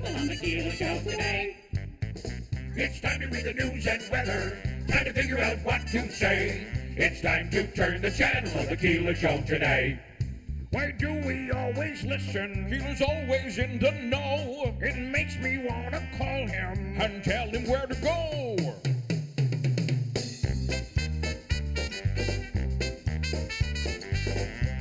on the Keeler Show today. It's time to read the news and weather. Time to figure out what to say. It's time to turn the channel of the Keeler Show today. Why do we always listen? Keeler's always in the know. It makes me want to call him and tell him where to go.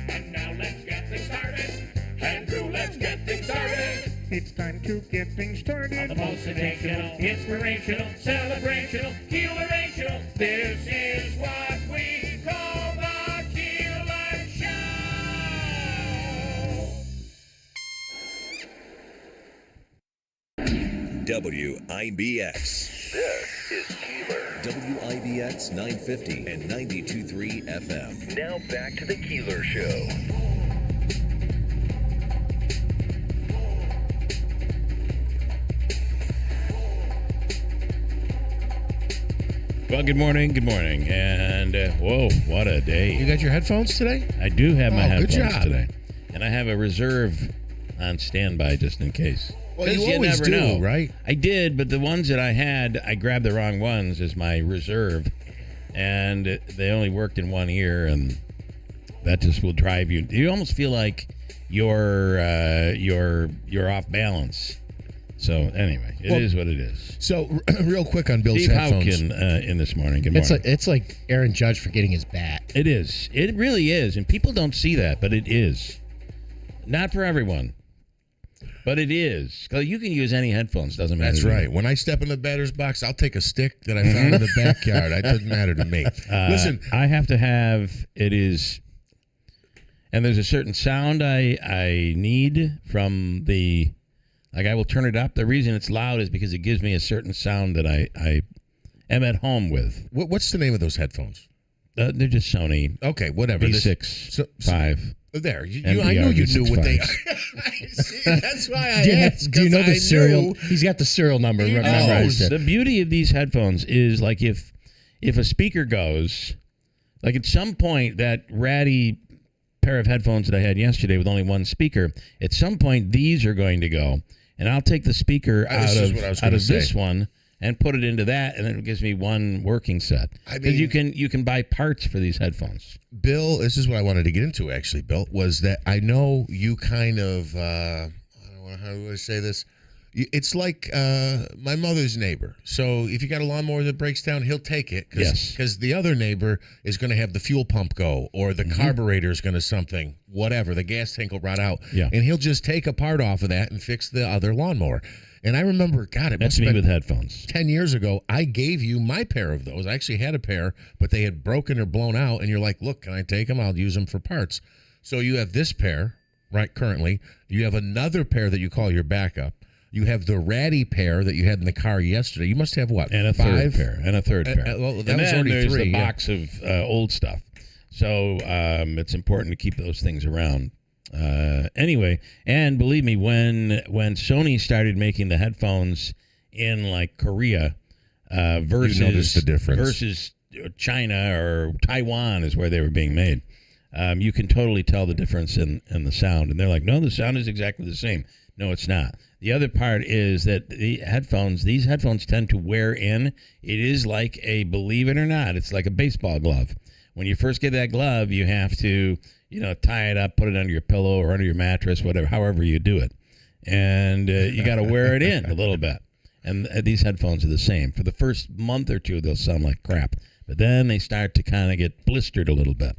And now let's get things started. Andrew, let's get things started. It's time to get things started. On the most sensational, inspirational, celebrational, Keelerational. This is what we call the Keeler Show. WIBX. This is Keeler. WIBX 950 and 92.3 FM. Now back to the Keeler Show. Well, good morning, and whoa, what a day. You got your headphones today? I do have my headphones good job. today. And I have a reserve on standby just in case. Well, you always never do, know. right? I did, but the ones that I had, I grabbed the wrong ones as my reserve, and they only worked in one ear, and that just will drive you. You almost feel like you're off balance. So anyway, it is what it is. So real quick on Bill's Steve headphones. Houken in this morning. Good morning. It's like Aaron Judge forgetting his bat. It is. It really is. And people don't see that, but it is. Not for everyone, but it is. 'Cause you can use any headphones. Doesn't matter. That's right. When I step in the batter's box, I'll take a stick that I found in the backyard. It doesn't matter to me. Listen. I have to have, it is, and there's a certain sound I need from the, like I will turn it up. The reason it's loud is because it gives me a certain sound that I am at home with. What's the name of those headphones? They're just Sony. Okay, whatever. V6 5. There. NPR I know you knew what they V6 See, that's why I asked. Do you know the serial? Knew. He's got the serial number. He memorized. knows. The beauty of these headphones is like if a speaker goes, like at some point that ratty pair of headphones that I had yesterday with only one speaker, at some point these are going to go. And I'll take the speaker out of this one and put it into that, and then it gives me one working set. Because you can buy parts for these headphones. Bill, this is what I wanted to get into, actually, Bill, was that I know you kind of, I don't know, how do I say this? It's like my mother's neighbor. So if you got a lawnmower that breaks down, he'll take it. Because the other neighbor is going to have the fuel pump go, or the carburetor is going to something, whatever. The gas tank will rot out. Yeah. And he'll just take a part off of that and fix the other lawnmower. And I remember, God, it That's must have me been with headphones. 10 years ago, I gave you my pair of those. I actually had a pair, but they had broken or blown out. And you're like, look, can I take them? I'll use them for parts. So you have this pair, right, currently. You have another pair that you call your backup. You have the ratty pair that you had in the car yesterday. You must have, what, and a five? third pair. And a third pair. Well, that and was then already there's three. the box of old stuff. So it's important to keep those things around. Anyway, and believe me, when Sony started making the headphones in like Korea versus you noticed the difference. Versus China or Taiwan is where they were being made. You can totally tell the difference in the sound. And they're like, no, the sound is exactly the same. No, it's not. The other part is that these headphones tend to wear in. It is like believe it or not, it's like a baseball glove. When you first get that glove, you have to, tie it up, put it under your pillow or under your mattress, whatever, however you do it. And you got to wear it in a little bit. And these headphones are the same. For the first month or two, they'll sound like crap. But then they start to kind of get blistered a little bit.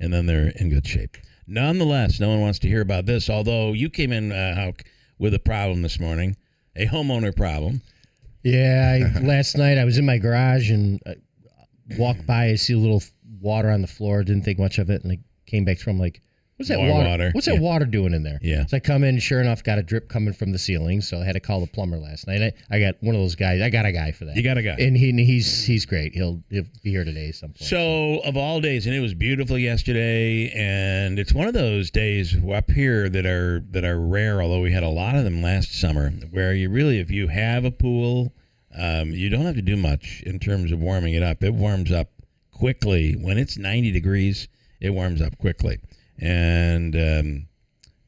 And then they're in good shape. Nonetheless, no one wants to hear about this, although you came in, Hauk, with a problem this morning, a homeowner problem. Yeah, last night I was in my garage and I walked by, I see a little water on the floor, didn't think much of it, and I came back from like, what's that water? What's that water doing in there? Yeah. So I come in, sure enough, got a drip coming from the ceiling, so I had to call the plumber last night. I got one of those guys. I got a guy for that. You got a guy. And he's great. He'll be here today at some point. So of all days, and it was beautiful yesterday, and it's one of those days up here that are rare, although we had a lot of them last summer, where you really, if you have a pool, you don't have to do much in terms of warming it up. It warms up quickly. When it's 90 degrees, it warms up quickly. And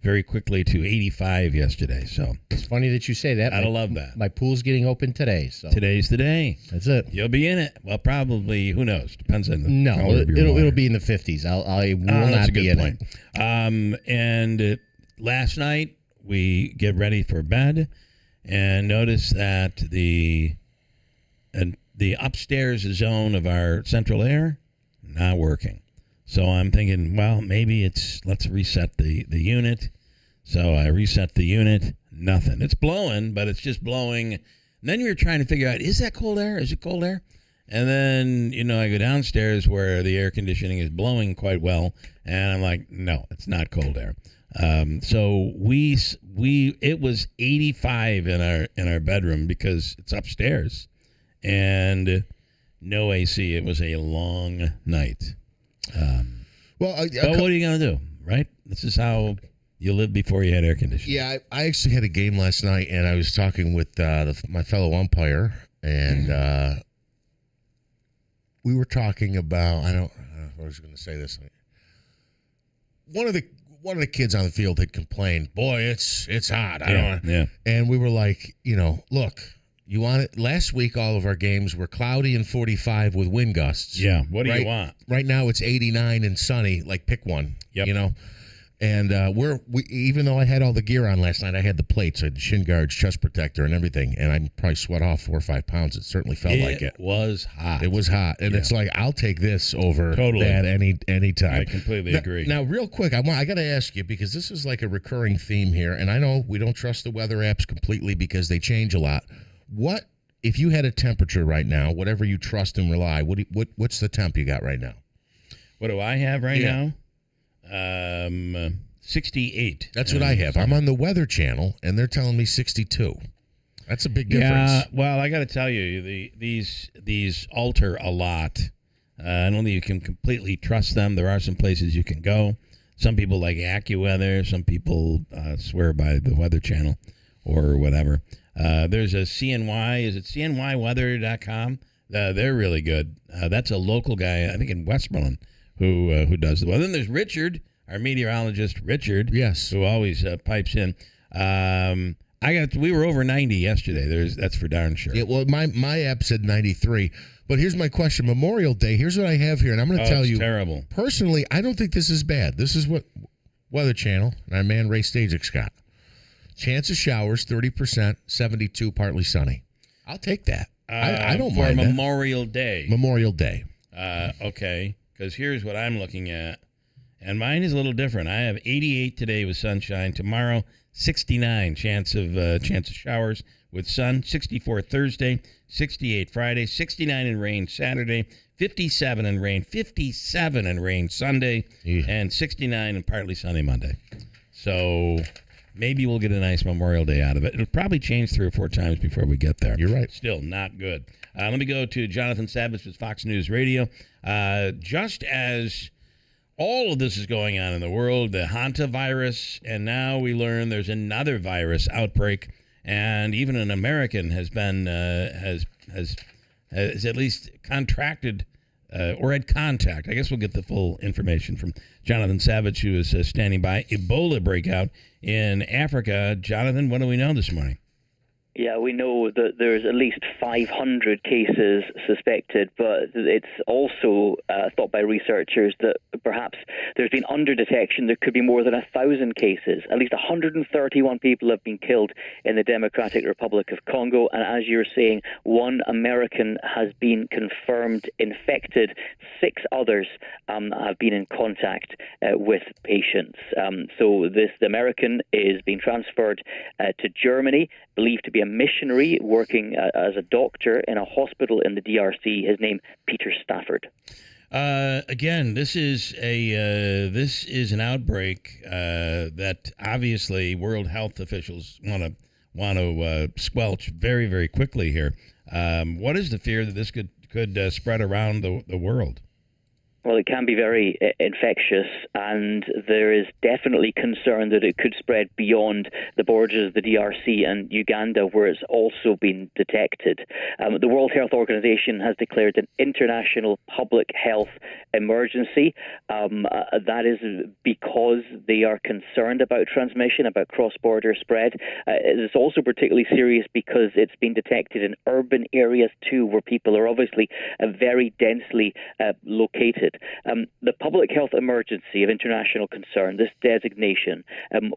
very quickly to 85 yesterday. So It's funny that you say that. I love that. My pool's getting open today, so Today's the day. that's it. You'll be in it. Well, probably. Who knows? Depends on the No, color of your it'll water. be in the 50s. I will That's not a be good in point. it. And last night we get ready for bed and notice that the upstairs zone of our central air not working. So I'm thinking, well, maybe let's reset the unit. So I reset the unit. Nothing. It's blowing, but it's just blowing. And then you're trying to figure out, is that cold air? Is it cold air? And then, I go downstairs where the air conditioning is blowing quite well. And I'm like, no, it's not cold air. So it was 85 in our bedroom because it's upstairs and no AC. It was a long night. Well, but what are you going to do, right? This is how you lived before you had air conditioning. Yeah, I actually had a game last night, and I was talking with my fellow umpire, and we were talking about. I don't know if I was going to say this. One of the kids on the field had complained, "Boy, it's hot." Yeah. And we were like, look. You want it? Last week, all of our games were cloudy and 45 with wind gusts. Yeah. What do you want? Right now, it's 89 and sunny. Like, pick one. Yep. And we even though I had all the gear on last night, I had the plates, I had the shin guards, chest protector, and everything, and I probably sweat off 4 or 5 pounds. It certainly felt like it. It was hot. It was hot, and it's like I'll take this over Totally. that any time. I completely agree. Now, real quick, I got to ask you because this is like a recurring theme here, and I know we don't trust the weather apps completely because they change a lot. What if you had a temperature right now, whatever you trust and rely? What's the temp you got right now? What do I have right now? 68. That's what I have. I'm on the Weather Channel, and they're telling me 62. That's a big difference. Yeah, well, I got to tell you, these alter a lot. I don't think you can completely trust them. There are some places you can go. Some people like AccuWeather. Some people swear by the Weather Channel or whatever. There's a CNY. Is it CNYweather.com? They're really good. That's a local guy, I think in Westmoreland, who does the weather. Then there's Richard, our meteorologist, Richard. Yes. Who always pipes in. We were over 90 yesterday. That's for darn sure. Yeah, well, my app said 93. But here's my question. Memorial Day, here's what I have here, and I'm going to tell you. Terrible. Personally, I don't think this is bad. This is what Weather Channel and our man Ray Stagic's got. Chance of showers, 30%, 72, partly sunny. I'll take that. I don't mind for Memorial Day. Memorial Day. Okay, because here's what I'm looking at. And mine is a little different. I have 88 today with sunshine. Tomorrow, 69 chance of showers with sun. 64 Thursday, 68 Friday, 69 in rain Saturday, 57 in rain, 57 in rain Sunday, and 69 and partly sunny Monday. So maybe we'll get a nice Memorial Day out of it. It'll probably change 3 or 4 times before we get there. You're right. Still not good. Let me go to Jonathan Savage with Fox News Radio. Just as all of this is going on in the world, the hantavirus, and now we learn there's another virus outbreak, and even an American has been has at least contracted or had contact. I guess we'll get the full information from Jonathan Savage, who is standing by. Ebola breakout in Africa. Jonathan, what do we know this morning? Yeah, we know that there's at least 500 cases suspected, but it's also thought by researchers that perhaps there's been underdetection. There could be more than 1,000 cases. At least 131 people have been killed in the Democratic Republic of Congo, and as you're saying, 1 American has been confirmed infected. 6 others have been in contact with patients. So the American is being transferred to Germany, believed to be a missionary working as a doctor in a hospital in the DRC. His name, Peter Stafford. Again, this is an outbreak that obviously World Health officials want to squelch very, very quickly here. What is the fear that this could spread around the world? Well, it can be very infectious, and there is definitely concern that it could spread beyond the borders of the DRC and Uganda, where it's also been detected. The World Health Organization has declared an international public health emergency. That is because they are concerned about transmission, about cross-border spread. It's also particularly serious because it's been detected in urban areas too, where people are obviously very densely located. The public health emergency of international concern, this designation,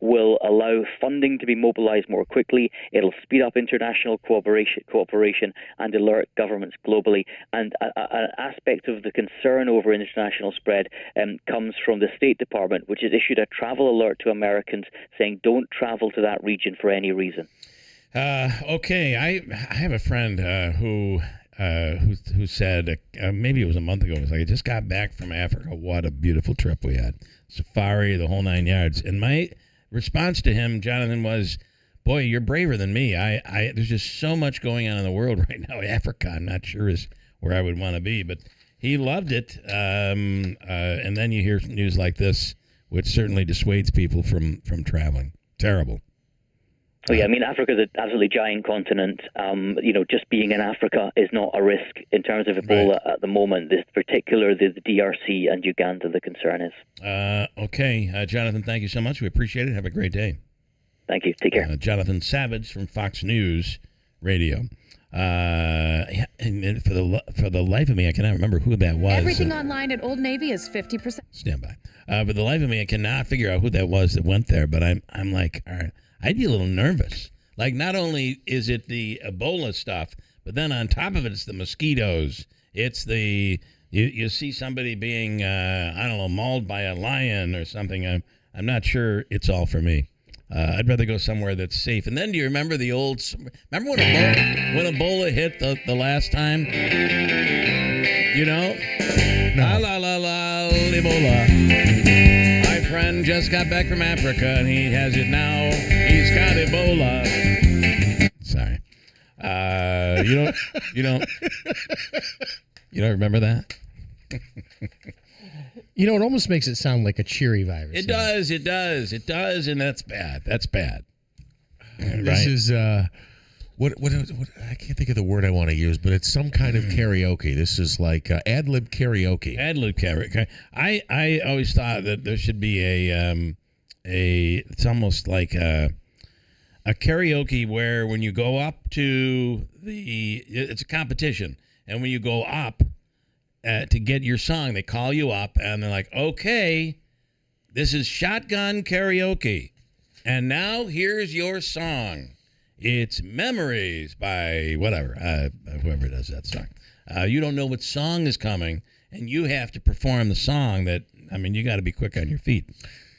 will allow funding to be mobilized more quickly. It'll speed up international cooperation and alert governments globally. And an aspect of the concern over international spread comes from the State Department, which has issued a travel alert to Americans saying don't travel to that region for any reason. Okay, I have a friend who said maybe it was a month ago. It was like, I just got back from Africa. What a beautiful trip we had. Safari, the whole 9 yards. And my response to him, Jonathan, was, boy, you're braver than me. There's just so much going on in the world right now. Africa, I'm not sure is where I would want to be. But he loved it. And then you hear news like this, which certainly dissuades people from traveling. Terrible. Oh, yeah, I mean, Africa is an absolutely giant continent. Just being in Africa is not a risk in terms of Ebola at the moment. This particular, the DRC and Uganda, the concern is. Okay, Jonathan, thank you so much. We appreciate it. Have a great day. Thank you. Take care. Jonathan Savage from Fox News Radio. And for the life of me, I cannot remember who that was. Everything online at Old Navy is 50%. Stand by. For the life of me, I cannot figure out who that was that went there. But I'm like, all right. I'd be a little nervous. Like, not only is it the Ebola stuff, but then on top of it, it's the mosquitoes. It's the you see somebody being mauled by a lion or something. I'm not sure it's all for me. I'd rather go somewhere that's safe. And then, do you remember the old? Remember when Ebola hit the last time? You know, No. la la la Ebola. Friend just got back from Africa and he has it now. He's got Ebola. Sorry. You don't remember that? It almost makes it sound like a cheery virus. It does, and that's bad. That's bad. This is what I can't think of the word I want to use, but it's some kind of karaoke. This is like ad lib karaoke. Ad lib karaoke. I always thought that there should be it's almost like a karaoke where when you go up to it's a competition, and when you go up to get your song, they call you up and they're like, okay, this is shotgun karaoke, and now here's your song. It's Memories by whatever, whoever does that song. You don't know what song is coming, and you have to perform the song you got to be quick on your feet.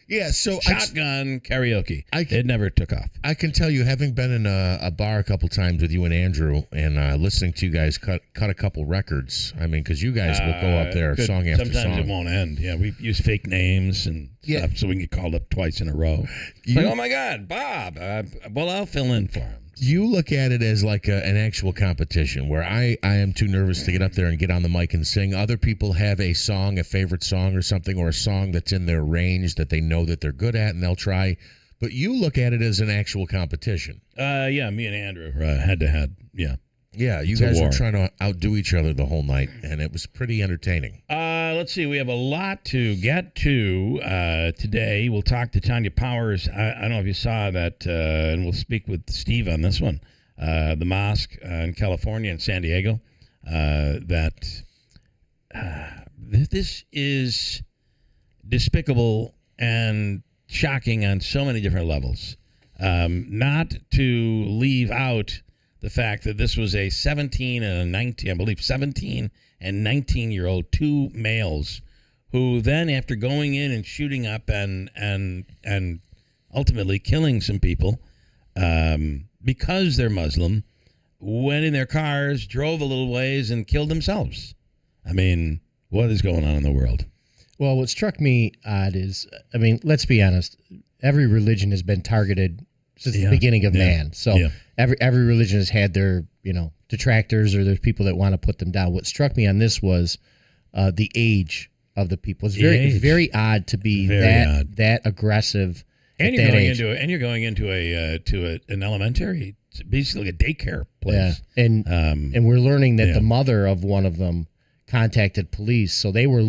Yeah, so Shotgun karaoke. It never took off. I can tell you, having been in a bar a couple times with you and Andrew, and listening to you guys cut a couple records. I mean, because you guys will go up there song after sometimes song. Sometimes it won't end. Yeah, we use fake names and stuff so we can get called up twice in a row. Like, oh my God, Bob. Well, I'll fill in for him. You look at it as like an actual competition where I am too nervous to get up there and get on the mic and sing. Other people have a song, a favorite song or something, or a song that's in their range that they know that they're good at and they'll try. But you look at it as an actual competition. Yeah, me and Andrew head to head. Yeah. Yeah, you guys were trying to outdo each other the whole night, and it was pretty entertaining. Let's see. We have a lot to get to today. We'll talk to Tanya Powers. I don't know if you saw that, and we'll speak with Steve on this one. The mosque in California and San Diego. This is despicable and shocking on so many different levels. Not to leave out the fact that this was a 17 and a 19, I believe 17 and 19-year-old, two males, who then, after going in and shooting up and ultimately killing some people because they're Muslim, went in their cars, drove a little ways, and killed themselves. I mean, what is going on in the world? Well, what struck me odd is, let's be honest, every religion has been targeted since the beginning of man. So every religion has had their, detractors, or there's people that want to put them down. What struck me on this was the age of the people. It's The very age. very odd to be Very odd. that aggressive. And at you're that going age. into an elementary, it's basically a daycare place. Yeah, and we're learning that yeah. the mother of one of them contacted police, so they were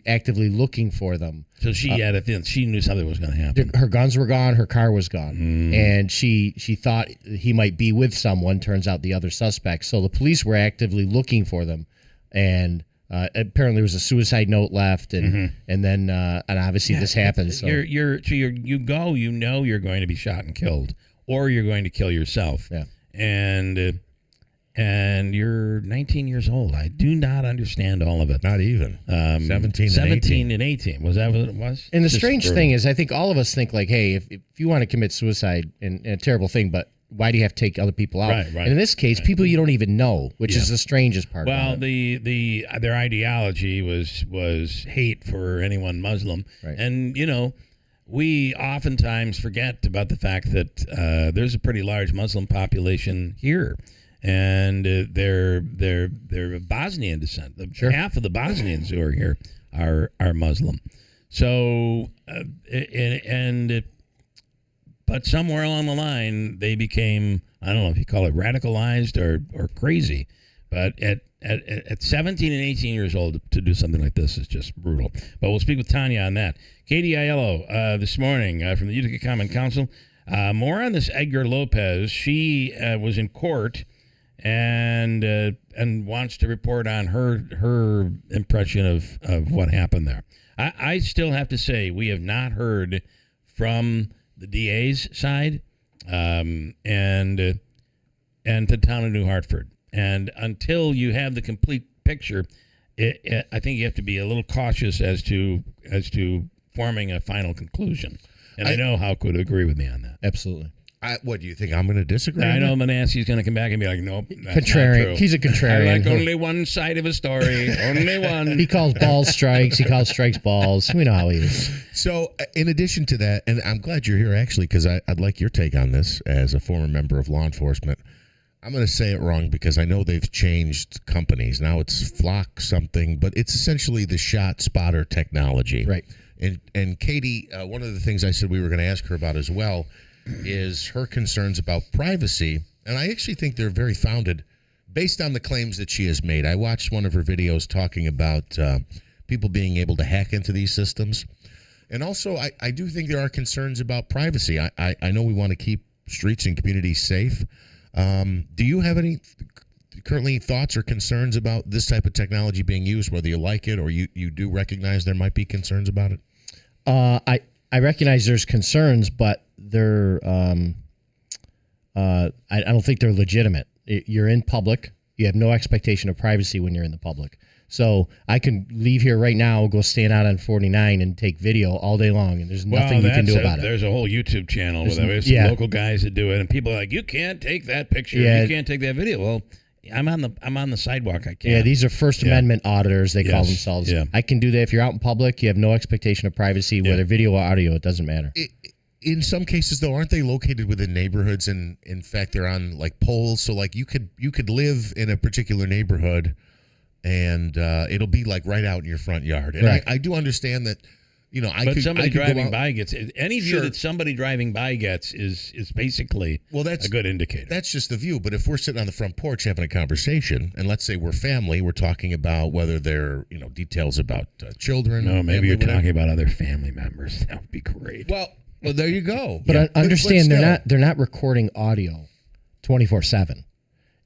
actively looking for them. So she had a feeling, she knew something was going to happen. Her guns were gone, her car was gone, and she thought he might be with someone. Turns out the other suspect. So the police were actively looking for them, and apparently there was a suicide note left, and then and obviously this happens. So You go, you know you're going to be shot and killed, or you're going to kill yourself. Yeah. And you're 19 years old. I do not understand all of it. Not even 17 and 18. Was that what it was? And the Just strange brutal. thing is, I think all of us think like, hey, if you want to commit suicide, and a terrible thing, but why do you have to take other people out? Right. And in this case, people you don't even know, which is the strangest part. Well, about it. their ideology was hate for anyone Muslim, Right. and we oftentimes forget about the fact that there's a pretty large Muslim population here. And they're of Bosnian descent. Half of the Bosnians who are here are Muslim. So but somewhere along the line they became, I don't know if you call it radicalized or crazy. But at 17 and 18 years old to do something like this is just brutal. But we'll speak with Tanya on that. Katie Aiello this morning from the Utica Common Council. More on this Edgar Lopez. She was in court and wants to report on her impression of what happened there. I still have to say we have not heard from the DA's side and the town of New Hartford. And until you have the complete picture, I think you have to be a little cautious as to forming a final conclusion. And I know Hal could agree with me on that. Absolutely. What do you think? I'm going to disagree? I know Manasseh's going to come back and be like, nope, that's Contrarian. not true. He's a contrarian. I like only one side of a story. Only one. He calls balls strikes. He calls strikes balls. We know how he is. So, in addition to that, and I'm glad you're here actually, because I'd like your take on this as a former member of law enforcement. I'm going to say it wrong because I know they've changed companies. Now it's Flock something, but it's essentially the shot spotter technology. Right. And Katie, one of the things I said we were going to ask her about as well is her concerns about privacy. And I actually think they're very founded based on the claims that she has made. I watched one of her videos talking about people being able to hack into these systems. And also, I do think there are concerns about privacy. I know we want to keep streets and communities safe. Do you have any currently thoughts or concerns about this type of technology being used, whether you like it or you do recognize there might be concerns about it? I recognize there's concerns, but they're I don't think they're legitimate. You're in public. You have no expectation of privacy when you're in the public. So I can leave here right now, go stand out on 49 and take video all day long, and there's nothing you can do about it. There's a whole YouTube channel with some local guys that do it, and people are like, you can't take that picture. Yeah. You can't take that video. Well, I'm on the sidewalk. I can't. Yeah, these are First Amendment auditors, they call Yes. themselves. Yeah. I can do that. If you're out in public, you have no expectation of privacy, whether video or audio, it doesn't matter. In some cases, though, aren't they located within neighborhoods? And in fact, they're on like poles. So like you could live in a particular neighborhood, and it'll be like right out in your front yard. And Right. I do understand that. But somebody driving by gets any view Sure. that somebody driving by gets is basically that's a good indicator. That's just the view. But if we're sitting on the front porch having a conversation, and let's say we're family, we're talking about whether they're details about children. No, maybe family, you're whatever. talking about other family members. That would be great. Well, there you go. But understand but they're not recording audio 24/7.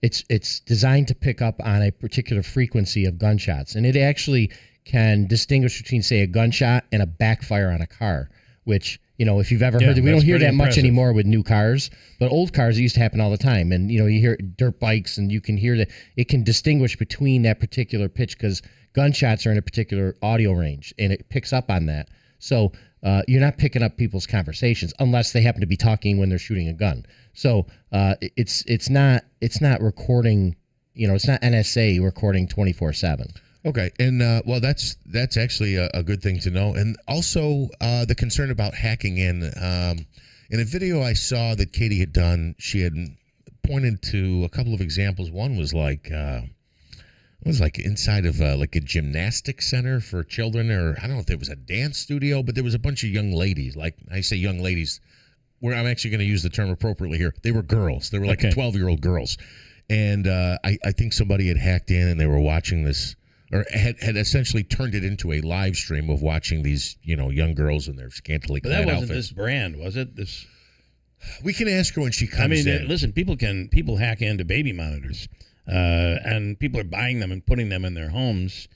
It's designed to pick up on a particular frequency of gunshots, and it actually can distinguish between, say, a gunshot and a backfire on a car, which, if you've ever heard that, we don't hear that much anymore with new cars, but old cars, it used to happen all the time. And, you hear dirt bikes, and you can hear that it can distinguish between that particular pitch because gunshots are in a particular audio range, and it picks up on that. So you're not picking up people's conversations unless they happen to be talking when they're shooting a gun. So it's not recording, it's not NSA recording 24/7. Okay, and well, that's actually a good thing to know, and also the concern about hacking in. In a video I saw that Katie had done, she had pointed to a couple of examples. One was like It was like inside of like a gymnastic center for children, or I don't know if it was a dance studio, but there was a bunch of young ladies. Like I say young ladies, where I'm actually going to use the term appropriately here. They were girls. They were like 12-year-old girls. And I think somebody had hacked in and they were watching this, or had essentially turned it into a live stream of watching these, young girls in their scantily clad But that wasn't outfits. this brand, was it? This. We can ask her when she comes I mean, in. listen, people hack into baby monitors, and people are buying them and putting them in their homes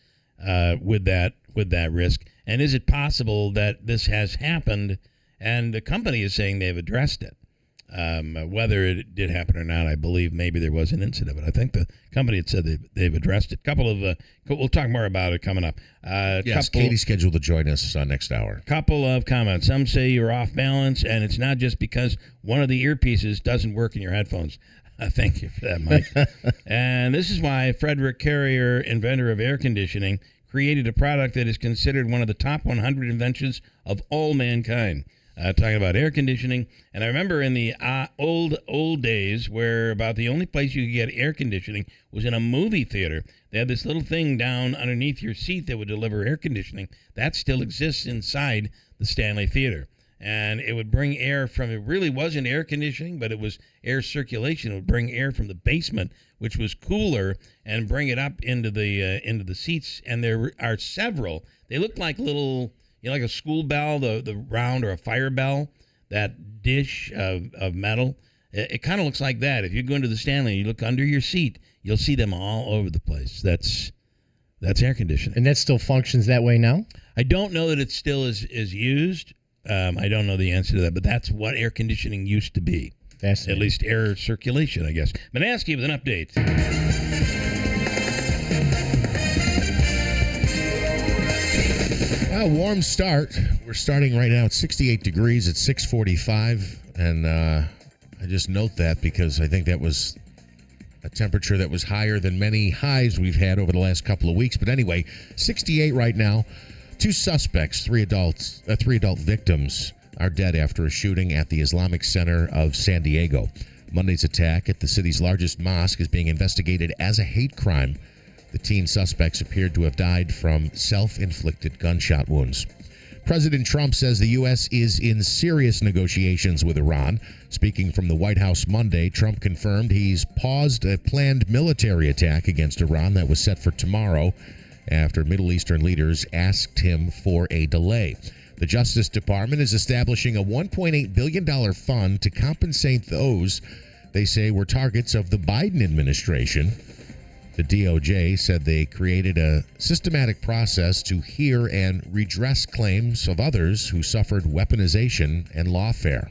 with that risk. And is it possible that this has happened? And the company is saying they've addressed it. Whether it did happen or not, I believe maybe there was an incident, but I think the company had said they've addressed it. We'll talk more about it coming up. Yes, Katie's scheduled to join us next hour. Couple of comments. Some say you're off balance, and it's not just because one of the earpieces doesn't work in your headphones. Thank you for that, Mike. And this is why Frederick Carrier, inventor of air conditioning, created a product that is considered one of the top 100 inventions of all mankind. Talking about air conditioning. And I remember in the old days where about the only place you could get air conditioning was in a movie theater. They had this little thing down underneath your seat that would deliver air conditioning. That still exists inside the Stanley Theater. And it would bring air from, it really wasn't air conditioning, but it was air circulation. It would bring air from the basement, which was cooler, and bring it up into the seats. And there are several. They look like little, like a school bell, the round, or a fire bell, that dish of metal. It kind of looks like that. If you go into the Stanley and you look under your seat, you'll see them all over the place. That's air conditioning. And that still functions that way now? I don't know that it still is used. I don't know the answer to that, but that's what air conditioning used to be. At least air circulation, I guess. Manaski with an update. A warm start. We're starting right now at 68 degrees at 6:45, and I just note that because I think that was a temperature that was higher than many highs we've had over the last couple of weeks. But anyway, 68 right now. 2 suspects, 3 adult victims, are dead after a shooting at the Islamic Center of San Diego. Monday's attack at the city's largest mosque is being investigated as a hate crime. The teen suspects appeared to have died from self-inflicted gunshot wounds. President Trump says the U.S. is in serious negotiations with Iran. Speaking from the White House Monday, Trump confirmed he's paused a planned military attack against Iran that was set for tomorrow after Middle Eastern leaders asked him for a delay. The Justice Department is establishing a $1.8 billion fund to compensate those they say were targets of the Biden administration. The DOJ said they created a systematic process to hear and redress claims of others who suffered weaponization and lawfare.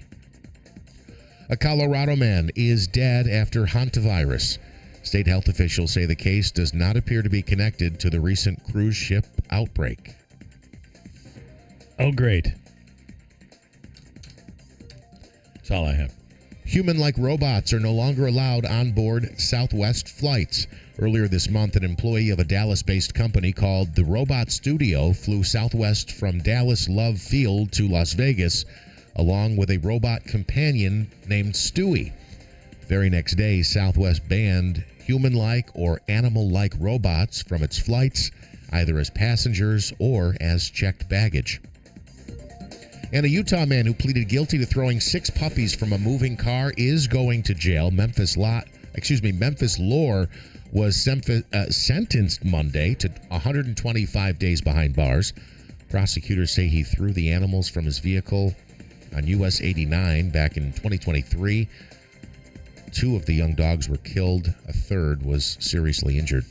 A Colorado man is dead after hantavirus. State health officials say the case does not appear to be connected to the recent cruise ship outbreak. Oh, great. That's all I have. Human-like robots are no longer allowed on board Southwest flights. Earlier this month, an employee of a Dallas-based company called the Robot Studio flew Southwest from Dallas Love Field to Las Vegas, along with a robot companion named Stewie. Very next day, Southwest banned human-like or animal-like robots from its flights, either as passengers or as checked baggage. And a Utah man who pleaded guilty to throwing 6 puppies from a moving car is going to jail. Memphis Lore was sentenced Monday to 125 days behind bars. Prosecutors say he threw the animals from his vehicle on US 89 back in 2023. 2 of the young dogs were killed. A third was seriously injured.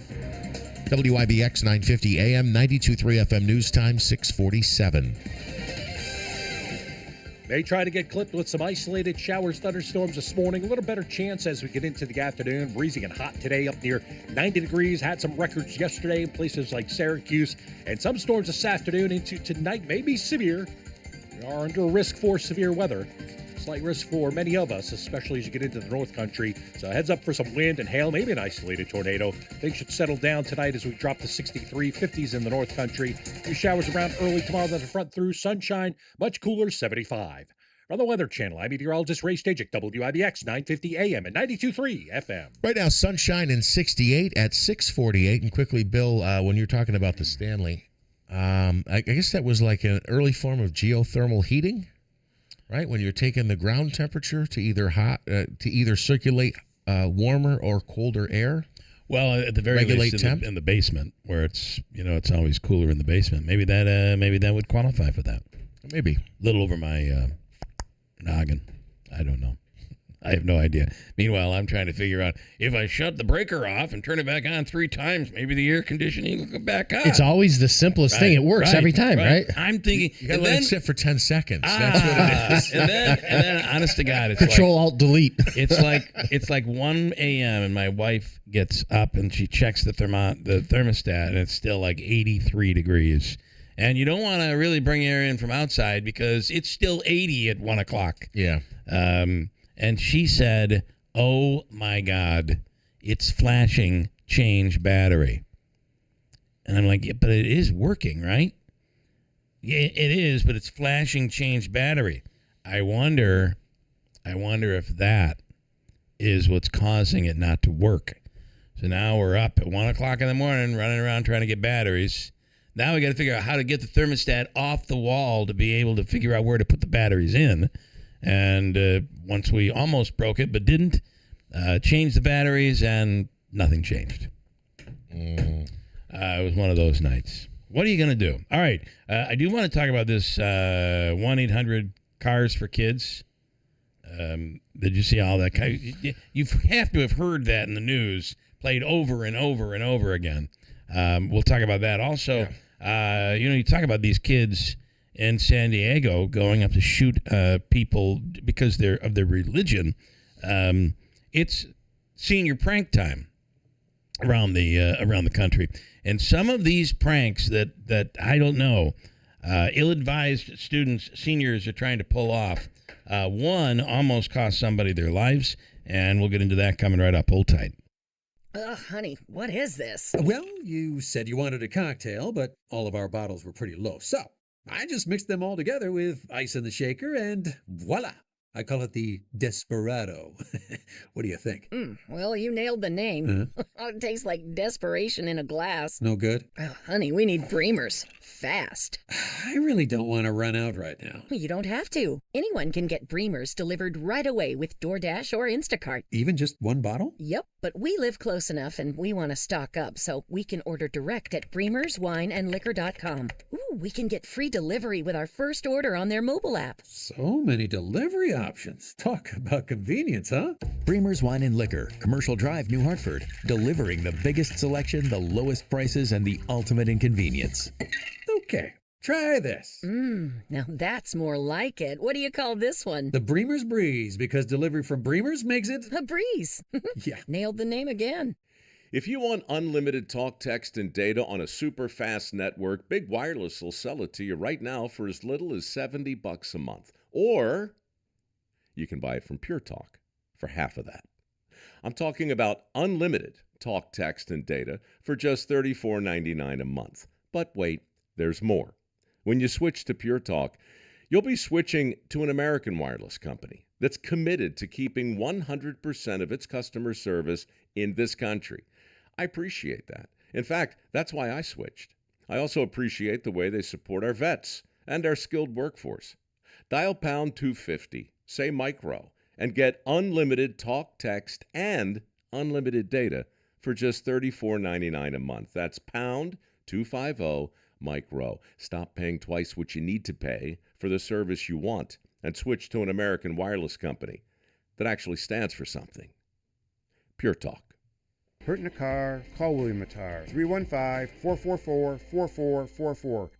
WIBX 950 AM, 92.3 FM News Time, 6:47. May try to get clipped with some isolated showers, thunderstorms this morning. A little better chance as we get into the afternoon. Breezy and hot today, up near 90 degrees. Had some records yesterday in places like Syracuse. And some storms this afternoon into tonight may be severe. We are under risk for severe weather. Slight risk for many of us, especially as you get into the North Country. So heads up for some wind and hail, maybe an isolated tornado. Things should settle down tonight as we drop to 63, 50s in the North Country. Few showers around early tomorrow that are front through. Sunshine, much cooler, 75. On the Weather Channel, I'm meteorologist Ray Stajik, WIBX 950 AM and 92.3 FM. Right now, sunshine and 68 at 6:48. And quickly, Bill, when you're talking about the Stanley, I guess that was like an early form of geothermal heating, right? When you're taking the ground temperature to either circulate warmer or colder air. Well, at the very Regulate least, temp? in the basement, where it's always cooler in the basement. Maybe that would qualify for that. Maybe. A little over my noggin. I don't know. I have no idea. Meanwhile, I'm trying to figure out if I shut the breaker off and turn it back on 3 times, maybe the air conditioning will come back on. It's always the simplest thing. It works every time, right? I'm thinking You gotta let it sit for 10 seconds. That's what it is. and then, honest to God, it's Control Alt Delete. it's like 1 a.m. and my wife gets up and she checks the thermostat and it's still like 83 degrees. And you don't want to really bring air in from outside because it's still 80 at 1 o'clock. Yeah. And she said, "Oh my God, it's flashing change battery." And I'm like, "Yeah, but it is working, right?" "Yeah, it is, but it's flashing change battery." I wonder if that is what's causing it not to work. So now we're up at 1 o'clock in the morning running around trying to get batteries. Now we got to figure out how to get the thermostat off the wall to be able to figure out where to put the batteries in. And once we almost broke it, but didn't, change the batteries, and nothing changed. It was one of those nights. What are you going to do? All right. I do want to talk about this 1-800-CARS for Kids. Did you see all that? You have to have heard that in the news, played over and over and over again. We'll talk about that. Also, you talk about these kids in San Diego going up to shoot people because of their religion. It's senior prank time around the country, and some of these pranks that I don't know, ill-advised seniors are trying to pull off. One almost cost somebody their lives, and we'll get into that coming right up. Hold tight. Honey, what is this? Well, you said you wanted a cocktail, but all of our bottles were pretty low. So I just mixed them all together with ice in the shaker, and voila! I call it the Desperado. What do you think? Well, you nailed the name. It tastes like desperation in a glass. No good? Oh, honey, we need Breamers. Fast. I really don't want to run out right now. You don't have to. Anyone can get Breamers delivered right away with DoorDash or Instacart. Even just one bottle? Yep, but we live close enough and we want to stock up, so we can order direct at BremersWineandLiquor.com. Ooh, we can get free delivery with our first order on their mobile app. So many delivery options. Talk about convenience, huh? Bremer's Wine and Liquor, Commercial Drive, New Hartford. Delivering the biggest selection, the lowest prices, and the ultimate in convenience. Okay, try this. Now that's more like it. What do you call this one? The Bremer's Breeze, because delivery from Bremer's makes it a breeze. Yeah. Nailed the name again. If you want unlimited talk, text, and data on a super fast network, Big Wireless will sell it to you right now for as little as $70 a month. Or you can buy it from Pure Talk for half of that. I'm talking about unlimited talk, text, and data for just $34.99 a month. But wait, there's more. When you switch to Pure Talk, you'll be switching to an American wireless company that's committed to keeping 100% of its customer service in this country. I appreciate that. In fact, that's why I switched. I also appreciate the way they support our vets and our skilled workforce. Dial pound 250, say micro, and get unlimited talk, text, and unlimited data for just $34.99 a month. That's pound 250 micro. Stop paying twice what you need to pay for the service you want and switch to an American wireless company that actually stands for something. Pure Talk. Hurt in a car? Call William Attar. 315-444-4444.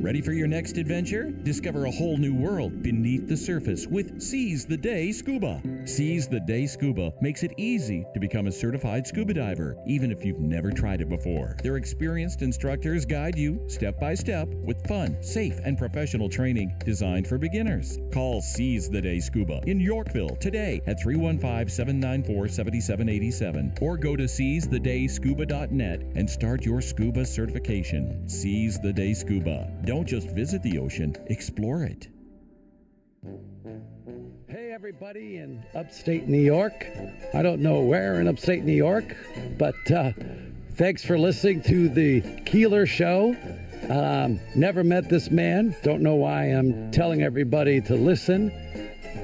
Ready for your next adventure? Discover a whole new world beneath the surface with Seize the Day Scuba. Seize the Day Scuba makes it easy to become a certified scuba diver, even if you've never tried it before. Their experienced instructors guide you step by step with fun, safe, and professional training designed for beginners. Call Seize the Day Scuba in Yorkville today at 315-794-7787 or go to SeizeTheDayScuba.net and start your scuba certification. Seize the Day Scuba. Don't just visit the ocean, explore it. Hey, everybody in upstate New York. I don't know where in upstate New York, but thanks for listening to the Keeler Show. Never met this man. Don't know why I'm telling everybody to listen,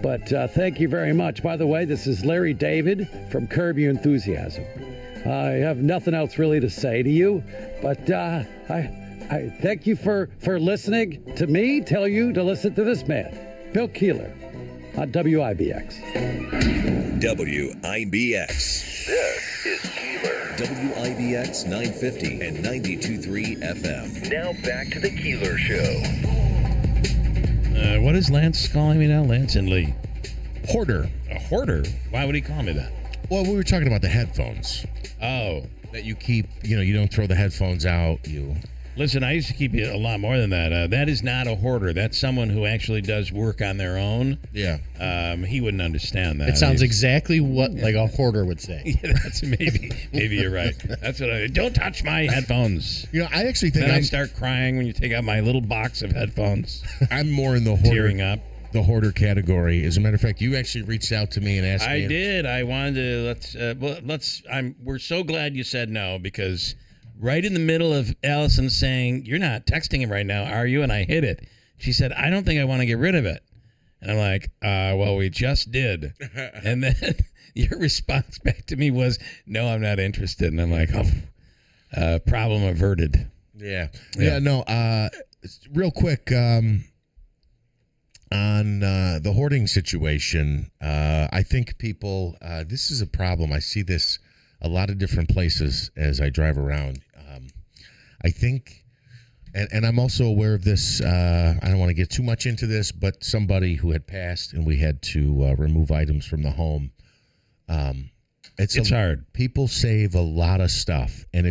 but thank you very much. By the way, this is Larry David from Curb Your Enthusiasm. I have nothing else really to say to you, but I thank you for listening to me, tell you to listen to this man, Bill Keeler, on WIBX. WIBX. This is Keeler. WIBX 950 and 92.3 FM. Now back to the Keeler Show. What is Lance calling me now? Lance and Lee. Hoarder. A hoarder? Why would he call me that? Well, we were talking about the headphones. Oh. That you keep, you don't throw the headphones out. Listen, I used to keep a lot more than that. That is not a hoarder. That's someone who actually does work on their own. Yeah. He wouldn't understand that. It sounds exactly what like a hoarder would say. Yeah, that's maybe you're right. That's what don't touch my headphones. I actually think I start crying when you take out my little box of headphones. I'm more in the hoarder. Tearing up. The hoarder category. As a matter of fact, you actually reached out to me and asked me. I did. I wanted to we're so glad you said no, because right in the middle of Allison saying, "You're not texting him right now, are you?" And I hit it. She said, "I don't think I want to get rid of it." And I'm like, well, we just did. And then your response back to me was, "No, I'm not interested." And I'm like, problem averted. Yeah. No. Real quick, on the hoarding situation, I think people, this is a problem. I see this a lot of different places as I drive around. I think, and I'm also aware of this, I don't want to get too much into this, but somebody who had passed and we had to remove items from the home. It's hard. People save a lot of stuff, and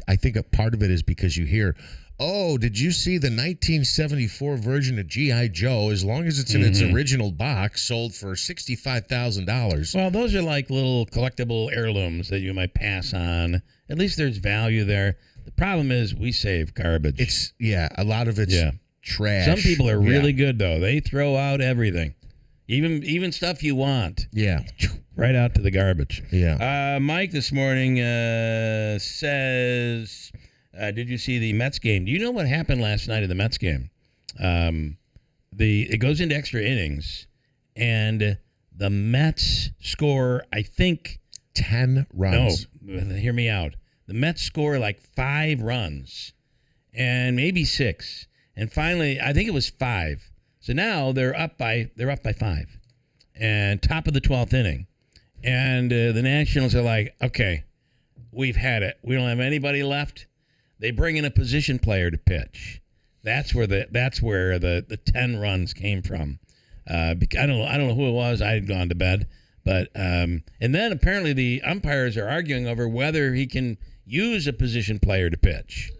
I think a part of it is because you hear, "Oh, did you see the 1974 version of G.I. Joe? As long as it's in its original box, sold for $65,000. Well, those are like little collectible heirlooms that you might pass on. At least there's value there. The problem is we save garbage. A lot of it's trash. Some people are really good, though. They throw out everything, even stuff you want. Yeah. Right out to the garbage. Yeah. Mike this morning says, did you see the Mets game? Do you know what happened last night in the Mets game? It goes into extra innings, and the Mets score, I think, 10 runs. No, hear me out. The Mets score like 5 runs, and maybe 6, and finally, I think it was 5. So now they're up by 5, and top of the 12th inning, and the Nationals are like, okay, we've had it. We don't have anybody left. They bring in a position player to pitch. That's where the 10 runs came from. I don't know who it was. I had gone to bed, but and then apparently the umpires are arguing over whether he can use a position player to pitch.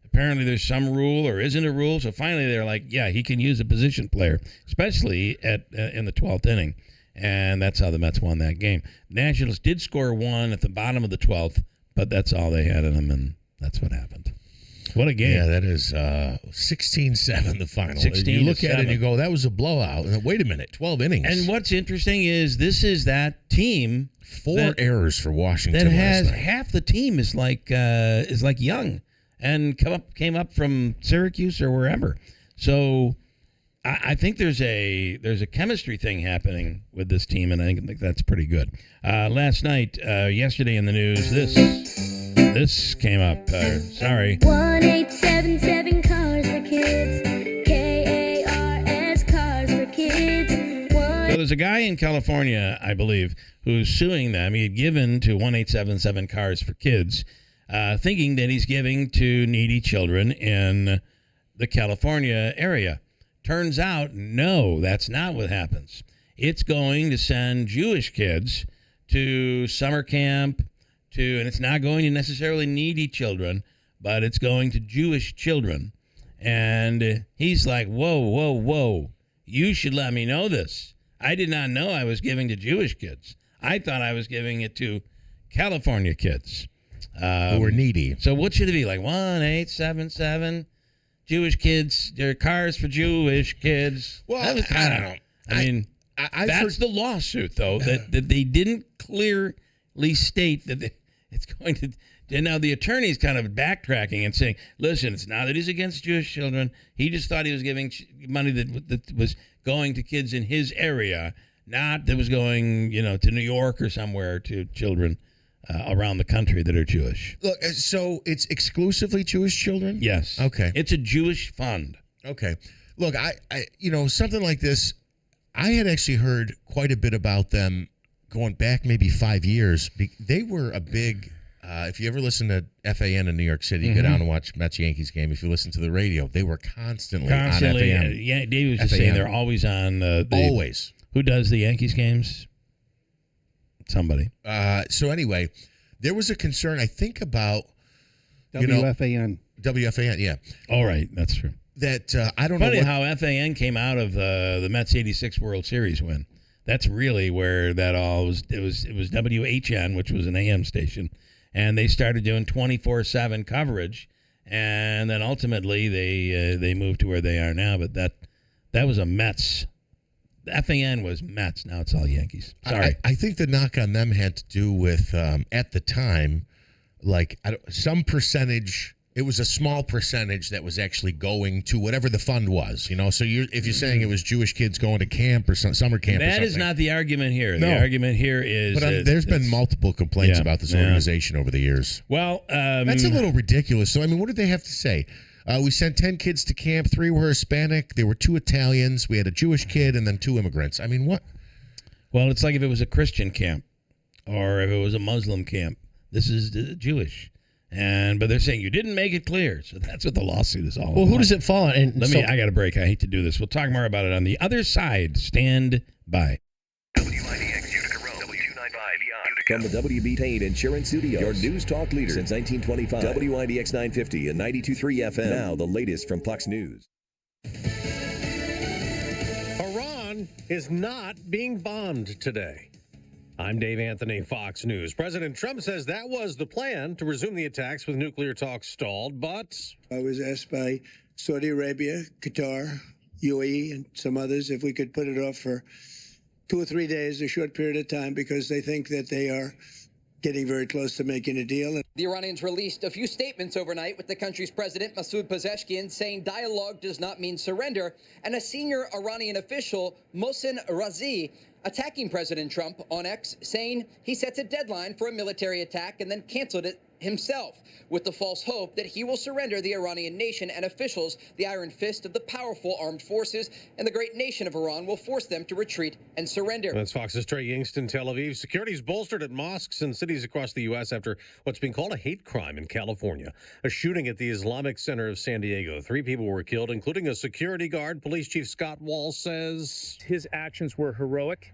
Apparently there's some rule or isn't a rule. So finally they're like, yeah, he can use a position player, especially in the 12th inning, and that's how the Mets won that game. Nationals did score 1 at the bottom of the 12th, but that's all they had in them, and that's what happened. What a game. Yeah, that is 16-7 the final. 16 you look to at it 7. and you go, that was a blowout. And wait a minute, 12 innings. And what's interesting is this is that team. 4 errors for Washington that has last night. Half the team is like young and came up from Syracuse or wherever. So I think there's a chemistry thing happening with this team, and I think that's pretty good. Last night, yesterday in the news, this came up. Sorry. 1877 Cars for Kids. KARS Cars for Kids. So there's a guy in California, I believe, who's suing them. He had given to 1877 Cars for Kids, thinking that he's giving to needy children in the California area. Turns out, no, that's not what happens. It's going to send Jewish kids to summer camp, and it's not going to necessarily needy children, but it's going to Jewish children. And he's like, whoa, you should let me know this. I did not know I was giving to Jewish kids. I thought I was giving it to California kids. Who were needy. So what should it be? Like 1877 Jewish kids, there are cars for Jewish kids. Well, I don't know. I mean, that's the lawsuit, though, that they didn't clearly state that it's going to. And now the attorney's kind of backtracking and saying, listen, it's not that he's against Jewish children. He just thought he was giving money that was going to kids in his area, not that was going, to New York or somewhere to children around the country that are Jewish. Look, so it's exclusively Jewish children? Yes. Okay. It's a Jewish fund. Okay. Look, I something like this, I had actually heard quite a bit about them going back maybe 5 years. They were a big, if you ever listen to FAN in New York City, you go down and watch Mets-Yankees game. If you listen to the radio, they were constantly on FAN. Yeah, Dave was just saying they're always on. Always. Who does the Yankees games? Somebody. So anyway, there was a concern, I think, about WFAN. WFAN, yeah. All right, that's true. That I don't Funny know. How FAN came out of the Mets '86 World Series win. That's really where that all was. It was WHN, which was an AM station, and they started doing 24/7 coverage, and then ultimately they moved to where they are now. But that was a Mets. FAN was Mets. Now it's all Yankees. Sorry. I think the knock on them had to do with at the time, like some percentage. It was a small percentage that was actually going to whatever the fund was, So if you're saying it was Jewish kids going to camp or summer camp, that is not the argument here. No. The argument here is. But there's been multiple complaints about this organization over the years. Well, that's a little ridiculous. So what did they have to say? We sent 10 kids to camp. 3 were Hispanic. There were 2 Italians. We had a Jewish kid and then 2 immigrants. What? Well, it's like if it was a Christian camp or if it was a Muslim camp. This is Jewish. But they're saying you didn't make it clear. So that's what the lawsuit is all about. Well, who does it fall on? I got a break. I hate to do this. We'll talk more about it on the other side. Stand by. WIBX Utica Road, W295 From the WB Payne Insurance Studios, your news talk leader since 1925. WIBX 950 and 92.3 FM. Now the latest from Fox News. Iran is not being bombed today. I'm Dave Anthony, Fox News. President Trump says that was the plan, to resume the attacks with nuclear talks stalled, but I was asked by Saudi Arabia, Qatar, UAE, and some others if we could put it off for 2 or 3 days, a short period of time, because they think that they are getting very close to making a deal. The Iranians released a few statements overnight, with the country's president, Masoud Pezeshkian, saying dialogue does not mean surrender, and a senior Iranian official, Mohsen Razi, attacking President Trump on X, saying he sets a deadline for a military attack and then canceled it himself, with the false hope that he will surrender the Iranian nation and officials, the iron fist of the powerful armed forces, and the great nation of Iran will force them to retreat and surrender. That's Fox's Trey Yingst in Tel Aviv. Security's bolstered at mosques and cities across the U.S. after what's being called a hate crime in California. A shooting at the Islamic Center of San Diego. 3 people were killed, including a security guard. Police Chief Scott Wall says his actions were heroic.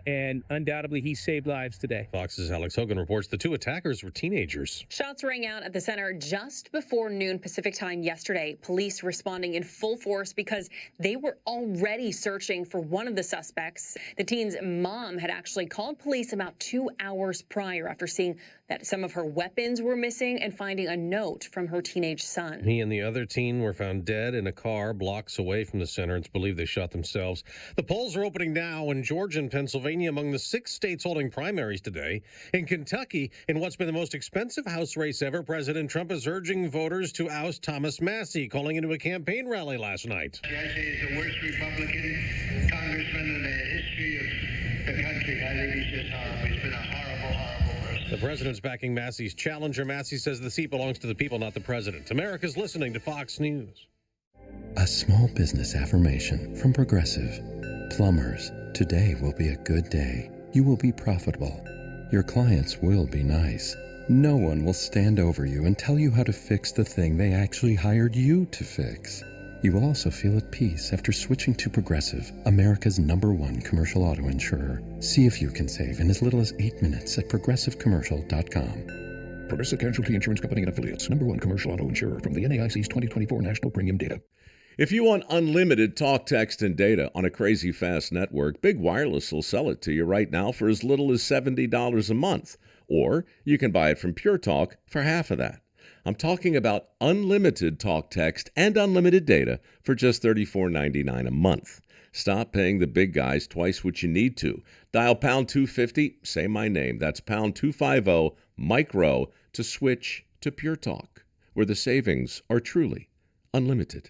And undoubtedly, he saved lives today. Fox's Alex Hogan reports the 2 attackers were teenagers. Shots rang out at the center just before noon Pacific time yesterday. Police responding in full force because they were already searching for one of the suspects. The teen's mom had actually called police about 2 hours prior after seeing that some of her weapons were missing and finding a note from her teenage son. He and the other teen were found dead in a car blocks away from the center. It's believed they shot themselves. The polls are opening now in Georgia and Pennsylvania, among the 6 states holding primaries today. In Kentucky, in what's been the most expensive House race ever, President Trump is urging voters to oust Thomas Massey, calling into a campaign rally last night. I say he's the worst Republican congressman in the history of the country. I think he's just horrible. He's been a horrible, horrible person. The president's backing Massey's challenger. Massey says the seat belongs to the people, not the president. America's listening to Fox News. A small business affirmation from Progressive. Plumbers, today will be a good day. You will be profitable. Your clients will be nice. No one will stand over you and tell you how to fix the thing they actually hired you to fix. You will also feel at peace after switching to Progressive, America's #1 commercial auto insurer. See if you can save in as little as 8 minutes at progressivecommercial.com. Progressive Casualty Insurance Company and Affiliates, #1 commercial auto insurer from the NAIC's 2024 National Premium Data. If you want unlimited talk, text, and data on a crazy fast network, Big Wireless will sell it to you right now for as little as $70 a month. Or you can buy it from Pure Talk for half of that. I'm talking about unlimited talk, text, and unlimited data for just $34.99 a month. Stop paying the big guys twice what you need to. Dial pound 250, say my name. That's pound 250 micro to switch to Pure Talk, where the savings are truly unlimited.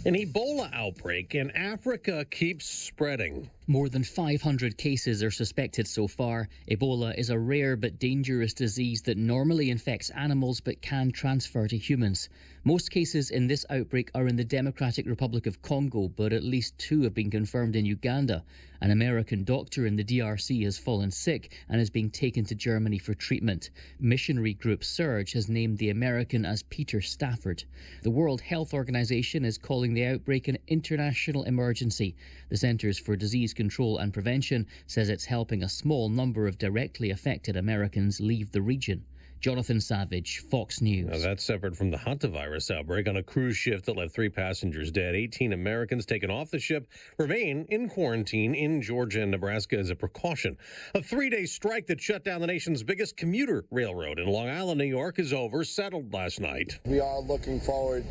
An Ebola outbreak in Africa keeps spreading. More than 500 cases are suspected so far. Ebola is a rare but dangerous disease that normally infects animals but can transfer to humans. Most cases in this outbreak are in the Democratic Republic of Congo, but at least 2 have been confirmed in Uganda. An American doctor in the DRC has fallen sick and is being taken to Germany for treatment. Missionary group Surge has named the American as Peter Stafford. The World Health Organization is calling the outbreak an international emergency. The Centers for Disease Control and Prevention says it's helping a small number of directly affected Americans leave the region. Jonathan Savage, Fox News. Now, that's separate from the hantavirus outbreak on a cruise ship that left 3 passengers dead. 18 Americans taken off the ship remain in quarantine in Georgia and Nebraska as a precaution. A 3-day strike that shut down the nation's biggest commuter railroad in Long Island, New York, is over, settled last night. We are looking forward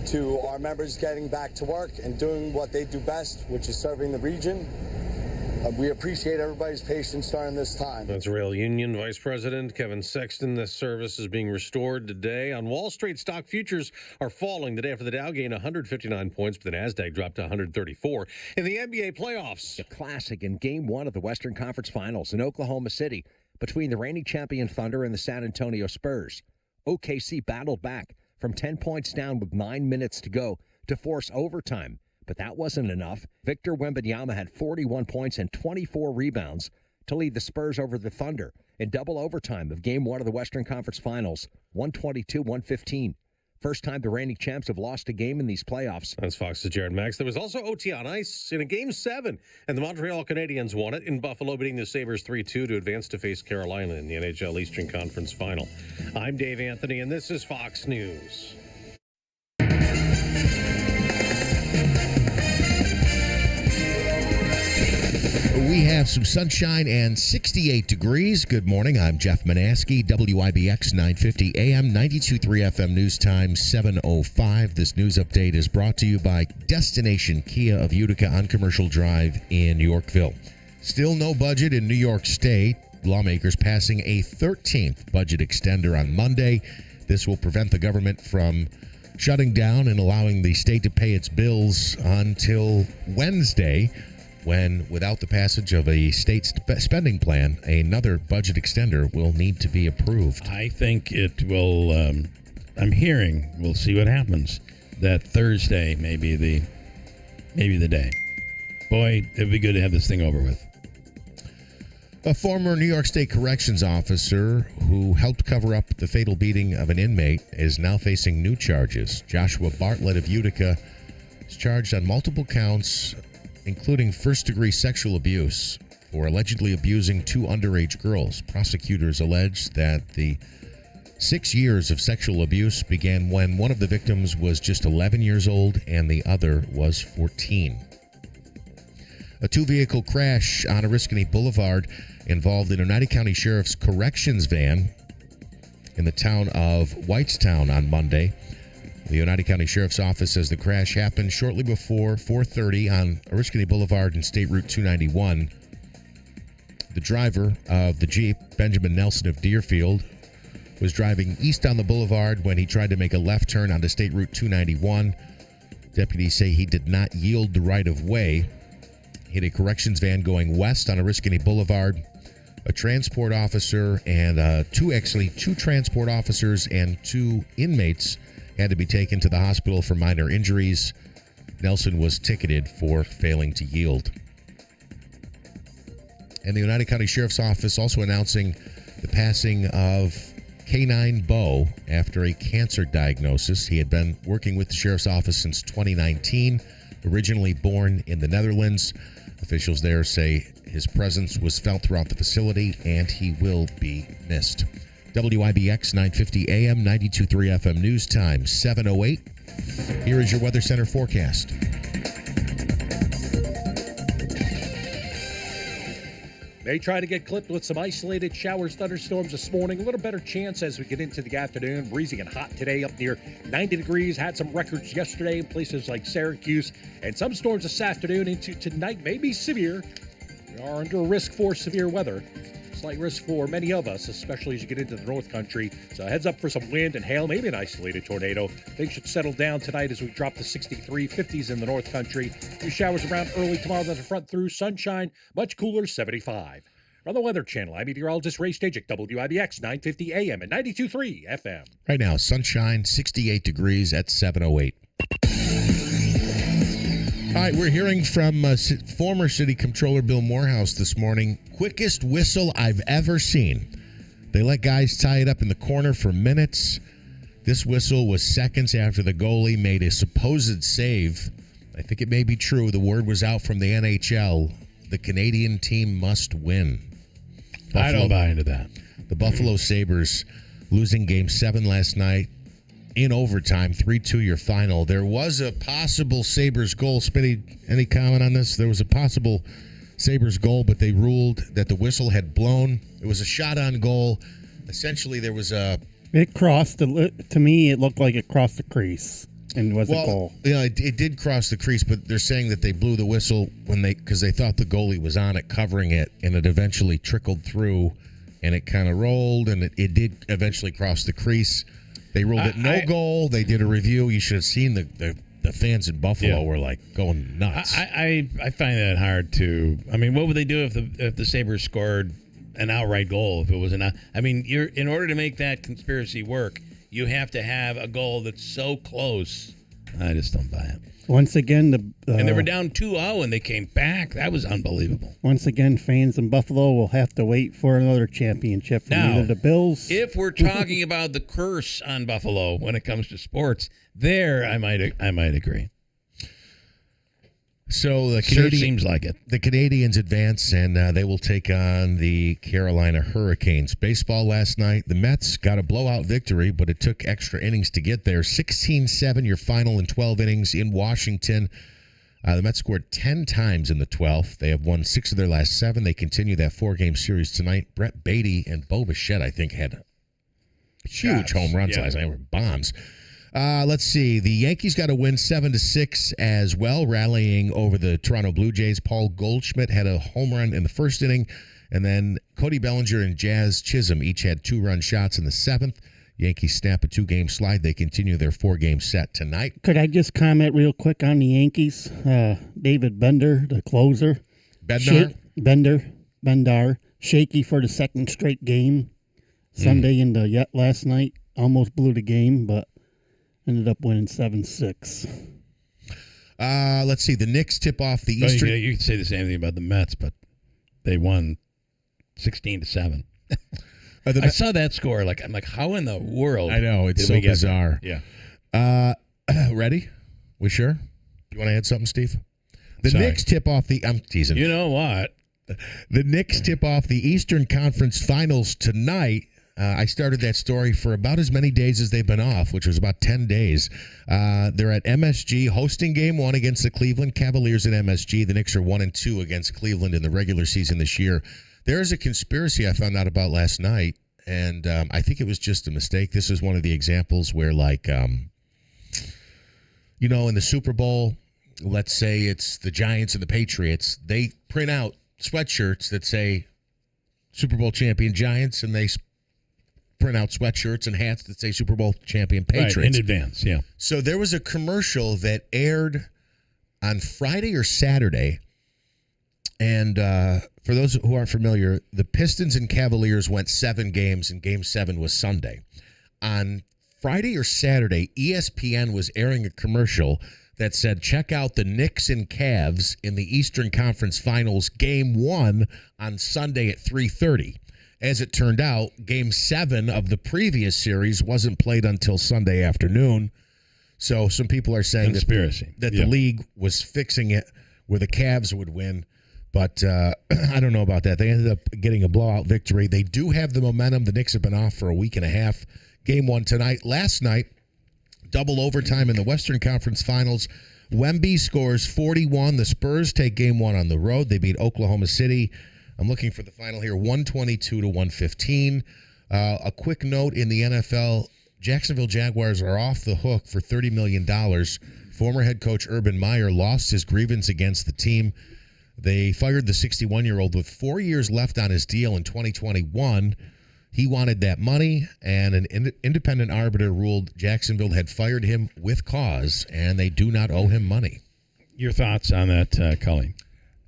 to our members getting back to work and doing what they do best, which is serving the region. We appreciate everybody's patience during this time. That's Rail Union Vice President Kevin Sexton. This service is being restored today. On Wall Street, stock futures are falling the day after the Dow gained 159 points, but the NASDAQ dropped to 134. In the NBA playoffs, a classic in Game 1 of the Western Conference Finals in Oklahoma City between the reigning champion Thunder and the San Antonio Spurs. OKC battled back from 10 points down with 9 minutes to go to force overtime. But that wasn't enough. Victor Wembanyama had 41 points and 24 rebounds to lead the Spurs over the Thunder in double overtime of Game 1 of the Western Conference Finals, 122-115. First time the reigning champs have lost a game in these playoffs. That's Fox's Jared Max. There was also OT on ice in a Game 7, and the Montreal Canadiens won it in Buffalo, beating the Sabres 3-2 to advance to face Carolina in the NHL Eastern Conference Final. I'm Dave Anthony, and this is Fox News. We have some sunshine and 68 degrees. Good morning. I'm Jeff Manaski, WIBX 950 AM, 92.3 FM News Time, 7:05. This news update is brought to you by Destination Kia of Utica on Commercial Drive in Yorkville. Still no budget in New York State. Lawmakers passing a 13th budget extender on Monday. This will prevent the government from shutting down and allowing the state to pay its bills until Wednesday, when, without the passage of a state spending plan, another budget extender will need to be approved. I think it will, I'm hearing, we'll see what happens, that Thursday may be the day. Boy, it'd be good to have this thing over with. A former New York State corrections officer who helped cover up the fatal beating of an inmate is now facing new charges. Joshua Bartlett of Utica is charged on multiple counts, including first-degree sexual abuse, for allegedly abusing 2 underage girls. Prosecutors allege that the 6 years of sexual abuse began when one of the victims was just 11 years old and the other was 14. A 2-vehicle crash on Oriskany Boulevard involved an Oneida County Sheriff's corrections van in the town of Whitestown on Monday. The Oneida County Sheriff's Office says the crash happened shortly before 4:30 on Oriskany Boulevard and State Route 291. The driver of the Jeep, Benjamin Nelson of Deerfield, was driving east on the boulevard when he tried to make a left turn onto State Route 291. Deputies say he did not yield the right of way. He hit a corrections van going west on Oriskany Boulevard. A transport officer and two transport officers and 2 inmates had to be taken to the hospital for minor injuries. Nelson was ticketed for failing to yield. And the Oneida County Sheriff's Office also announcing the passing of K9 Bo after a cancer diagnosis. He had been working with the Sheriff's Office since 2019, originally born in the Netherlands. Officials there say his presence was felt throughout the facility and he will be missed. WIBX 950 AM, 92.3 FM News Time, 7:08. Here is your Weather Center forecast. May try to get clipped with some isolated showers, thunderstorms this morning. A little better chance as we get into the afternoon. Breezy and hot today, up near 90 degrees. Had some records yesterday in places like Syracuse. And some storms this afternoon into tonight may be severe. We are under risk for severe weather. Slight risk for many of us, especially as you get into the North Country. So heads up for some wind and hail, maybe an isolated tornado. Things should settle down tonight as we drop to 63, 50s in the North Country. Few showers around early tomorrow, then the front through. Sunshine, much cooler, 75. On the Weather Channel, I'm meteorologist Ray Stajic, WIBX 950 AM and 92.3 FM. Right now, sunshine, 68 degrees at 7:08. All right, we're hearing from former City Comptroller Bill Morehouse this morning. Quickest whistle I've ever seen. They let guys tie it up in the corner for minutes. This whistle was seconds after the goalie made a supposed save. I think it may be true. The word was out from the NHL. The Canadian team must win. I don't buy into that. The Buffalo Sabres losing Game 7 last night. In overtime, 3-2 your final. There was a possible Sabres goal. Spitty, any comment on this? There was a possible Sabres goal, but they ruled that the whistle had blown. It was a shot on goal. Essentially, there was a... It crossed, to me, it looked like it crossed the crease and was a goal. Yeah, it did cross the crease, but they're saying that they blew the whistle because they thought the goalie was on it, covering it, and it eventually trickled through, and it kind of rolled, and it did eventually cross the crease. They ruled it no goal. They did a review. You should have seen the fans in Buffalo were like going nuts. I find that hard to. I mean, what would they do if the Sabres scored an outright goal? If it was in order to make that conspiracy work, you have to have a goal that's so close. I just don't buy it. Once again, and they were down 2-0 and they came back. That was unbelievable. Once again, fans in Buffalo will have to wait for another championship from either the Bills. If we're talking about the curse on Buffalo when it comes to sports, there I might agree. So the sure seems like it. The Canadians advance, and they will take on the Carolina Hurricanes. Baseball last night, the Mets got a blowout victory, but it took extra innings to get there. 16-7, your final in 12 innings in Washington. The Mets scored 10 times in the 12th. They have won 6 of their last 7. They continue that 4-game series tonight. Brett Beatty and Bo Bichette, I think, had huge home runs last night. They were bombs. Let's see. The Yankees got a win 7-6 as well, rallying over the Toronto Blue Jays. Paul Goldschmidt had a home run in the first inning, and then Cody Bellinger and Jazz Chisholm each had 2-run shots in the 7th. Yankees snap a 2-game slide. They continue their 4-game set tonight. Could I just comment real quick on the Yankees? David Bender, the closer. Bendar, shaky for the second straight game. Sunday into last night. Almost blew the game, but ended up winning 7-6. Let's see. The Knicks tip off the Eastern. You could say the same thing about the Mets, but they won 16-7. I saw that score. I'm like, how in the world? I know, it's so bizarre. Yeah. Ready? We sure? You want to add something, Steve? The Knicks tip off the. I'm teasing. You know what? The Knicks tip off the Eastern Conference Finals tonight. I started that story for about as many days as they've been off, which was about 10 days. They're at MSG hosting Game 1 against the Cleveland Cavaliers at MSG. The Knicks are 1-2 against Cleveland in the regular season this year. There is a conspiracy I found out about last night, and I think it was just a mistake. This is one of the examples where, in the Super Bowl, let's say it's the Giants and the Patriots, they print out sweatshirts that say Super Bowl champion Giants, and they print out sweatshirts and hats that say Super Bowl champion Patriots. Right, in advance, yeah. So there was a commercial that aired on Friday or Saturday, and for those who aren't familiar, the Pistons and Cavaliers went 7 games, and Game 7 was Sunday. On Friday or Saturday, ESPN was airing a commercial that said, check out the Knicks and Cavs in the Eastern Conference Finals Game 1 on Sunday at 3:30. As it turned out, Game 7 of the previous series wasn't played until Sunday afternoon. So some people are saying that the league was fixing it where the Cavs would win. But I don't know about that. They ended up getting a blowout victory. They do have the momentum. The Knicks have been off for a week and a half. Game 1 tonight. Last night, double overtime in the Western Conference Finals. Wemby scores 41. The Spurs take Game 1 on the road. They beat Oklahoma City I'm looking for the final here, 122 to 115. A quick note in the NFL, Jacksonville Jaguars are off the hook for $30 million. Former head coach Urban Meyer lost his grievance against the team. They fired the 61-year-old with 4 years left on his deal in 2021. He wanted that money, and an independent arbiter ruled Jacksonville had fired him with cause, and they do not owe him money. Your thoughts on that, Cully?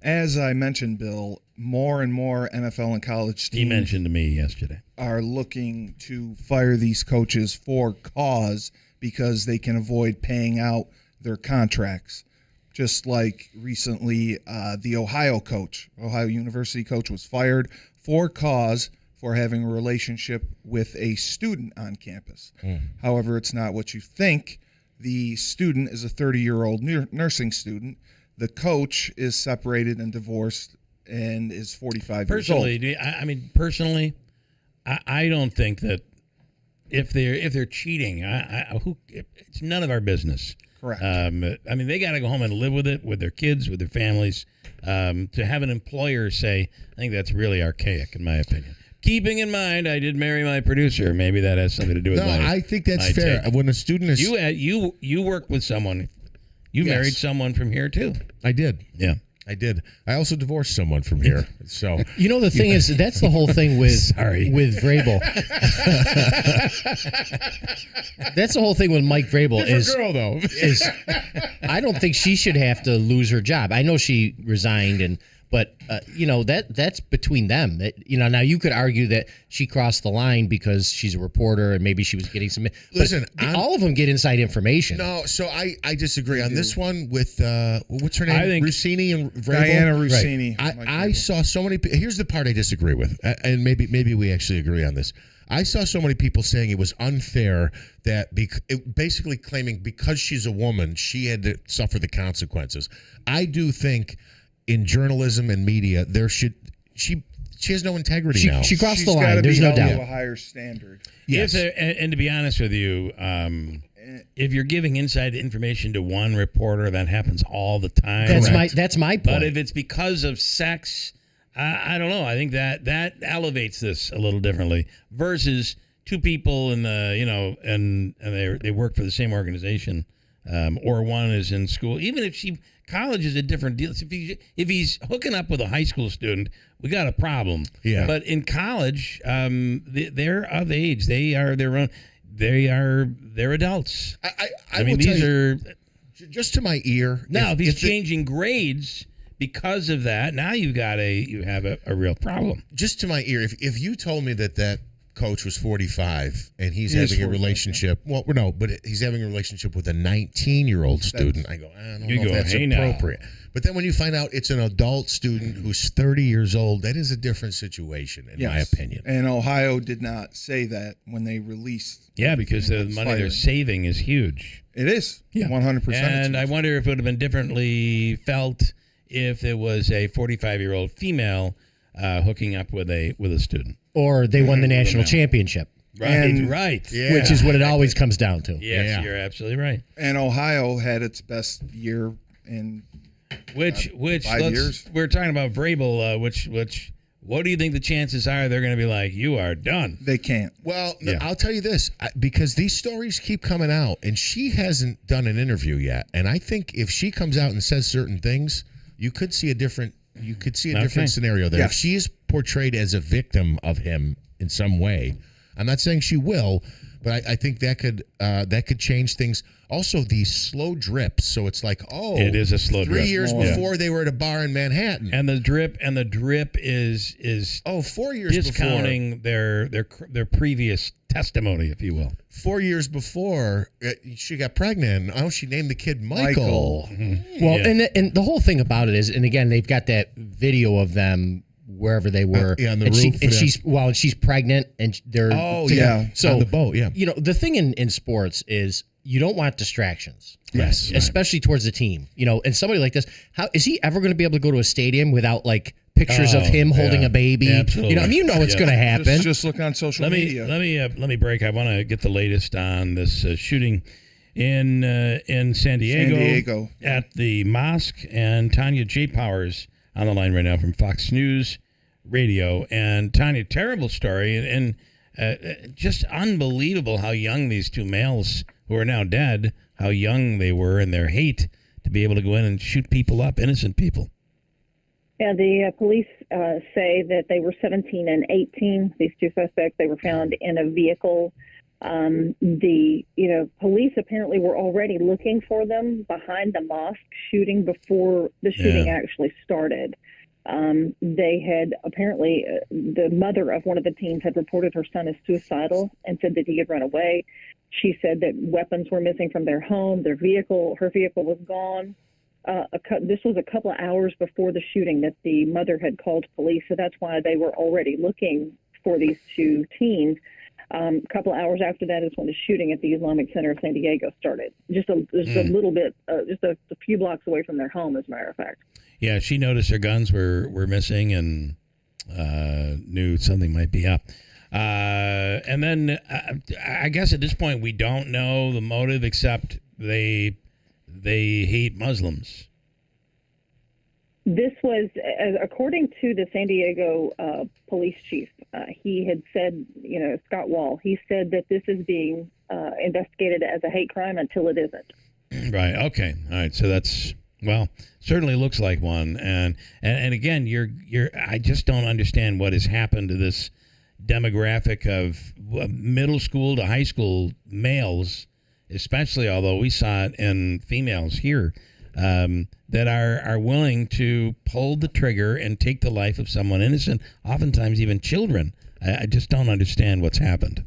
As I mentioned, Bill, more and more NFL and college teams He mentioned to me yesterday. are looking to fire these coaches for cause because they can avoid paying out their contracts. Just like recently, the Ohio University coach was fired for cause for having a relationship with a student on campus. However, it's not what you think. The student is a 30-year-old nursing student. The coach is separated and divorced and is 45 years old. Personally, I don't think that if they're cheating, it's none of our business. Correct. They got to go home and live with it, with their kids, with their families. To have an employer say, I think that's really archaic, in my opinion. Keeping in mind, I did marry my producer. Maybe that has something to do with my. No, I think that's fair. Take. When a student is you worked with someone, you married someone from here too. I did. Yeah. I did. I also divorced someone from here. So the thing is, that's the whole thing with Vrabel. That's the whole thing with Mike Vrabel. Girl though. I don't think she should have to lose her job. I know she resigned, but that's between them. Now you could argue that she crossed the line because she's a reporter and maybe she was getting some. Listen, all of them get inside information. No, so I disagree on this one with what's her name? I think Rossini and Vrabel. Diana Rossini. Right. I saw so many. Here's the part I disagree with, and maybe we actually agree on this. I saw so many people saying it was unfair that basically claiming because she's a woman, she had to suffer the consequences. I do think in journalism and media, she has no integrity now. She crossed She's the line. gotta There's be no held to doubt. a higher standard. Yes. And to be honest with you, if you're giving inside information to one reporter, that happens all the time. That's my point. But if it's because of sex, I don't know. I think that elevates this a little differently versus two people in the and they work for the same organization, or one is in school. Even if college is a different deal. If he's hooking up with a high school student, we got a problem. Yeah. But in college, they're of age. They are their own. They're adults. I mean, these are just to my ear. Now, if he's changing grades because of that, now you have a real problem. Just to my ear, if you told me that coach was 45 and he's having a relationship, but he's having a relationship with a 19-year-old student, I go, I don't know if that's appropriate. But then when you find out it's an adult student who's 30 years old, that is a different situation, in my opinion. And Ohio did not say that when they released. Yeah, because the money they're saving is huge. It is. 100%. And I wonder if it would have been differently felt if it was a 45-year-old female hooking up with a student. Or they won the national championship. Right. Yeah. Which is what it always comes down to. Yes, you're absolutely right. And Ohio had its best year in 5 years. We're talking about Vrabel, what do you think the chances are they're going to be like, you are done? They can't. Well, I'll tell you this, because these stories keep coming out, and she hasn't done an interview yet. And I think if she comes out and says certain things, you could see a different scenario there. If she is portrayed as a victim of him in some way, I'm not saying she will, but I think that could change things. Also, these slow drips. So it's like, it is a slow 3 drip. years before they were at a bar in Manhattan, and the drip is 4 years discounting their previous testimony, if you will. 4 years before she got pregnant. She named the kid Michael. Mm-hmm. Well, and the whole thing about it is, and again, they've got that video of them wherever they were. On the roof. She's pregnant and they're So on the boat. The thing in sports is you don't want distractions. Yes. Especially towards the team. And somebody like this, how is he ever going to be able to go to a stadium without like pictures of him holding a baby? Absolutely. It's going to happen. Just look on social media. Let me break. I want to get the latest on this shooting in San Diego at the mosque, and Tanya J. Powers on the line right now from Fox News. radio. And Tanya, terrible story, and just unbelievable how young these two males who are now dead, how young they were, and their hate to be able to go in and shoot people up, innocent people. Yeah, the police say that they were 17 and 18. These two suspects, they were found in a vehicle. Police apparently were already looking for them behind the mosque shooting before the shooting actually started. They had apparently, the mother of one of the teens had reported her son as suicidal and said that he had run away. She said that weapons were missing from their home. Her vehicle was gone. This was a couple of hours before the shooting that the mother had called police, so that's why they were already looking for these two teens. A couple of hours after that is when the shooting at the Islamic Center of San Diego started. Just a little bit, just a few blocks away from their home, as a matter of fact. Yeah, she noticed her guns were missing and knew something might be up. And then I guess at this point we don't know the motive, except they hate Muslims. This was, according to the San Diego police chief, he had said, Scott Wall, he said that this is being investigated as a hate crime until it isn't. Right. Okay. All right. So that's, well, certainly looks like one. And again, I just don't understand what has happened to this demographic of middle school to high school males, especially, although we saw it in females here, that are willing to pull the trigger and take the life of someone innocent, oftentimes even children. I just don't understand what's happened.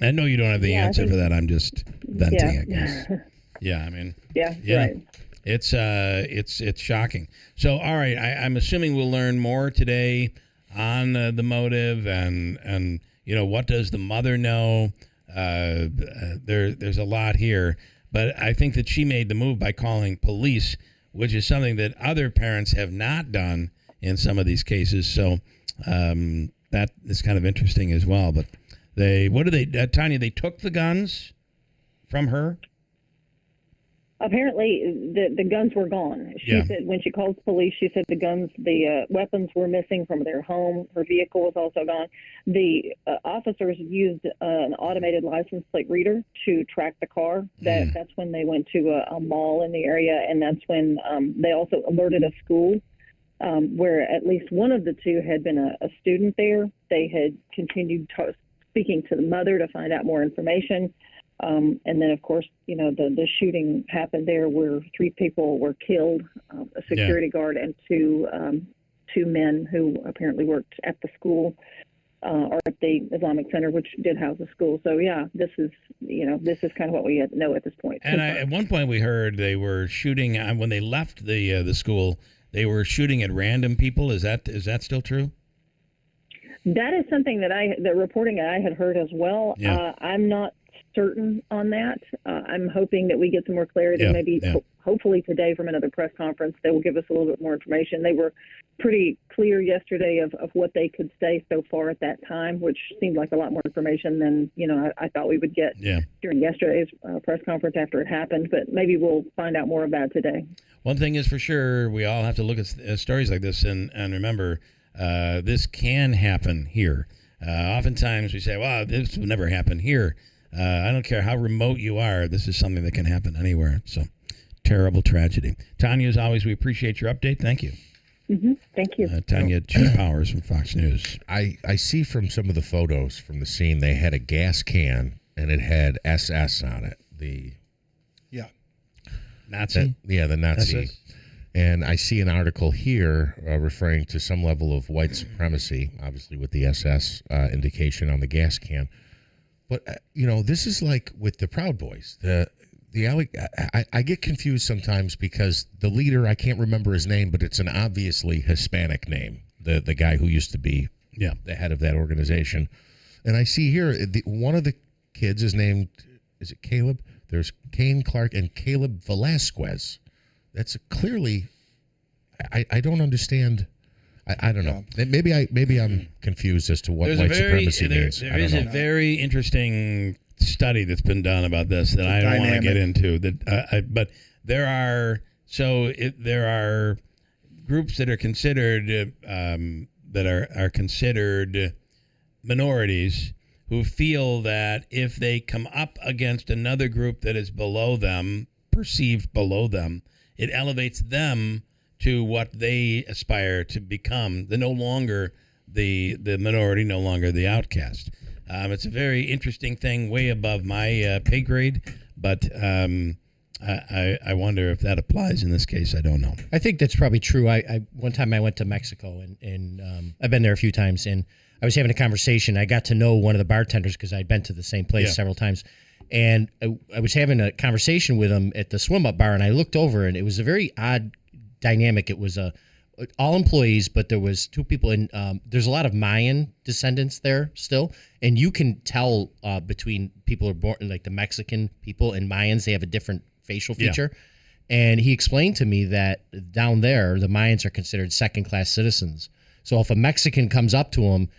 I know you don't have the answer for that. I'm just venting, I guess. Yeah, I mean, right. It's shocking. So, all right, I'm assuming we'll learn more today on the motive and what does the mother know. There's a lot here. But I think that she made the move by calling police, which is something that other parents have not done in some of these cases. So that is kind of interesting as well. But Tanya, they took the guns from her? Apparently, the guns were gone. She said when she called police, she said the weapons were missing from their home. Her vehicle was also gone. The officers used an automated license plate reader to track the car. That's when they went to a mall in the area, and that's when they also alerted a school where at least one of the two had been a student there. They had continued speaking to the mother to find out more information. And then, of course, the shooting happened there where 3 people were killed, a security guard and two men who apparently worked at the school or at the Islamic Center, which did house the school. So, this is kind of what we know at this point. And at one point we heard they were shooting when they left the school. They were shooting at random people. Is that still true? That is something that the reporting I had heard as well. Yeah. I'm not certain on that. I'm hoping that we get some more clarity. Maybe hopefully today from another press conference they will give us a little bit more information. They were pretty clear yesterday of what they could say so far at that time, which seemed like a lot more information than I thought we would get during yesterday's press conference after it happened. But maybe we'll find out more about it today. One thing is for sure, we all have to look at stories like this and remember this can happen here. Oftentimes we say, "Wow, this would never happen here." I don't care how remote you are. This is something that can happen anywhere. So, terrible tragedy. Tanya, as always, we appreciate your update. Thank you. Mm-hmm. Thank you. Tanya G. Powers from Fox News. I see from some of the photos from the scene, they had a gas can, and it had SS on it. The Nazi? The Nazi. SS? And I see an article here referring to some level of white supremacy, obviously with the SS indication on the gas can. But, this is like with the Proud Boys. I get confused sometimes because the leader, I can't remember his name, but it's an obviously Hispanic name, the guy who used to be the head of that organization. And I see here, one of the kids is named, is it Caleb? There's Kane Clark and Caleb Velasquez. That's clearly, I don't understand. I don't know. Maybe I'm confused as to what white supremacy means. There is a very interesting study that's been done about this that I don't want to get into. But there are groups that are considered are considered minorities who feel that if they come up against another group that is below them, perceived below them, it elevates them to what they aspire to become. They're no longer the minority, no longer the outcast. It's a very interesting thing, way above my pay grade, but I wonder if that applies in this case. I don't know. I think that's probably true. One time I went to Mexico, and I've been there a few times, and I was having a conversation. I got to know one of the bartenders because I'd been to the same place several times. And I was having a conversation with him at the swim-up bar, and I looked over, and it was a very odd dynamic. It was all employees, but there was two people, and there's a lot of Mayan descendants there still, and you can tell between people who are born, like the Mexican people and Mayans, they have a different facial feature. And he explained to me that down there, the Mayans are considered second-class citizens. So if a Mexican comes up to them,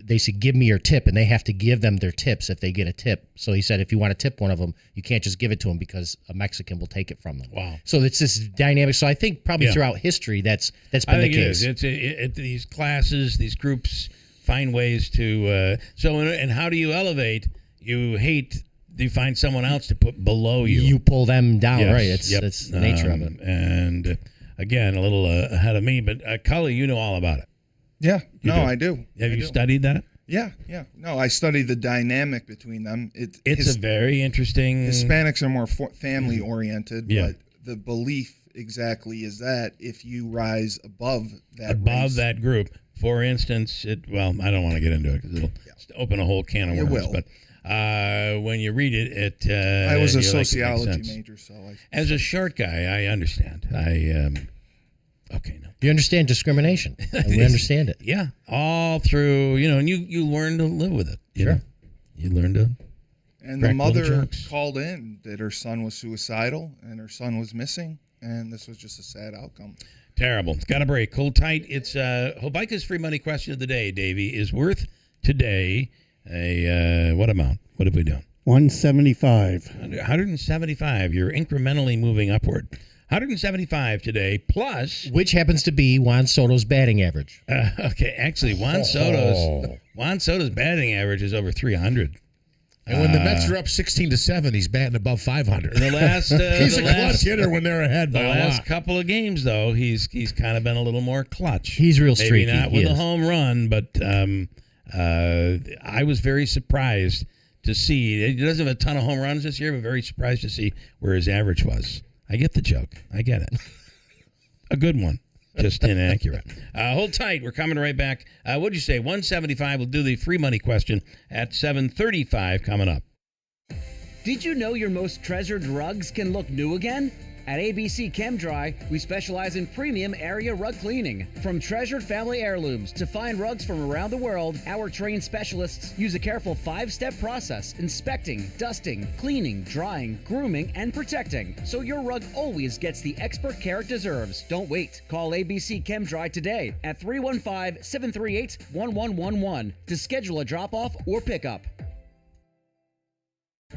they say, give me your tip, and they have to give them their tips if they get a tip. So he said, if you want to tip one of them, you can't just give it to them because a Mexican will take it from them. Wow. So it's this dynamic. So I think probably throughout history, that's been the case. It's these classes, these groups find ways to. And how do you elevate? You find someone else to put below you. You pull them down, right? It's the nature of it. And again, a little ahead of me, but Cully, you know all about it. Yeah, I do. Have you studied that? Yeah. No, I studied the dynamic between them. It's a very interesting. Hispanics are more family oriented, but the belief exactly is that if you rise above that group, for instance, I don't want to get into it because it'll open a whole can of worms. But when you read it, I was a sociology major, so as a short guy, I understand. Okay, no. You understand discrimination. And we understand it. Yeah, all through, and you learn to live with it. You learn to. And the mother called in that her son was suicidal and her son was missing, and this was just a sad outcome. Terrible. Got a break. Hold tight. It's Hobica's free money question of the day, Davey, is worth today what amount? What have we done? 175. 175. You're incrementally moving upward. 175 today, plus... Which happens to be Juan Soto's batting average. Okay, actually, Juan Soto's batting average is over 300. And when the Mets are up 16-7, he's batting above 500. In the last, he's a clutch hitter when they're ahead by a lot. The last couple of games, though, he's kind of been a little more clutch. He's real streaky. Maybe not with a home run, but I was very surprised to see. He doesn't have a ton of home runs this year, but very surprised to see where his average was. I get the joke. I get it. A good one. Just inaccurate. Hold tight. We're coming right back. What'd you say? 175. We'll do the free money question at 7:35 coming up. Did you know your most treasured rugs can look new again? At ABC ChemDry, we specialize in premium area rug cleaning. From treasured family heirlooms to fine rugs from around the world, our trained specialists use a careful 5-step process, inspecting, dusting, cleaning, drying, grooming, and protecting, so your rug always gets the expert care it deserves. Don't wait. Call ABC ChemDry today at 315-738-1111 to schedule a drop-off or pickup.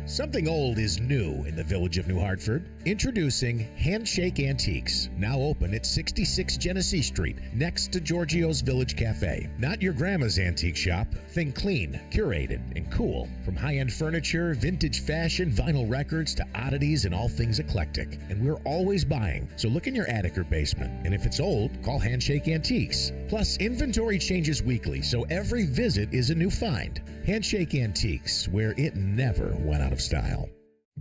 Something old is new in the village of New Hartford. Introducing Handshake Antiques, now open at 66 Genesee Street, next to Giorgio's Village Cafe. Not your grandma's antique shop. Think clean, curated, and cool. From high-end furniture, vintage fashion, vinyl records, to oddities and all things eclectic. And we're always buying, so look in your attic or basement. And if it's old, call Handshake Antiques. Plus, inventory changes weekly, so every visit is a new find. Handshake Antiques, where it never went out of style.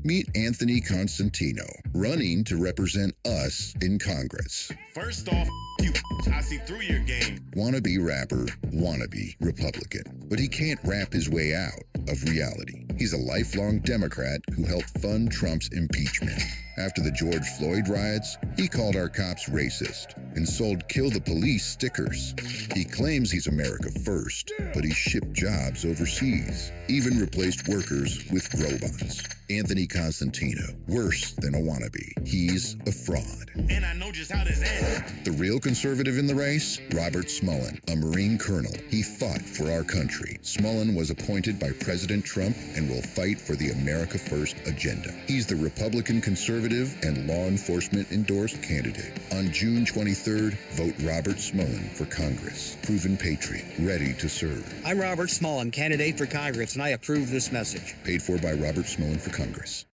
Meet Anthony Constantino, running to represent us in Congress. First off, you. I see through your game. Wannabe rapper, wannabe Republican. But he can't rap his way out of reality. He's a lifelong Democrat who helped fund Trump's impeachment. After the George Floyd riots, he called our cops racist and sold Kill the Police stickers. He claims he's America first, but he shipped jobs overseas, even replaced workers with robots. Anthony Constantino, worse than a wannabe. He's a fraud. And I know just how this ends. The real conservative in the race? Robert Smullen, a Marine colonel. He fought for our country. Smullen was appointed by President Trump and will fight for the America First agenda. He's the Republican conservative and law enforcement endorsed candidate. On June 23rd, vote Robert Smullen for Congress. Proven patriot, ready to serve. I'm Robert Smullen, candidate for Congress, and I approve this message. Paid for by Robert Smullen for Congress.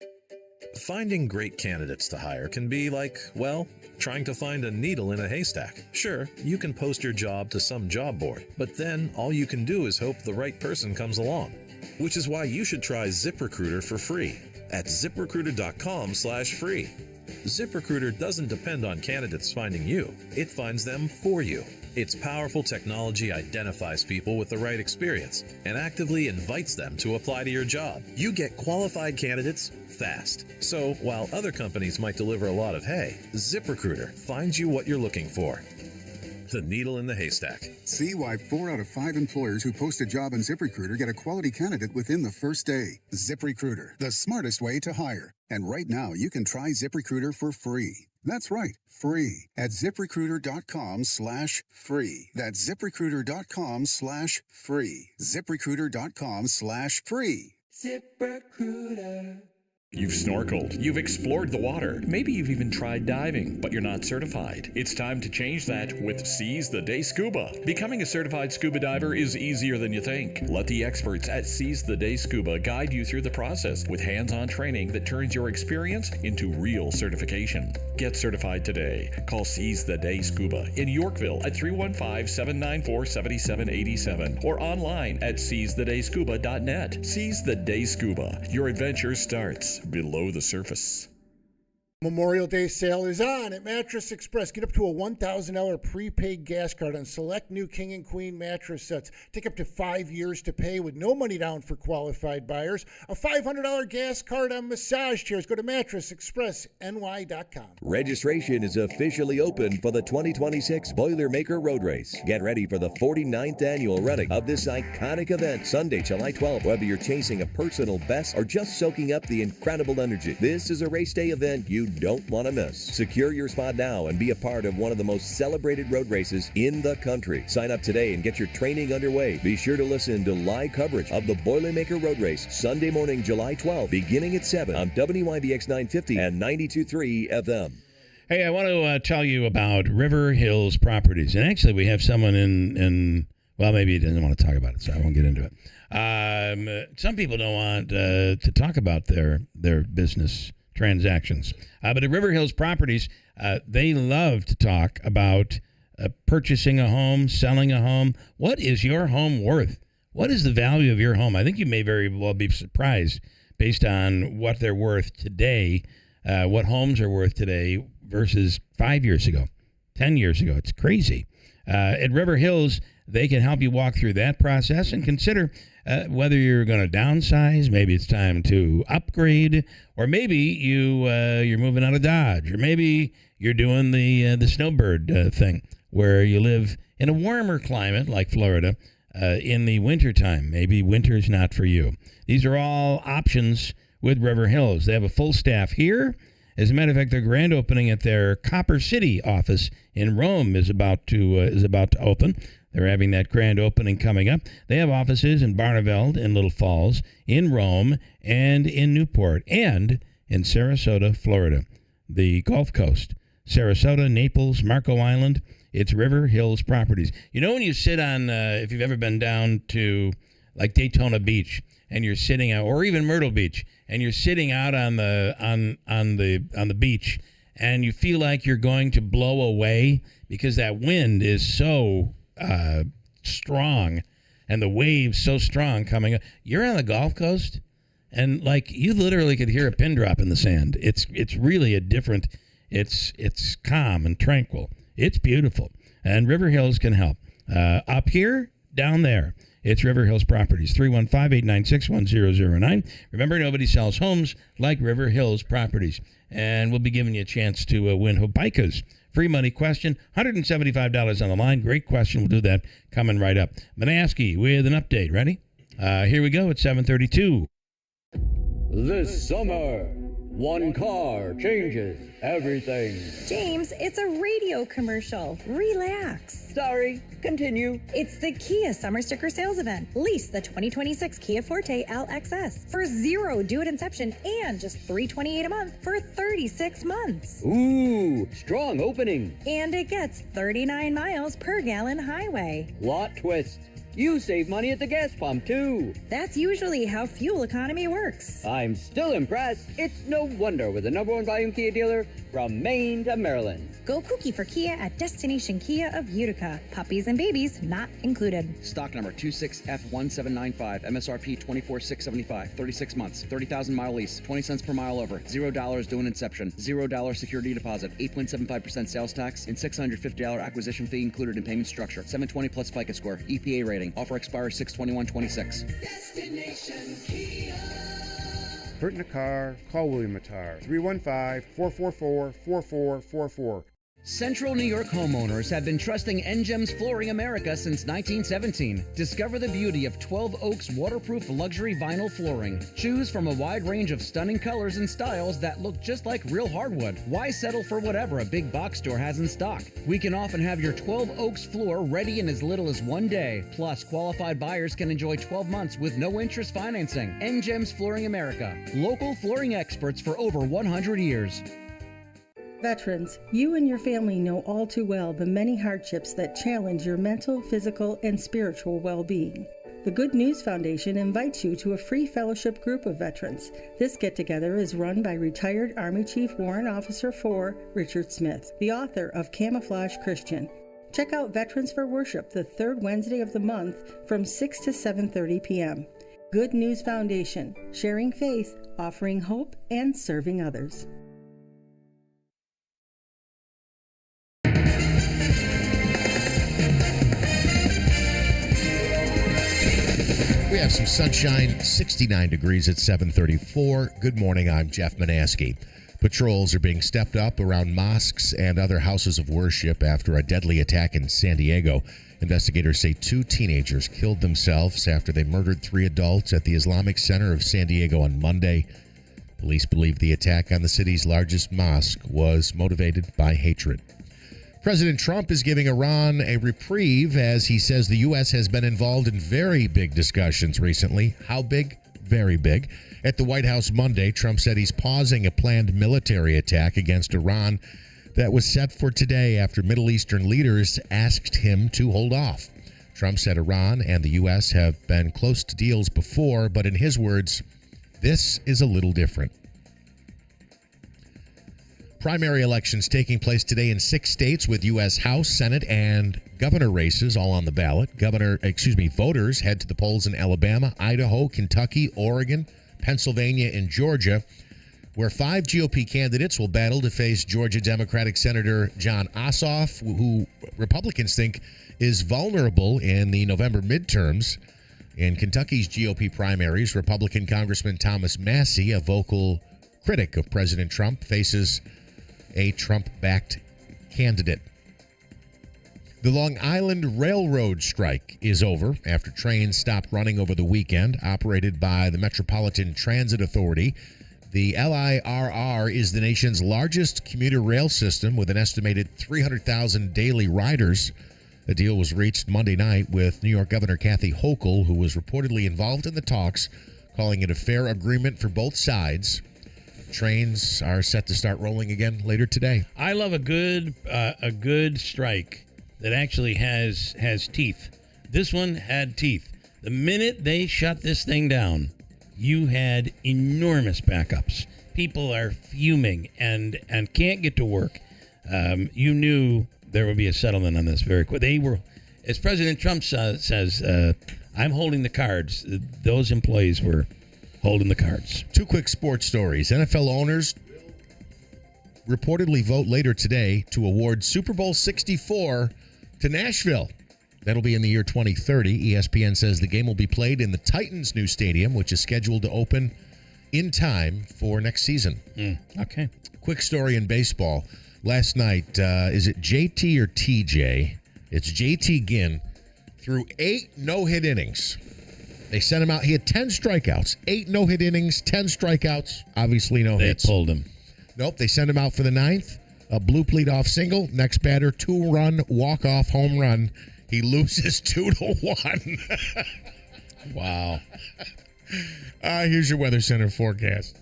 Finding great candidates to hire can be like, well, trying to find a needle in a haystack. Sure, you can post your job to some job board, but then all you can do is hope the right person comes along. Which is why you should try ZipRecruiter for free at ZipRecruiter.com/free. ZipRecruiter doesn't depend on candidates finding you. It finds them for you. Its powerful technology identifies people with the right experience and actively invites them to apply to your job. You get qualified candidates fast. So while other companies might deliver a lot of hay, ZipRecruiter finds you what you're looking for. The needle in the haystack. See why 4 out of 5 employers who post a job on ZipRecruiter get a quality candidate within the first day. ZipRecruiter, the smartest way to hire. And right now, you can try ZipRecruiter for free. That's right, free at ZipRecruiter.com/free. That's ZipRecruiter.com/free. ZipRecruiter.com/free. ZipRecruiter. You've snorkeled, you've explored the water, maybe you've even tried diving, but you're not certified. It's time to change that with Seize the Day Scuba. Becoming a certified scuba diver is easier than you think. Let the experts at Seize the Day Scuba guide you through the process with hands-on training that turns your experience into real certification. Get certified today. Call Seize the Day Scuba in Yorkville at 315-794-7787 or online at seizethedayscuba.net. Seize the Day Scuba. Your adventure starts below the surface. Memorial Day sale is on at Mattress Express. Get up to a $1,000 prepaid gas card on select new King and Queen mattress sets. Take up to 5 years to pay with no money down for qualified buyers. A $500 gas card on massage chairs. Go to mattressexpressny.com. Registration is officially open for the 2026 Boilermaker Road Race. Get ready for the 49th annual running of this iconic event, Sunday, July 12th. Whether you're chasing a personal best or just soaking up the incredible energy, this is a race day event you don't want to miss. Secure your spot now and be a part of one of the most celebrated road races in the country. Sign up today and get your training underway. Be sure to listen to live coverage of the Boilermaker Road Race Sunday morning, July 12th, beginning at 7 on WIBX 950 and 92.3 FM. Hey, I want to tell you about River Hills Properties. And actually, we have someone in well, maybe he doesn't want to talk about it, so I won't get into it. Some people don't want to talk about their business transactions. But at River Hills Properties, they love to talk about purchasing a home, selling a home. What is your home worth? What is the value of your home? I think you may very well be surprised based on what they're worth today, what homes are worth today versus 5 years ago, 10 years ago. It's crazy. At River Hills, they can help you walk through that process and consider whether you're going to downsize, maybe it's time to upgrade, or maybe you're moving out of Dodge, or maybe you're doing the snowbird thing where you live in a warmer climate like Florida in the wintertime. Maybe winter's not for you. These are all options with River Hills. They have a full staff here. As a matter of fact, their grand opening at their Copper City office in Rome is about to open. They're having that grand opening coming up. They have offices in Barneveld, in Little Falls, in Rome, and in Newport, and in Sarasota, Florida, the Gulf Coast. Sarasota, Naples, Marco Island. It's River Hills Properties. You know when you sit on, if you've ever been down to like Daytona Beach, and you're sitting out, or even Myrtle Beach, and you're sitting out on the beach, and you feel like you're going to blow away because that wind is so strong and the waves so strong coming up. You're on the Gulf Coast and like you literally could hear a pin drop in the sand. It's really a different, it's calm and tranquil. It's beautiful. And River Hills can help. Up here, down there. It's River Hills Properties, 315-896-1009. Remember, nobody sells homes like River Hills Properties. And we'll be giving you a chance to win Hobaikas. Free money question, $175 on the line. Great question. We'll do that coming right up. Manaski with an update. Ready? Here we go at 7:32. This summer, one car changes everything. James, it's a radio commercial. Relax. Sorry, continue. It's the Kia Summer Sticker Sales Event. Lease the 2026 Kia Forte LXS for $0 due at inception and just $328 a month for 36 months. Ooh, strong opening. And it gets 39 miles per gallon highway. Plot twist. You save money at the gas pump, too. That's usually how fuel economy works. I'm still impressed. It's no wonder we're the #1 volume Kia dealer from Maine to Maryland. Go kooky for Kia at Destination Kia of Utica. Puppies and babies not included. Stock number 26F1795, MSRP $24,675, 36 months, 30,000 mile lease, 20 cents per mile over, $0 due in inception, $0 security deposit, 8.75% sales tax, and $650 acquisition fee included in payment structure. 720 plus FICO score, EPA rating. Offer expires 6/21/26. Destination Kia. Hurt in a car? Call William Matar. 315-444-4444. Central New York homeowners have been trusting NGEM's Flooring America since 1917. Discover the beauty of 12 Oaks waterproof luxury vinyl flooring. Choose from a wide range of stunning colors and styles that look just like real hardwood. Why settle for whatever a big box store has in stock? We can often have your 12 Oaks floor ready in as little as 1 day. Plus, qualified buyers can enjoy 12 months with no interest financing. NGEM's Flooring America. Local flooring experts for over 100 years. Veterans, you and your family know all too well the many hardships that challenge your mental, physical, and spiritual well-being. The Good News Foundation invites you to a free fellowship group of veterans. This get-together is run by retired Army Chief Warrant Officer 4 Richard Smith, the author of Camouflage Christian. Check out Veterans for Worship the third Wednesday of the month from 6 to 7:30 p.m. Good News Foundation, sharing faith, offering hope, and serving others. We have some sunshine, 69 degrees at 7:34. Good morning, I'm Jeff Manaske. Patrols are being stepped up around mosques and other houses of worship after a deadly attack in San Diego. Investigators say 2 teenagers killed themselves after they murdered 3 adults at the Islamic Center of San Diego on Monday. Police believe the attack on the city's largest mosque was motivated by hatred. President Trump is giving Iran a reprieve as he says the U.S. has been involved in very big discussions recently. How big? Very big. At the White House Monday, Trump said he's pausing a planned military attack against Iran that was set for today after Middle Eastern leaders asked him to hold off. Trump said Iran and the U.S. have been close to deals before, but in his words, this is a little different. Primary elections taking place today in 6 states with U.S. House, Senate, and governor races all on the ballot. Voters head to the polls in Alabama, Idaho, Kentucky, Oregon, Pennsylvania, and Georgia, where 5 GOP candidates will battle to face Georgia Democratic Senator Jon Ossoff, who Republicans think is vulnerable in the November midterms. In Kentucky's GOP primaries, Republican Congressman Thomas Massie, a vocal critic of President Trump, faces a Trump-backed candidate. The Long Island Railroad strike is over after trains stopped running over the weekend, operated by the Metropolitan Transit Authority. The LIRR is the nation's largest commuter rail system with an estimated 300,000 daily riders. A deal was reached Monday night with New York Governor Kathy Hochul, who was reportedly involved in the talks, calling it a fair agreement for both sides. Trains are set to start rolling again later today. I love a good strike that actually has teeth. This one had teeth. The minute they shut this thing down, you had enormous backups. People are fuming and can't get to work. You knew there would be a settlement on this very quick. They were, as President Trump says, I'm holding the cards. Those employees were holding the cards. 2 quick sports stories. NFL owners reportedly vote later today to award Super Bowl 64 to Nashville. That'll be in the year 2030. ESPN says the game will be played in the Titans' new stadium, which is scheduled to open in time for next season. Okay. Quick story in baseball. Last night, is it JT or TJ? It's JT Ginn threw 8 no-hit innings. They sent him out. He had 10 strikeouts, 8 no-hit innings, 10 strikeouts. Obviously, no hits. They pulled him. Nope. They sent him out for the 9th. A blue leadoff single. Next batter, 2-run walk-off home run. He loses 2-1. Wow. Here's your Weather Center forecast.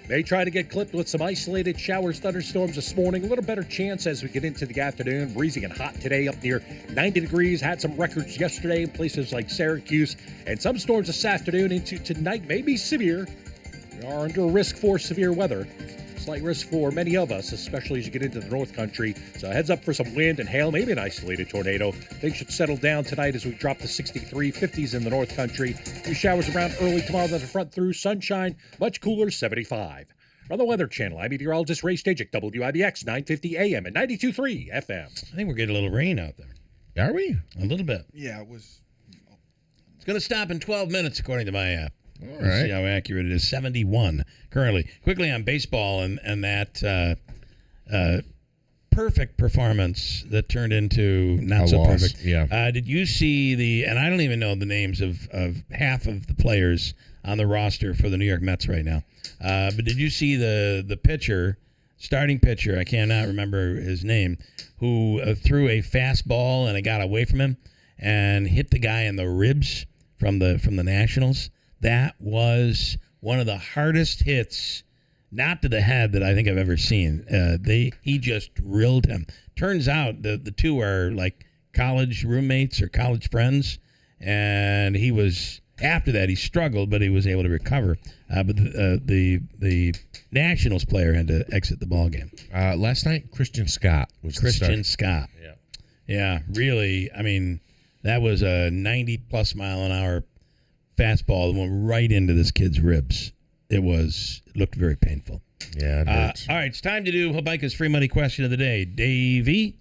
May try to get clipped with some isolated showers, thunderstorms this morning. A little better chance as we get into the afternoon. Breezy and hot today, up near 90 degrees. Had some records yesterday in places like Syracuse. And some storms this afternoon into tonight may be severe. We are under risk for severe weather. Slight risk for many of us, especially as you get into the North Country. So heads up for some wind and hail, maybe an isolated tornado. Things should settle down tonight as we drop to 63, 50s in the North Country. Few showers around early tomorrow that are front through. Sunshine, much cooler, 75. On the Weather Channel, I'm meteorologist Ray Stajic, WIBX, 950 AM and 92.3 FM. I think we're getting a little rain out there. Are we? A little bit. Yeah, it was. It's going to stop in 12 minutes, according to my app. All Let's right. see how accurate it is. 71 currently. Quickly on baseball and that perfect performance that turned into not A so loss, perfect. yeah. Did you see and I don't even know the names of half of the players on the roster for the New York Mets right now. But did you see the pitcher, starting pitcher, I cannot remember his name, who threw a fastball and it got away from him and hit the guy in the ribs from the Nationals? That was one of the hardest hits, not to the head, that I think I've ever seen. He just drilled him. Turns out the two are like college roommates or college friends, and he was, after that he struggled, but he was able to recover. But the Nationals player had to exit the ball game. Last night, Christian Scott was Christian Scott. Yeah, really. I mean, that was a 90-plus mile an hour fastball that went right into this kid's ribs. It looked very painful. Yeah, it hurts. All right, it's time to do Habaika's free money question of the day, Davey.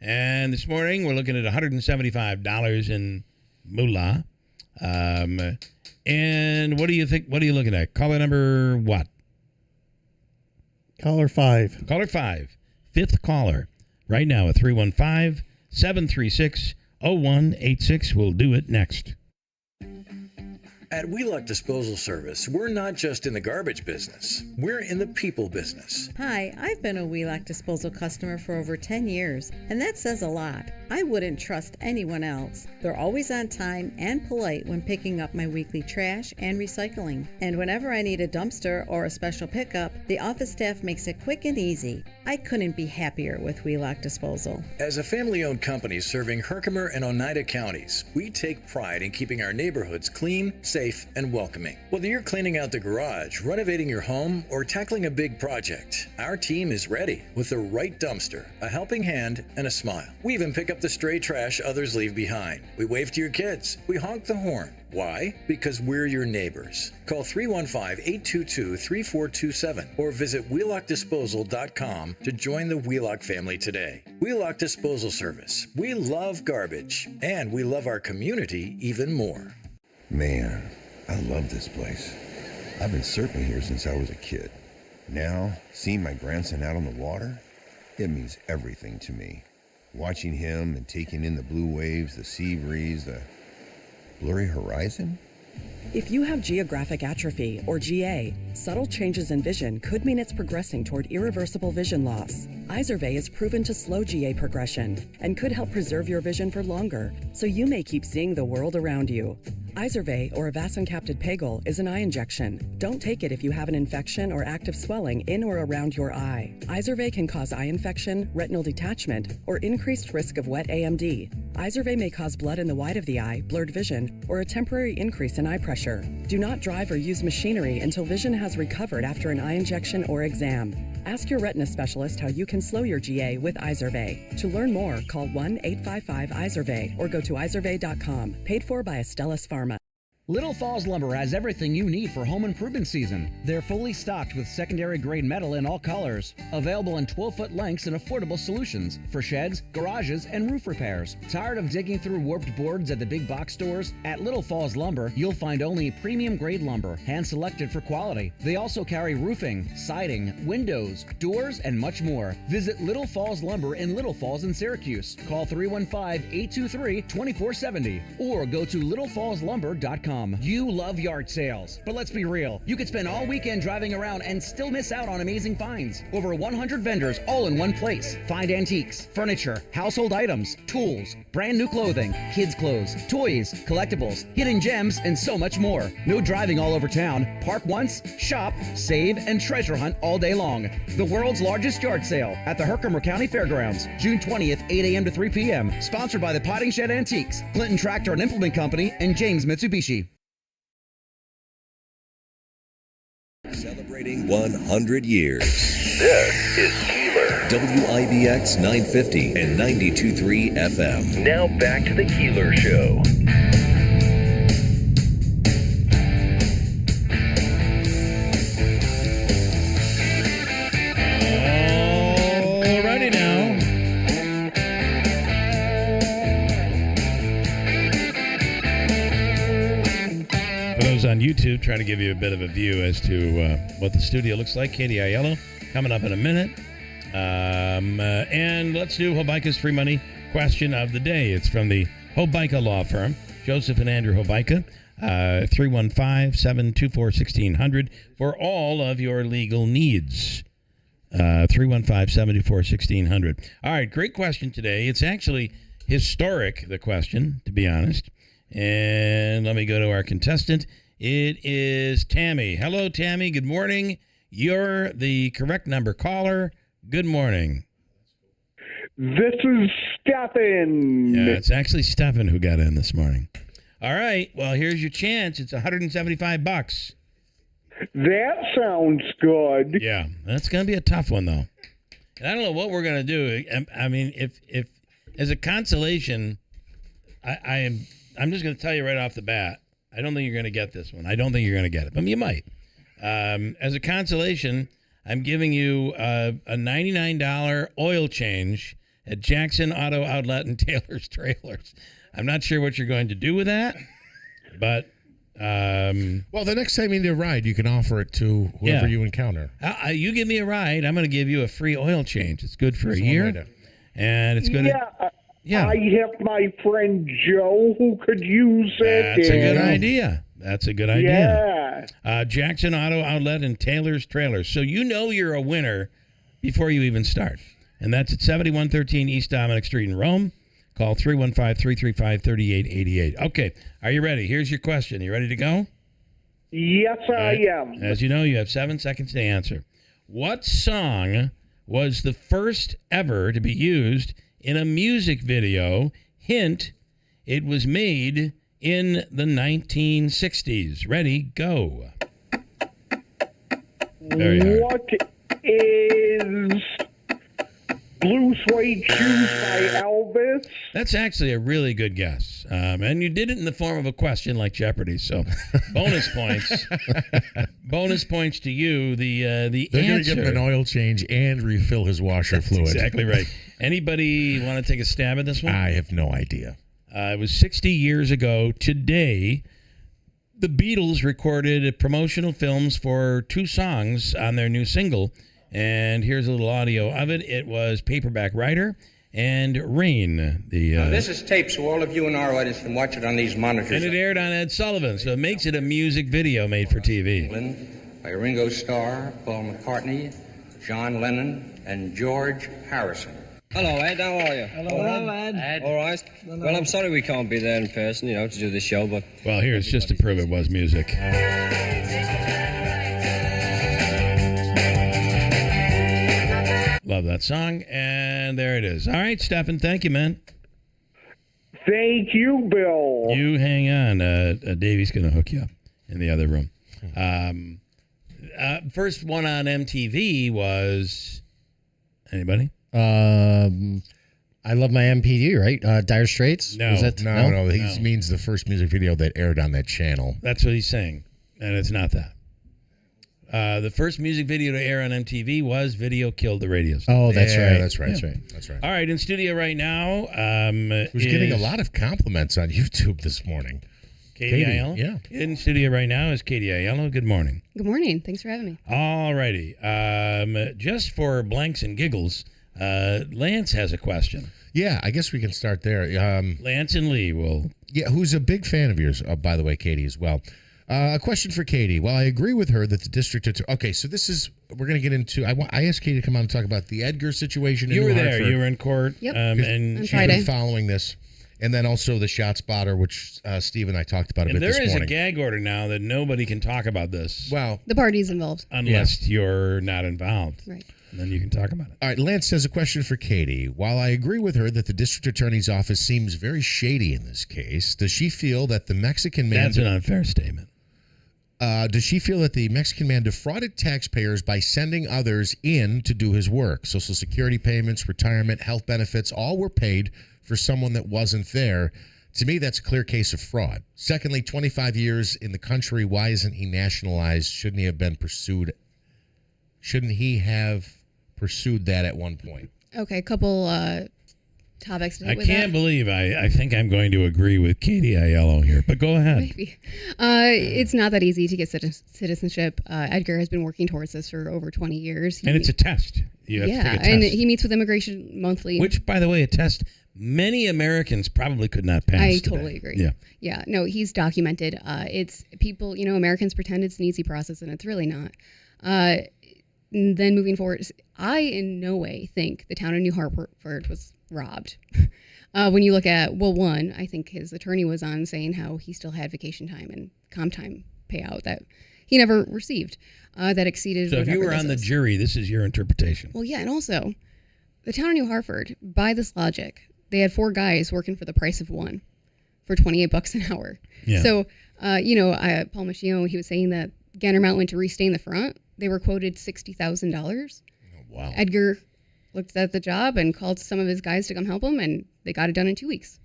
And this morning we're looking at $175 in moolah. And what do you think? What are you looking at? Caller number what? Caller 5. Caller 5. Fifth caller. Right now at 315-736-0186. We'll do it next. At Wheelock Disposal Service, we're not just in the garbage business. We're in the people business. Hi, I've been a Wheelock Disposal customer for over 10 years, and that says a lot. I wouldn't trust anyone else. They're always on time and polite when picking up my weekly trash and recycling. And whenever I need a dumpster or a special pickup, the office staff makes it quick and easy. I couldn't be happier with Wheelock Disposal. As a family-owned company serving Herkimer and Oneida counties, we take pride in keeping our neighborhoods clean, safe, and welcoming. Whether you're cleaning out the garage, renovating your home, or tackling a big project, our team is ready with the right dumpster, a helping hand, and a smile. We even pick up the stray trash others leave behind. We wave to your kids. We honk the horn. Why? Because we're your neighbors. Call 315-822-3427 or visit WheelockDisposal.com to join the Wheelock family today. Wheelock Disposal Service. We love garbage, and we love our community even more. Man, I love this place. I've been surfing here since I was a kid. Now, seeing my grandson out on the water, it means everything to me. Watching him and taking in the blue waves, the sea breeze, the blurry horizon. If you have geographic atrophy, or GA, subtle changes in vision could mean it's progressing toward irreversible vision loss. Izervay is proven to slow GA progression and could help preserve your vision for longer, so you may keep seeing the world around you. Izervay, or avacincaptad pegol, is an eye injection. Don't take it if you have an infection or active swelling in or around your eye. Izervay can cause eye infection, retinal detachment, or increased risk of wet AMD. Izervay may cause blood in the white of the eye, blurred vision, or a temporary increase in eye pressure. Do not drive or use machinery until vision has recovered after an eye injection or exam. Ask your retina specialist how you can slow your GA with Izervay. To learn more, call 1-855-IZERVAY or go to izervay.com. Paid for by Astellas Pharma. Little Falls Lumber has everything you need for home improvement season. They're fully stocked with secondary grade metal in all colors. Available in 12-foot lengths and affordable solutions for sheds, garages, and roof repairs. Tired of digging through warped boards at the big box stores? At Little Falls Lumber, you'll find only premium grade lumber, hand-selected for quality. They also carry roofing, siding, windows, doors, and much more. Visit Little Falls Lumber in Little Falls in Syracuse. Call 315-823-2470 or go to littlefallslumber.com. You love yard sales, but let's be real. You could spend all weekend driving around and still miss out on amazing finds. Over 100 vendors all in one place. Find antiques, furniture, household items, tools, brand new clothing, kids' clothes, toys, collectibles, hidden gems, and so much more. No driving all over town. Park once, shop, save, and treasure hunt all day long. The world's largest yard sale at the Herkimer County Fairgrounds, June 20th, 8 a.m. to 3 p.m. Sponsored by the Potting Shed Antiques, Clinton Tractor and Implement Company, and James Mitsubishi. Celebrating 100 years. This is Keeler. WIBX 950 and 92.3 FM. Now back to the Keeler Show. Alrighty now. For those on YouTube, trying to give you a bit of a view as to what the studio looks like. Katie Aiello coming up in a minute. And let's do Hobica's free money question of the day. It's from the Hobica Law Firm, Joseph and Andrew Hobica, 315-724-1600 for all of your legal needs. 315-724-1600. All right, great question today. It's actually historic, the question, to be honest. And let me go to our contestant. It is Tammy. Hello, Tammy. Good morning. You're the correct number caller. Good morning. This is Stefan. Yeah, it's actually Stefan who got in this morning. All right. Well, here's your chance. It's $175. That sounds good. Yeah, that's going to be a tough one, though. And I don't know what we're going to do. I mean, if as a consolation, I'm just going to tell you right off the bat, I don't think you're going to get this one. I don't think you're going to get it, but you might. As a consolation, I'm giving you a $99 oil change at Jackson Auto Outlet and Taylor's Trailers. I'm not sure what you're going to do with that, but... well, the next time you need a ride, you can offer it to whoever you encounter. You give me a ride, I'm going to give you a free oil change. It's good for a year, and it's good. Yeah, I have my friend Joe who could use it. That's a good idea. That's a good idea. Yeah. Jackson Auto Outlet and Taylor's Trailers. So you know you're a winner before you even start. And that's at 7113 East Dominic Street in Rome. Call 315-335-3888. Okay, are you ready? Here's your question. You ready to go? Yes, I am. As you know, you have 7 seconds to answer. What song was the first ever to be used in a music video? Hint, it was made in the 1960s. Ready, go. What is Blue Suede Shoes by Elvis? That's actually a really good guess. And you did it in the form of a question like Jeopardy. So bonus points. Bonus points to you. They're going to give him an oil change and refill his washer fluid. Exactly right. Anybody want to take a stab at this one? I have no idea. It was 60 years ago today. The Beatles recorded promotional films for 2 songs on their new single. And here's a little audio of it. It was Paperback Writer and Rain. This is tape, so all of you in our audience can watch it on these monitors. And it aired on Ed Sullivan, so it makes it a music video made for TV. By Ringo Starr, Paul McCartney, John Lennon, and George Harrison. Hello, Ed. How are you? Hello, Ed. All right. Well, I'm sorry we can't be there in person, to do this show, but... Well, here's just to prove it was music. Love that song, and there it is. All right, Stefan, thank you, man. Thank you, Bill. You hang on. Davey's going to hook you up in the other room. First one on MTV was... Anybody? I Love My MPD, right? Dire Straits? No. Was that, No. He means the first music video that aired on that channel. That's what he's saying, and it's not that. The first music video to air on MTV was "Video Killed the Radio Star." Oh, that's right. That's right. Yeah. That's right. All right, in studio right now, Who's getting a lot of compliments on YouTube this morning? Katie Aiello. Yeah. In studio right now is Katie Aiello. Good morning. Good morning. Thanks for having me. All righty. Just for blanks and giggles, Lance has a question. Yeah, I guess we can start there. Lance and Lee will. Yeah, who's a big fan of yours, by the way, Katie, as well. A question for Katie. Well, I agree with her that the district... Okay, so this is... We're going to get into... I asked Katie to come on and talk about the Edgar situation. You in were New there. Hartford. You were in court. Yep. And On she's Friday. been following this. And then also the shot spotter, which Steve and I talked about a bit there this is morning. a gag order now that nobody can talk about this. Well, The party's involved. unless you're not involved. Right. And then you can talk about it. All right, Lance has a question for Katie. While I agree with her that the district attorney's office seems very shady in this case, does she feel that the Mexican man... That's an unfair statement. Does she feel that the Mexican man defrauded taxpayers by sending others in to do his work? Social Security payments, retirement, health benefits, all were paid for someone that wasn't there. To me, that's a clear case of fraud. Secondly, 25 years in the country, why isn't he nationalized? Shouldn't he have been pursued? Shouldn't he have pursued that at one point? Okay, a couple topics to hit I with can't that. believe I think I'm going to agree with Katie Aiello here, but go ahead. Maybe. It's not that easy to get citizenship. Edgar has been working towards this for over 20 years. And it's a test. You have to take a test. and he meets with immigration monthly. Which, by the way, a test many Americans probably could not pass. I today. totally agree. Yeah. Yeah, no, he's documented. It's people, Americans pretend it's an easy process, and it's really not. Then moving forward, I in no way think the town of New Hartford was robbed. When you look at, one, I think his attorney was on saying how he still had vacation time and comp time payout that he never received. That exceeded. So if you whatever were on the this is. jury, this is your interpretation. Well, yeah, and also, the town of New Hartford, by this logic, they had 4 guys working for the price of 1 for $28 an hour. Yeah. So, Paul Machino, he was saying that Gander Mountain went to restay in the front. They were quoted $60,000. Wow. Edgar looked at the job and called some of his guys to come help him, and they got it done in 2 weeks.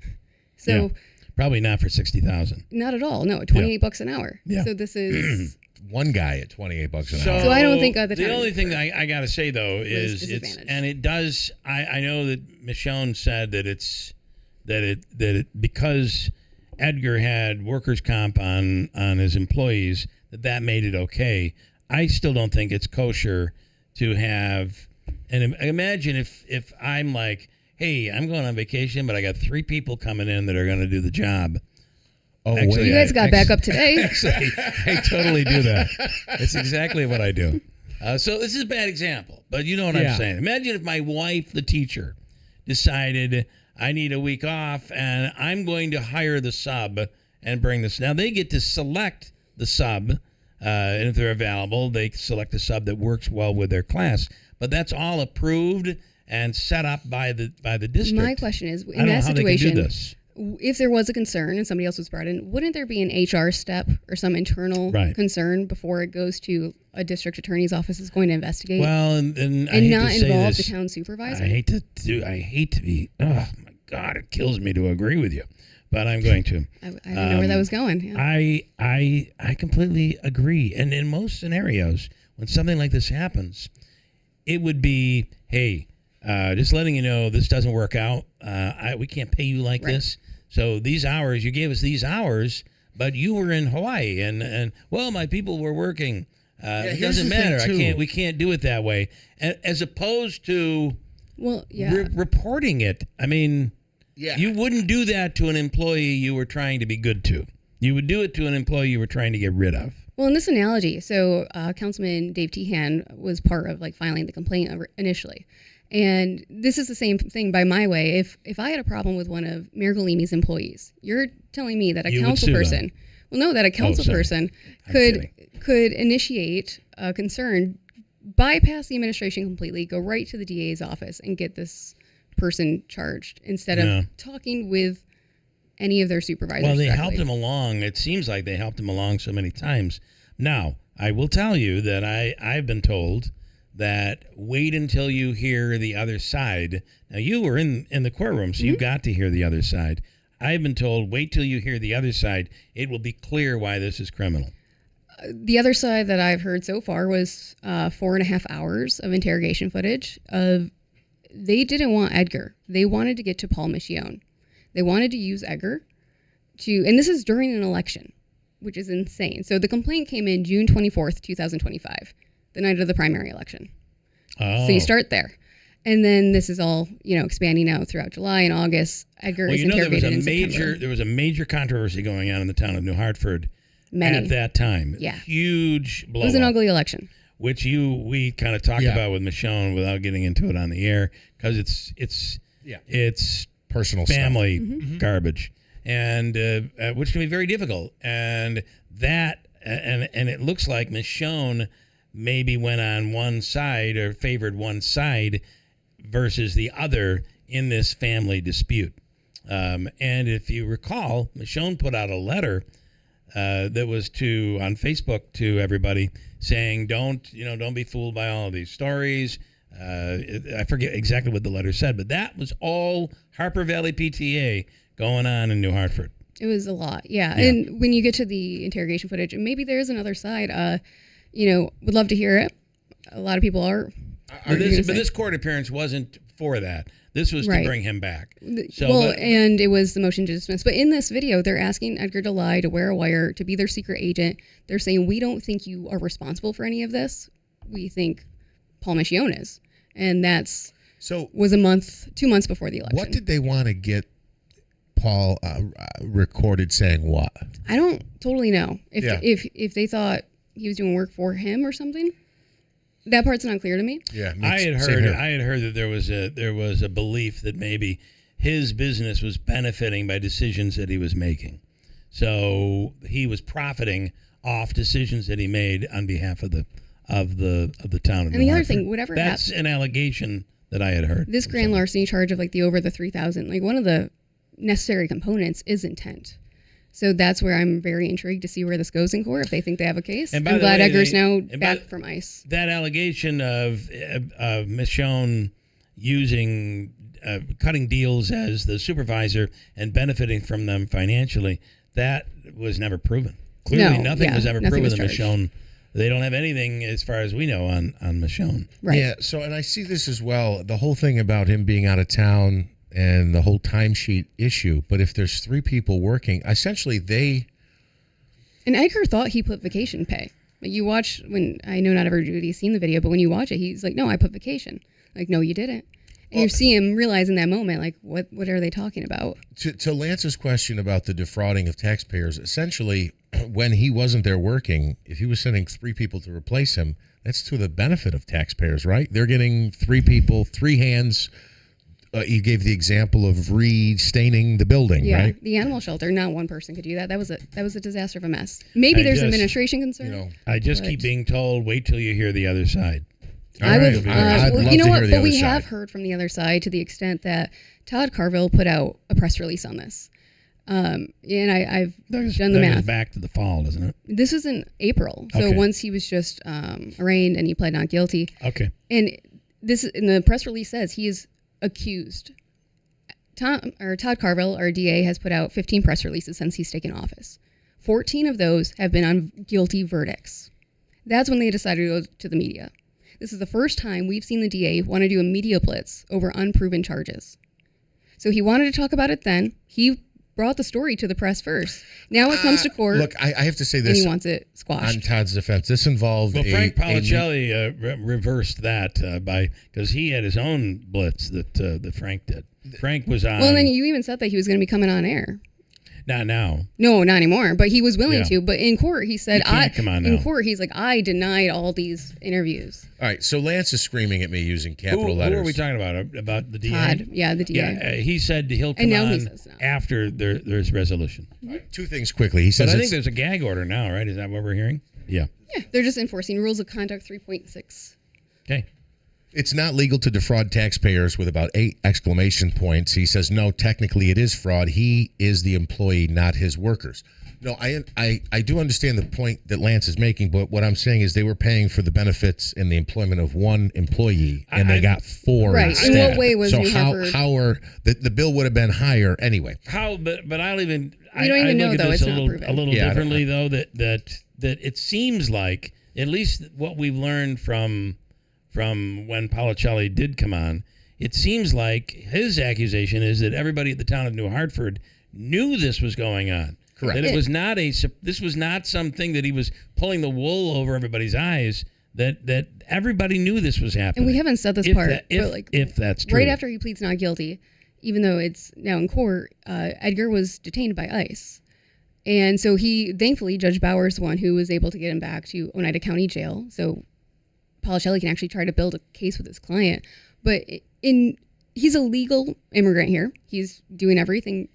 So, Yeah. Probably not for 60,000. not at all. No, $28 an hour. Yeah. So this is. One guy at $28 an So, hour. So I don't think the only thing that I got to say though is it's disadvantage. and it does. I know that Michonne said that it because Edgar had workers' comp on his employees that made it okay. I still don't think it's kosher to have. And imagine if I'm like, hey, I'm going on vacation, but I got 3 people coming in that are going to do the job. Oh, actually, You guys got back up today. Actually, I totally do that. It's exactly what I do. So this is a bad example, but you know what I'm saying. Imagine if my wife, the teacher, decided I need a week off and I'm going to hire the sub and bring this. Now they get to select the sub, and if they're available, they select the sub that works well with their class. But that's all approved and set up by the district. My question is, I in don't know that how they can situation, do this. if there was a concern and somebody else was brought in, wouldn't there be an HR step or some internal Right. concern before it goes to a district attorney's office is going to investigate? Well, and I hate not to say involve this. the town supervisor? I hate to be. Oh my God, it kills me to agree with you, but I'm going to. I don't know where that was going. Yeah. I completely agree. And in most scenarios, when something like this happens, it would be, hey, just letting you know this doesn't work out. We can't pay you like this. So these hours, you gave us these hours, but you were in Hawaii, and well, my people were working. It here's doesn't the thing, matter. too. We can't do it that way. As opposed to reporting it. I mean, you wouldn't do that to an employee you were trying to be good to. You would do it to an employee you were trying to get rid of. Well, in this analogy, so Councilman Dave Tehan was part of filing the complaint initially. And this is the same thing by my way. If I had a problem with one of Mayor Golini's employees, you're telling me that a council person, that a council person could initiate a concern, bypass the administration completely, go right to the DA's office and get this person charged instead of talking with any of their supervisors. Well, they directly. helped him along. It seems like they helped him along so many times. Now, I will tell you that I've been told that wait until you hear the other side. Now, you were in the courtroom, so you got to hear the other side. I've been told, wait till you hear the other side. It will be clear why this is criminal. The other side that I've heard so far was 4.5 hours of interrogation footage of they didn't want Edgar. They wanted to get to Paul Michione. They wanted to use Edgar and this is during an election, which is insane. So the complaint came in June 24th, 2025, the night of the primary election. Oh. So you start there. And then this is all, expanding out throughout July and August. Edgar is interrogated in September. There was a major controversy going on in the town of New Hartford Many. at that time. Yeah. Huge blow. It was an ugly election. Which we kind of talked about with Michonne without getting into it on the air because it's personal family stuff. garbage, and which can be very difficult. And that and it looks like Michonne maybe went on one side or favored one side versus the other in this family dispute. And if you recall, Michonne put out a letter that was on Facebook to everybody saying, don't be fooled by all of these stories. I forget exactly what the letter said, but that was all Harper Valley PTA going on in New Hartford. It was a lot, yeah. And when you get to the interrogation footage, and maybe there is another side, would love to hear it. A lot of people are. But this court appearance wasn't for that. This was to bring him back. And it was the motion to dismiss. But in this video, they're asking Edgar to lie, to wear a wire, to be their secret agent. They're saying, we don't think you are responsible for any of this. We think Paul Michione is. And was 2 months before the election. What did they want to get Paul recorded saying what? I don't totally know. If they thought he was doing work for him or something. That part's not clear to me. Yeah, I had heard that there was a belief that maybe his business was benefiting by decisions that he was making, so he was profiting off decisions that he made on behalf of the town of New And the other Hartford. thing, whatever that's an allegation that I had heard. This grand larceny charge of the over the 3,000, one of the necessary components is intent. So that's where I'm very intrigued to see where this goes in court if they think they have a case. I'm glad Edgar's now back from ICE. That allegation of Michonne cutting deals as the supervisor and benefiting from them financially, that was never proven. Clearly, nothing was ever proven to Michonne. They don't have anything, as far as we know, on Michonne. Right. Yeah. So, and I see this as well. The whole thing about him being out of town and the whole timesheet issue. But if there's 3 people working, essentially And Edgar thought he put vacation pay. You watch, I know not everybody's seen the video, but when you watch it, he's like, no, I put vacation. No, you didn't. And you see him realize in that moment, what are they talking about? To Lance's question about the defrauding of taxpayers, essentially, when he wasn't there working, if he was sending 3 people to replace him, that's to the benefit of taxpayers, right? They're getting 3 people, 3 hands. You gave the example of restaining the building, right? The animal shelter, not one person could do that. That was a disaster of a mess. Maybe there's administration concern. I just keep being told, wait till you hear the other side. I'd love to hear the other side. We have heard from the other side to the extent that Todd Carville put out a press release on this. And I've done the math. Goes back to the fall, doesn't it? This was in April. So once he was just arraigned and he pled not guilty. Okay. And the press release says he is accused. Todd Carville, our DA, has put out 15 press releases since he's taken office. 14 of those have been on guilty verdicts. That's when they decided to go to the media. This is the first time we've seen the DA want to do a media blitz over unproven charges. So he wanted to talk about it then. He brought the story to the press first. Now it comes to court. Look, I have to say this. And he wants it squashed. On Todd's defense, this involved Frank Policelli reversed that because he had his own blitz that Frank did. Frank was on. Well, and then you even said that he was going to be coming on air. Not now. No, not anymore. But he was willing to. But in court, he said, in court, he's like, I denied all these interviews. All right. So Lance is screaming at me using capital letters. Who are we talking about? About the DA? Todd. Yeah, the DA. Yeah, he said he'll come on after there's resolution. Right, 2 things quickly. He says, but I think there's a gag order now, right? Is that what we're hearing? Yeah. Yeah, they're just enforcing rules of conduct 3.6. Okay. It's not legal to defraud taxpayers with about 8 exclamation points. He says, no, technically it is fraud. He is the employee, not his workers. No, I do understand the point that Lance is making, but what I'm saying is they were paying for the benefits and the employment of one employee, and they got four. Right. Instead. In what way was so New how Hartford? how are the bill would have been higher anyway? How? But I'll even. We don't even I know, look at though. this It's a not little proven. differently though. That it seems like at least what we've learned from when Policelli did come on, it seems like his accusation is that everybody at the town of New Hartford knew this was going on. Correct. That it was not this was not something that he was pulling the wool over everybody's eyes. That everybody knew this was happening. And we haven't said this if part, that- but like if that's true. right after he pleads not guilty, even though it's now in court, Edgar was detained by ICE. And so thankfully, Judge Bauer's the one who was able to get him back to Oneida County Jail. So Policelli can actually try to build a case with his client. But he's a legal immigrant here. He's doing everything.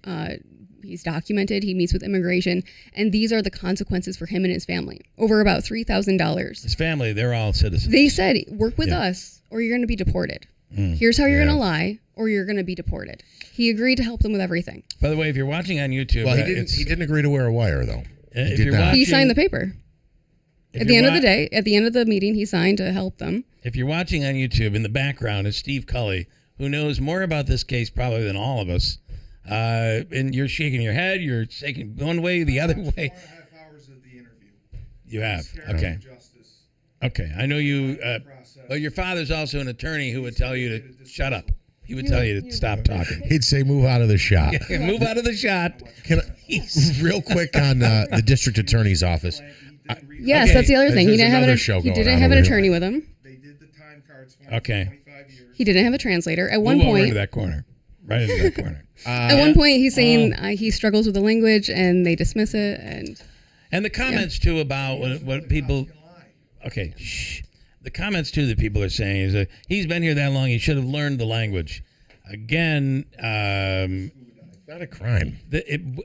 He's documented. He meets with immigration. And these are the consequences for him and his family. Over about $3,000. His family, they're all citizens. They said, work with us or you're going to be deported. Here's how you're going to lie or you're going to be deported. He agreed to help them with everything. By the way, if you're watching on YouTube, Well, he didn't agree to wear a wire though. If did you're not. He watching- signed the paper. if At the you're end of the wa- day, at the end of the meeting, he signed to help them. If you're watching on YouTube, in the background is Steve Cully, who knows more about this case probably than all of us. And you're shaking your head. You're shaking one way, the other way. 4.5 hours of the interview. You have. Scared Okay. of justice. Okay. I know you. But your father's also an attorney who would tell you to shut up. He would tell you to stop talking. He'd say, "Move out of the shot." Move out of the shot. Can I, real quick on the district attorney's office. Yes, Okay, that's the other thing. He there's didn't have another an show he going didn't on have an over here. attorney with him. They did the time cards for Okay. 25 years. He didn't have a translator. At one Move over point, into that corner. Right into that corner. at one point, he's saying he struggles with the language, and they dismiss it. And the comments too about what people. Okay, shh. The comments too that people are saying is that he's been here that long. He should have learned the language. Again, Not a crime.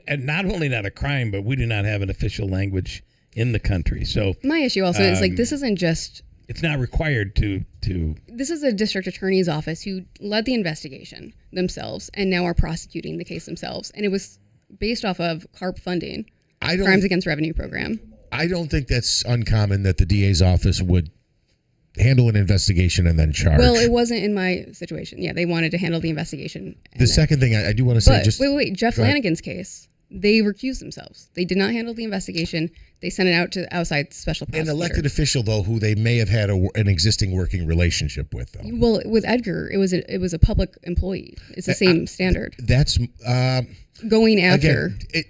and not only not a crime, but we do not have an official language in the country. So My issue also is like this isn't just. it's not required to. This is a district attorney's office who led the investigation themselves and now are prosecuting the case themselves, and it was based off of CARP funding, Crimes Against Revenue Program. I don't think that's uncommon that the DA's office would handle an investigation and then charge. Well, it wasn't in my situation. Yeah, they wanted to handle the investigation. The second thing I do want to say, But just wait. Jeff go ahead. Flanagan's case, they recused themselves. They did not handle the investigation. They sent it out to outside special An prosecutor. elected official, though, who they may have had an existing working relationship with, though. Well, with Edgar, it was a public employee. It's the same standard. That's Going after. again,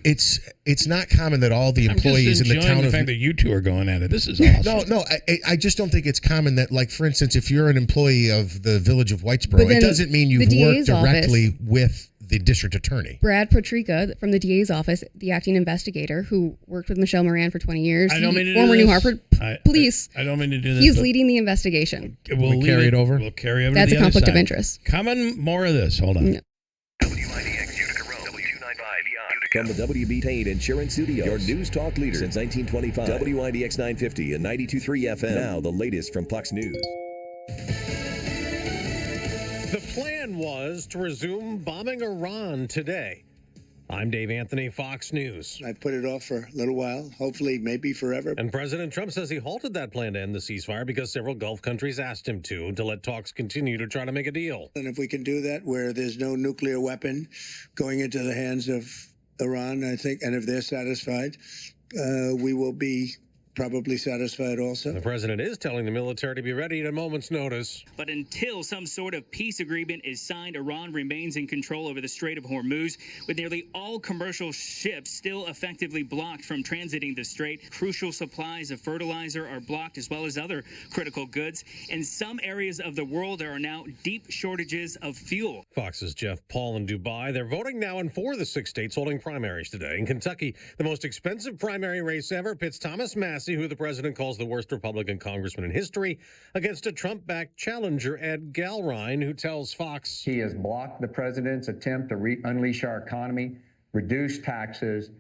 it's not common that all the I'm just employees in the enjoying town the of fact that you two are going at it. This is awesome. No, I just don't think it's common that, like, for instance, if you're an employee of the village of But Whitesboro, then it doesn't mean you've the worked DA's office- directly with the district attorney. Brad Patrica from the DA's office, the acting investigator who worked with Michelle Moran for 20 years. I don't mean to do former New this. Hartford police. I don't mean to do this. He's but leading the investigation. We'll We leave carry it over? We'll carry over. That's to a the other conflict of side. interest. Coming more of this. Hold on. No. From the WB Tate Insurance Studios, your news talk leader since 1925. WIBX 950 and 92.3 FM. Now the latest from Fox News. The plan was to resume bombing Iran today. I'm Dave Anthony, Fox News. I've put it off for a little while, hopefully maybe forever. And President Trump says he halted that plan to end the ceasefire because several Gulf countries asked him to let talks continue to try to make a deal. And if we can do that where there's no nuclear weapon going into the hands of Iran, I think, and if they're satisfied, we will be probably satisfied also. The president is telling the military to be ready at a moment's notice. But until some sort of peace agreement is signed, Iran remains in control over the Strait of Hormuz, with nearly all commercial ships still effectively blocked from transiting the strait. Crucial supplies of fertilizer are blocked, as well as other critical goods. In some areas of the world, there are now deep shortages of fuel. Fox's Jeff Paul in Dubai. They're voting now in 4 of the 6 states holding primaries today. In Kentucky, the most expensive primary race ever pits Thomas Massey, who the president calls the worst Republican congressman in history, against a Trump-backed challenger, Ed Galrine, who tells Fox he has blocked the president's attempt to unleash our economy, reduce taxes,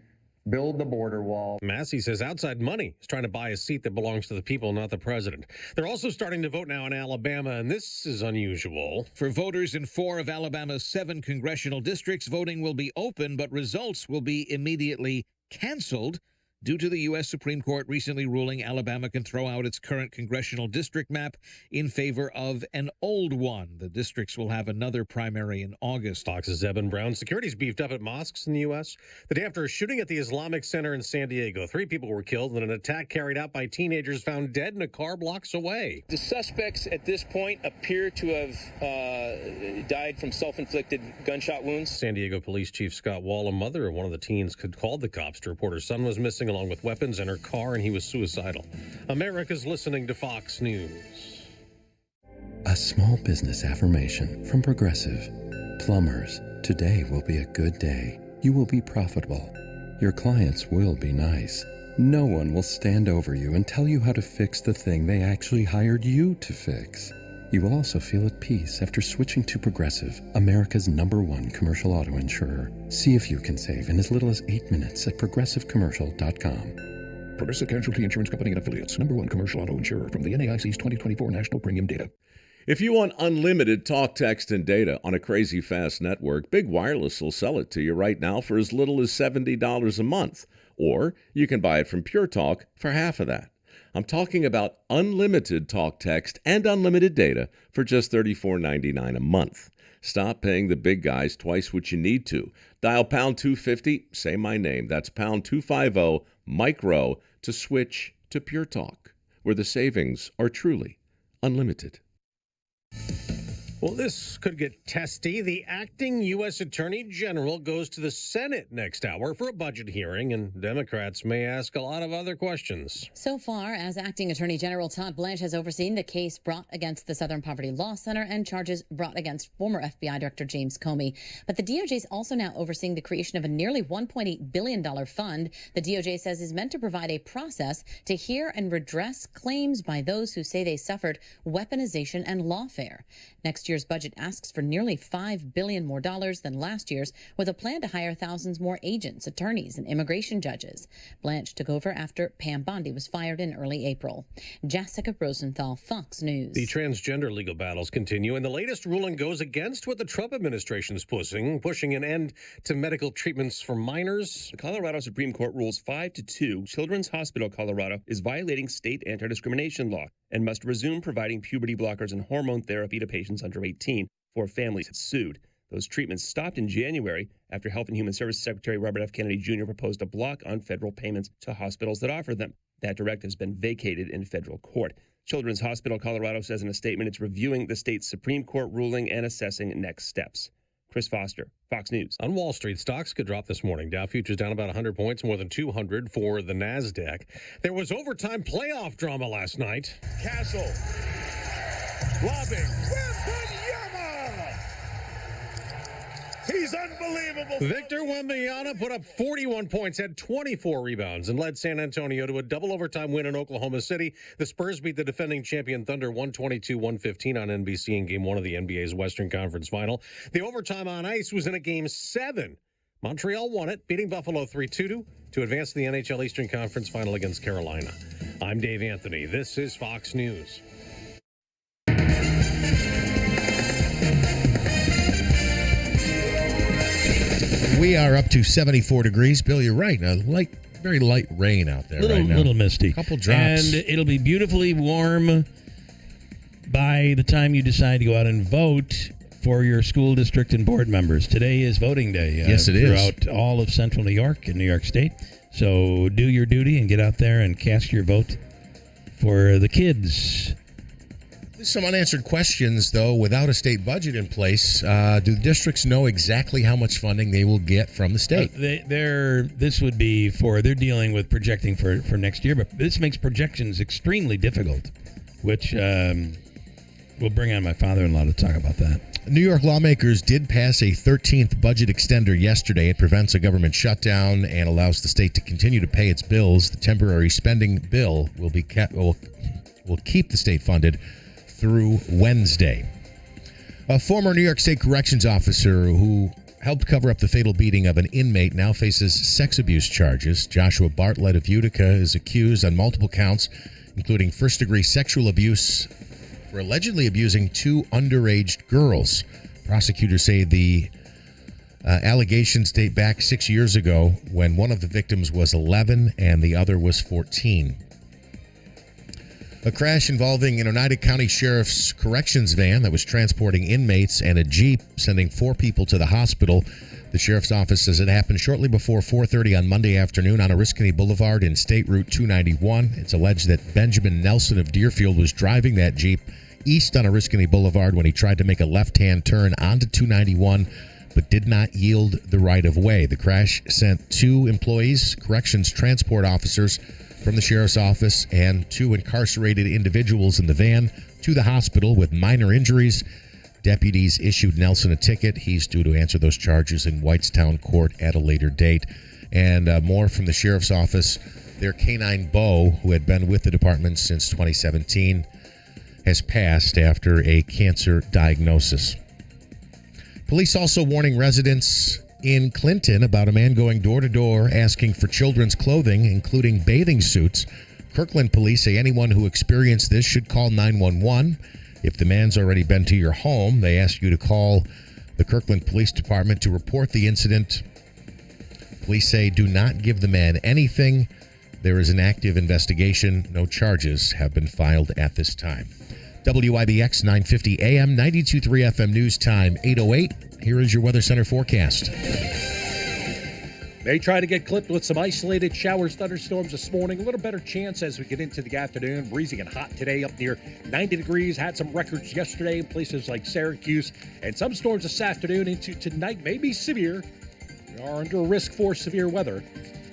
build the border wall. Massey says outside money is trying to buy a seat that belongs to the people, not the president. They're also starting to vote now in Alabama, and this is unusual. For voters in 4 of Alabama's 7 congressional districts, voting will be open, but results will be immediately canceled due to the U.S. Supreme Court recently ruling Alabama can throw out its current congressional district map in favor of an old one. The districts will have another primary in August. Fox's Eben Brown. Security's beefed up at mosques in the U.S. The day after a shooting at the Islamic Center in San Diego, 3 people were killed in an attack carried out by teenagers found dead in a car blocks away. The suspects at this point appear to have died from self-inflicted gunshot wounds. San Diego Police Chief Scott Wall, a mother of one of the teens, called the cops to report her son was missing along with weapons in her car and he was suicidal. America's listening to Fox News. A small business affirmation from Progressive. Plumbers, today will be a good day. You will be profitable. Your clients will be nice. No one will stand over you and tell you how to fix the thing they actually hired you to fix. You will also feel at peace after switching to Progressive, America's #1 commercial auto insurer. See if you can save in as little as 8 minutes at progressivecommercial.com. Progressive Casualty Insurance Company and Affiliates, #1 commercial auto insurer from the NAIC's 2024 National Premium Data. If you want unlimited talk, text, and data on a crazy fast network, Big Wireless will sell it to you right now for as little as $70 a month. Or you can buy it from Pure Talk for half of that. I'm talking about unlimited talk, text, and unlimited data for just $34.99 a month. Stop paying the big guys twice what you need to. Dial pound 250, say my name. That's pound 250, micro, to switch to Pure Talk, where the savings are truly unlimited. Well, this could get testy. The acting U.S. Attorney General goes to the Senate next hour for a budget hearing, and Democrats may ask a lot of other questions. So far, as acting Attorney General, Todd Blanche has overseen the case brought against the Southern Poverty Law Center and charges brought against former FBI Director James Comey. But the DOJ is also now overseeing the creation of a nearly $1.8 billion fund the DOJ says is meant to provide a process to hear and redress claims by those who say they suffered weaponization and lawfare. Next year's budget asks for nearly $5 billion more dollars than last year's, with a plan to hire thousands more agents, attorneys, and immigration judges. Blanche took over after Pam Bondi was fired in early April. Jessica Rosenthal, Fox News. The transgender legal battles continue, and the latest ruling goes against what the Trump administration is pushing an end to medical treatments for minors. The Colorado Supreme Court rules 5-2. Children's Hospital Colorado is violating state anti-discrimination law and must resume providing puberty blockers and hormone therapy to patients under 18 before families had sued. Those treatments stopped in January after Health and Human Services Secretary Robert F. Kennedy Jr. proposed a block on federal payments to hospitals that offer them. That directive has been vacated in federal court. Children's Hospital Colorado says in a statement it's reviewing the state's Supreme Court ruling and assessing next steps. Chris Foster, Fox News. On Wall Street, stocks could drop this morning. Dow futures down about 100 points, more than 200 for the NASDAQ. There was overtime playoff drama last night. Castle. Lobbing. He's unbelievable. Victor Wembanyama put up 41 points, had 24 rebounds, and led San Antonio to a double overtime win in Oklahoma City. The Spurs beat the defending champion Thunder 122-115 on NBC in Game 1 of the NBA's Western Conference Final. The overtime on ice was in a Game 7. Montreal won it, beating Buffalo 3-2 to advance to the NHL Eastern Conference Final against Carolina. I'm Dave Anthony. This is Fox News. We are up to 74 degrees. Bill, you're right. Very light rain out there right now. Little misty. Couple drops. And it'll be beautifully warm by the time you decide to go out and vote for your school district and board members. Today is voting day. Yes, it is. Throughout all of central New York and New York State. So do your duty and get out there and cast your vote for the kids. Some unanswered questions, though. Without a state budget in place, do districts know exactly how much funding they will get from the state? This would be they're dealing with projecting for next year, but this makes projections extremely difficult, which will bring on my father-in-law to talk about that. New York lawmakers did pass a 13th budget extender yesterday. It prevents a government shutdown and allows the state to continue to pay its bills. The temporary spending bill will keep the state funded through Wednesday. A former New York State corrections officer who helped cover up the fatal beating of an inmate now faces sex abuse charges. Joshua Bartlett of Utica is accused on multiple counts, including first-degree sexual abuse for allegedly abusing 2 underage girls. Prosecutors say the Allegations date back 6 years ago when one of the victims was 11 and the other was 14. A crash involving an Oneida County Sheriff's corrections van that was transporting inmates and a Jeep sending 4 people to the hospital. The Sheriff's Office says it happened shortly before 4:30 on Monday afternoon on Oriskany Boulevard in State Route 291. It's alleged that Benjamin Nelson of Deerfield was driving that Jeep east on Oriskany Boulevard when he tried to make a left-hand turn onto 291, but did not yield the right-of-way. The crash sent 2 employees, corrections transport officers, from the Sheriff's Office and 2 incarcerated individuals in the van to the hospital with minor injuries. Deputies issued Nelson a ticket. He's due to answer those charges in Whitestown Court at a later date. And more from the Sheriff's Office. Their canine Bo, who had been with the department since 2017, has passed after a cancer diagnosis. Police also warning residents in Clinton about a man going door-to-door asking for children's clothing, including bathing suits. Kirkland police say anyone who experienced this should call 911. If the man's already been to your home, they ask you to call the Kirkland Police Department to report the incident. Police say do not give the man anything. There is an active investigation. No charges have been filed at this time. WIBX 950 AM, 92.3 FM News Time, 8:08. Here is your Weather Center forecast. May try to get clipped with some isolated showers, thunderstorms this morning. A little better chance as we get into the afternoon. Breezy and hot today, up near 90 degrees. Had some records yesterday in places like Syracuse. And some storms this afternoon into tonight may be severe. We are under a risk for severe weather.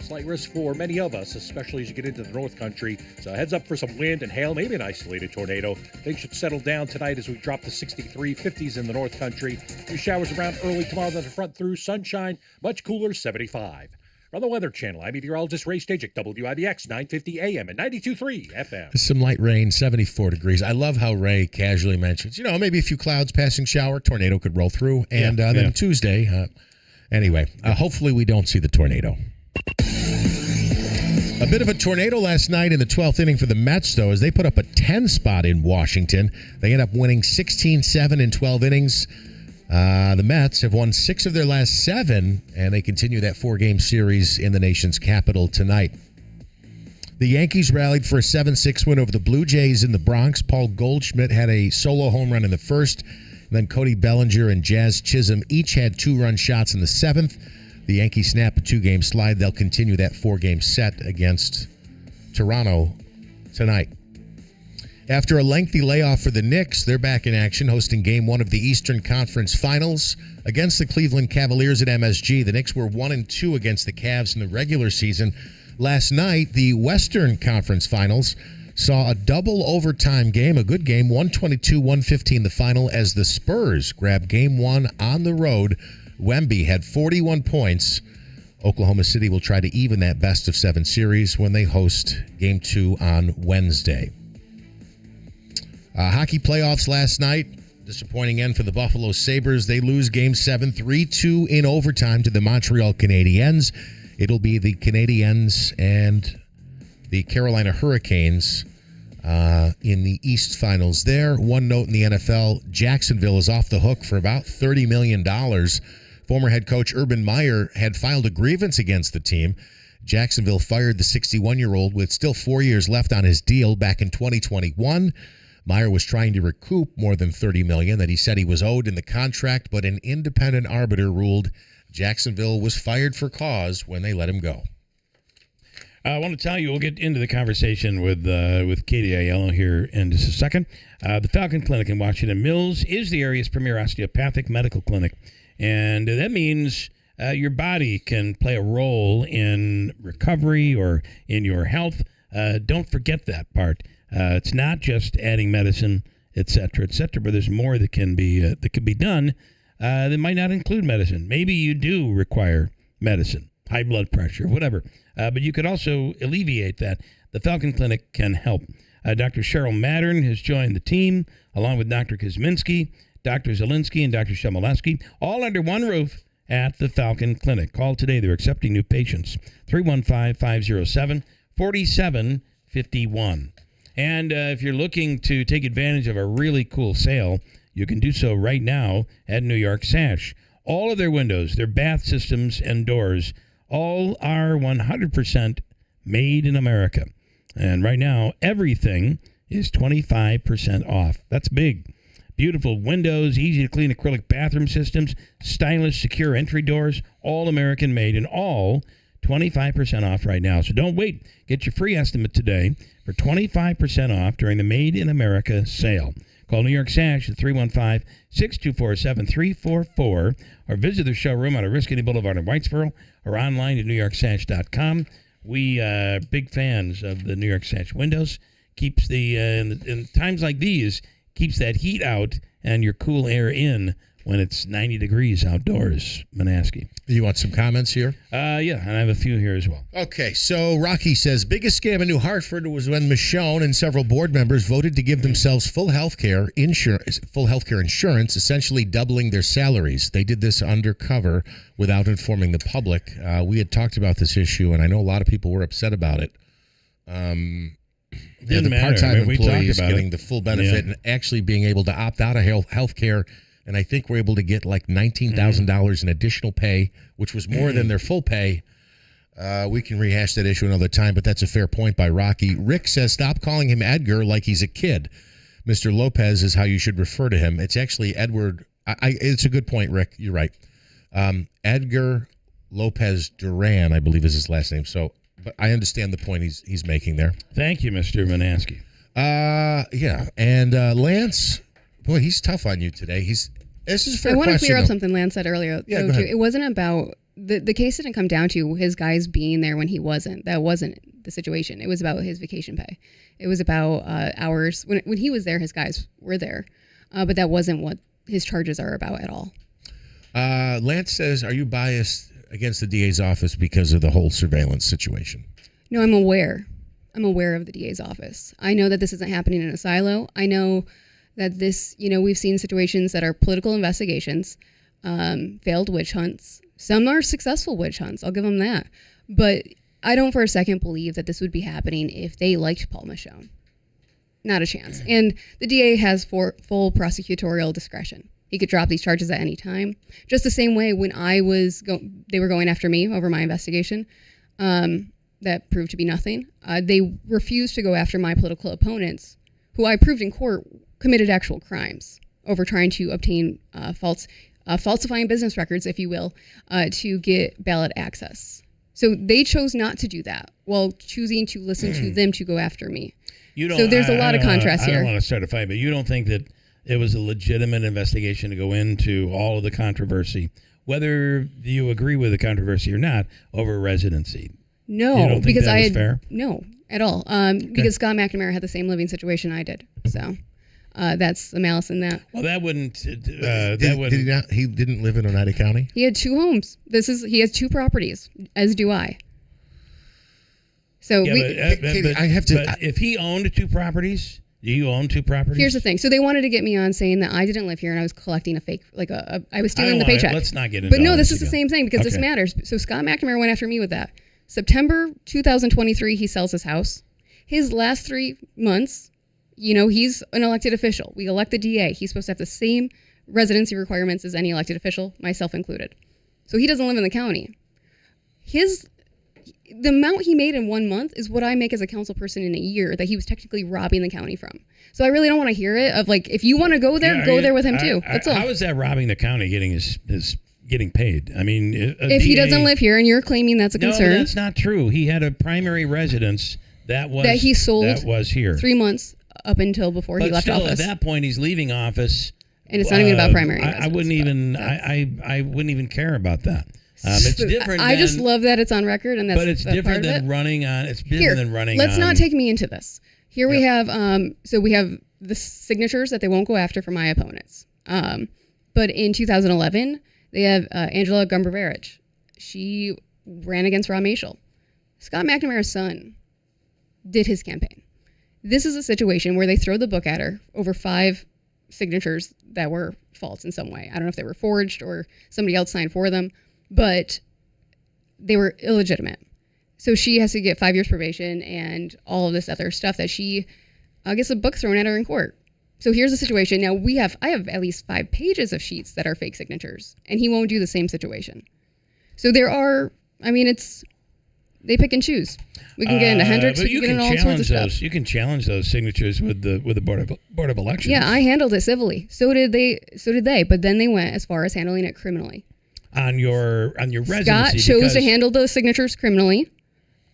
Slight risk for many of us, especially as you get into the North Country. So heads up for some wind and hail, maybe an isolated tornado. Things should settle down tonight as we drop to 63, 50s in the North Country. A few showers around early tomorrow that are front through. Sunshine, much cooler, 75. On the Weather Channel, I'm meteorologist Ray Stajic, WIBX 950 AM and 92.3 FM. Some light rain, 74 degrees. I love how Ray casually mentions, maybe a few clouds, passing shower, tornado could roll through. And then Tuesday, hopefully we don't see the tornado. A bit of a tornado last night in the 12th inning for the Mets, though, as they put up a 10 spot in Washington. They end up winning 16-7 in 12 innings. The Mets have won 6 of their last 7, and they continue that 4-game series in the nation's capital tonight. The Yankees rallied for a 7-6 win over the Blue Jays in the Bronx. Paul Goldschmidt had a solo home run in the first. And then Cody Bellinger and Jazz Chisholm each had 2-run shots in the 7th. The Yankees snap a 2-game slide. They'll continue that 4-game set against Toronto tonight. After a lengthy layoff for the Knicks, they're back in action, hosting Game 1 of the Eastern Conference Finals against the Cleveland Cavaliers at MSG. The Knicks were 1-2 against the Cavs in the regular season. Last night, the Western Conference Finals saw a double overtime game, a good game, 122-115 the final, as the Spurs grabbed Game 1 on the road. Wemby had 41 points. Oklahoma City will try to even that best-of-7 series when they host Game 2 on Wednesday. Hockey playoffs last night. Disappointing end for the Buffalo Sabres. They lose Game 7, 3-2 in overtime to the Montreal Canadiens. It'll be the Canadiens and the Carolina Hurricanes in the East Finals there. One note in the NFL, Jacksonville is off the hook for about $30 million. Former head coach Urban Meyer had filed a grievance against the team. Jacksonville fired the 61-year-old with still 4 years left on his deal back in 2021. Meyer was trying to recoup more than $30 million that he said he was owed in the contract, but an independent arbiter ruled Jacksonville was fired for cause when they let him go. I want to tell you, we'll get into the conversation with Katie Aiello here in just a second. The Falcon Clinic in Washington Mills is the area's premier osteopathic medical clinic, and that means your body can play a role in recovery or in your health. Don't forget that part. It's not just adding medicine, et cetera, but there's more that can be done that might not include medicine. Maybe you do require medicine, high blood pressure, whatever. But you could also alleviate that. The Falcon Clinic can help. Dr. Cheryl Mattern has joined the team, along with Dr. Kosminski, Dr. Zielinski, and Dr. Shemaleski, all under one roof at the Falcon Clinic. Call today. They're accepting new patients. 315-507-4751. And if you're looking to take advantage of a really cool sale, you can do so right now at New York Sash. All of their windows, their bath systems and doors, all are 100% made in America. And right now, everything is 25% off. That's big. Beautiful windows, easy to clean acrylic bathroom systems, stylish, secure entry doors, all American made, and all 25% off right now. So don't wait. Get your free estimate today for 25% off during the Made in America sale. Call New York Sash at 315-624-7344 or visit their showroom on Oriskany Boulevard in Whitesboro or online at newyorksash.com. We are big fans of the New York Sash windows. Keeps the in times like these, keeps that heat out and your cool air in when it's 90 degrees outdoors. Manaski. You want some comments here? Yeah, and I have a few here as well. Okay, so Rocky says, biggest scam in New Hartford was when Michonne and several board members voted to give themselves full health care insurance, essentially doubling their salaries. They did this undercover without informing the public. We had talked about this issue, and I know a lot of people were upset about it. Didn't the matter. part-time I mean, we employees talked about getting it. the full benefit and actually being able to opt out of health care. And I think we're able to get like $19,000 in additional pay, which was more than their full pay. We can rehash that issue another time, but that's a fair point by Rocky. Rick says, stop calling him Edgar like he's a kid. Mr. Lopez is how you should refer to him. It's actually Edward. It's a good point, Rick. You're right. Edgar Lopez Duran, I believe is his last name. So, but I understand the point he's making there. Thank you, Mr. Manaski. Yeah. And Lance, boy, he's tough on you today. This is a fair I want to question, clear up though. something Lance said earlier. Yeah, though, go ahead. too. It wasn't about the case didn't come down to his guys being there when he wasn't. That wasn't the situation. It was about his vacation pay. It was about hours. When he was there, his guys were there. But that wasn't what his charges are about at all. Lance says, are you biased against the DA's office because of the whole surveillance situation? No, I'm aware. I'm aware of the DA's office. I know that this isn't happening in a silo. I know that this, we've seen situations that are political investigations, failed witch hunts. Some are successful witch hunts. I'll give them that. But I don't for a second believe that this would be happening if they liked Paul Michonne. Not a chance. And the DA has full prosecutorial discretion. He could drop these charges at any time. Just the same way when they were going after me over my investigation. That proved to be nothing. They refused to go after my political opponents, who I proved in court committed actual crimes over trying to obtain falsifying business records, if you will, to get ballot access. So they chose not to do that while choosing to listen to them to go after me. So there's a lot of contrast here. I don't want to start a fight, but you don't think that it was a legitimate investigation to go into all of the controversy, whether you agree with the controversy or not, over residency? No, you don't think because that was fair? No, at all. Because Scott McNamara had the same living situation I did. So that's the malice in that. Well, that wouldn't. He didn't live in Oneida County? He had 2 homes. He has 2 properties, as do I. So if he owned 2 properties, do you own 2 properties? Here's the thing. So they wanted to get me on saying that I didn't live here and I was collecting a fake, I was stealing the paycheck. Let's not get into But no, all this this is the again. same thing because this matters. So Scott McNamara went after me with that. September 2023, he sells his house. His last 3 months, he's an elected official. We elect the DA. He's supposed to have the same residency requirements as any elected official, myself included. So he doesn't live in the county. The amount he made in 1 month is what I make as a council person in a year that he was technically robbing the county from. So I really don't want to hear it of if you want to go there, go there with him too. That's all. How is that robbing the county getting paid? I mean, if he doesn't live here and you're claiming that's a concern. No, that's not true. He had a primary residence that he sold that was here 3 months up until before he left office. At that point, he's leaving office. And it's not even about primary. I wouldn't even. I wouldn't even care about that. It's different. I just love that it's on record, and that's. But it's different than running on. It's different than running. Let's not take me into this. Here we have. So we have the signatures that they won't go after for my opponents. But in 2011, they have Angela Gumbervarich. She ran against Rob Mashel. Scott McNamara's son did his campaign. This is a situation where they throw the book at her over 5 signatures that were false in some way. I don't know if they were forged or somebody else signed for them, but they were illegitimate. So she has to get 5 years probation and all of this other stuff that she gets a book thrown at her in court. So here's the situation. Now I have at least 5 pages of sheets that are fake signatures, and he won't do the same situation. So there are, they pick and choose. We can get into Hendricks, but we you can get can into all sorts of challenge stuff. You can challenge those signatures with the board of elections. Yeah, I handled it civilly. So did they. But then they went as far as handling it criminally. On your residency. Scott chose to handle those signatures criminally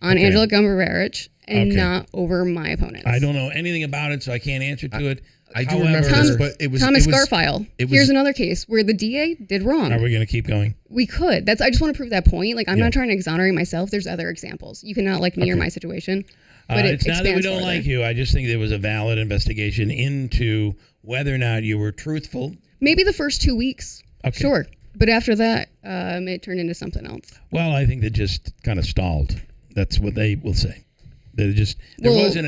on Angela Gumbervarich and not over my opponents. I don't know anything about it, so I can't answer to it. I do remember this, but it was Thomas it was, Garfile. It was, Here's another case where the DA did wrong. Are we going to keep going? We could. I just want to prove that point. Like, I'm not trying to exonerate myself. There's other examples. You cannot like me or my situation. But It's not that we don't like you. I just think there was a valid investigation into whether or not you were truthful. Maybe the first 2 weeks. Okay. Sure. But after that, it turned into something else. Well, I think they just kind of stalled. That's what they will say. There wasn't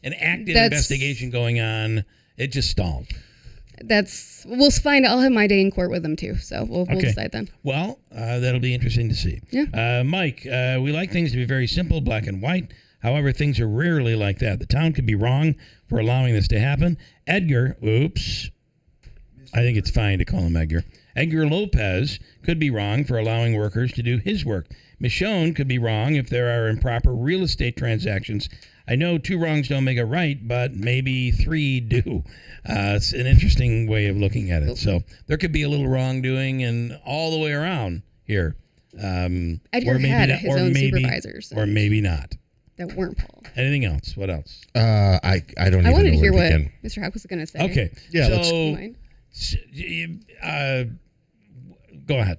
an active investigation going on. It just stalled. We'll find out. I'll have my day in court with them too. So we'll decide then. Well, that'll be interesting to see. Yeah. Mike, we like things to be very simple, black and white. However, things are rarely like that. The town could be wrong for allowing this to happen. Edgar, oops. I think it's fine to call him Edgar. Edgar Lopez could be wrong for allowing workers to do his work. Michonne could be wrong if there are improper real estate transactions. I know 2 wrongs don't make a right, but maybe 3 do. It's an interesting way of looking at it. So there could be a little wrongdoing and all the way around here. Edgar had his own supervisors. Or maybe not. That weren't Paul. Anything else? What else? I don't even I wanted know to hear where what begin. Mr. Hack was going to say. Okay. Yeah, Go ahead.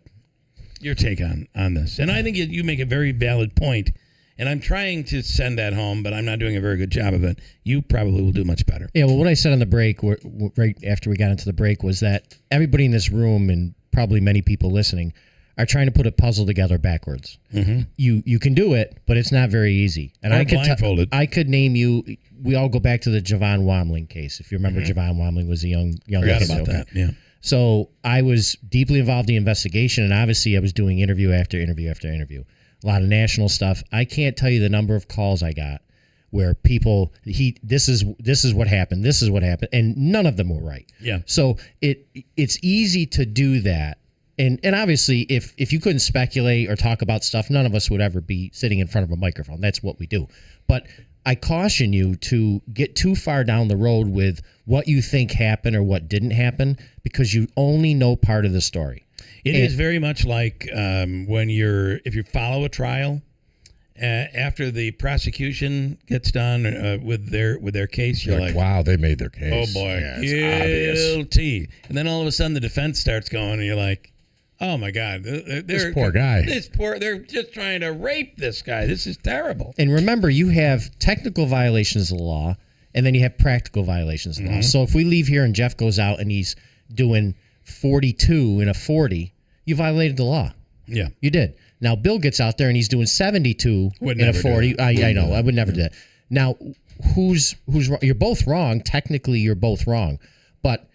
Your take on this. And I think you make a very valid point, and I'm trying to send that home, but I'm not doing a very good job of it. You probably will do much better. Yeah, well, what I said on the break, right after we got into the break, was that everybody in this room and probably many people listening are trying to put a puzzle together backwards. Mm-hmm. You can do it, but it's not very easy. And Or blindfolded. I could name you. We all go back to the Javon Wamling case. If you remember, Javon Wamling was a young. Forgot about that. Yeah. So I was deeply involved in the investigation, and obviously I was doing interview after interview after interview. A lot of national stuff. I can't tell you the number of calls I got where people this is what happened, this is what happened, and none of them were right. Yeah. So it's easy to do that. And obviously if you couldn't speculate or talk about stuff, none of us would ever be sitting in front of a microphone. That's what we do. But I caution you to get too far down the road with what you think happened or what didn't happen, because you only know part of the story. It is very much like if you follow a trial, after the prosecution gets done with their case, you're like, wow, they made their case. Oh boy, yeah, it's guilty. And then all of a sudden the defense starts going, and you're like, oh my God, this poor guy. They're just trying to rape this guy. This is terrible. And remember, you have technical violations of the law, and then you have practical violations of the law. So if we leave here and Jeff goes out and he's doing 42 in a 40, you violated the law. Yeah. You did. Now Bill gets out there and he's doing 72 in a 40. I know. I would never do that. Now, who's wrong? You're both wrong. Technically, you're both wrong. But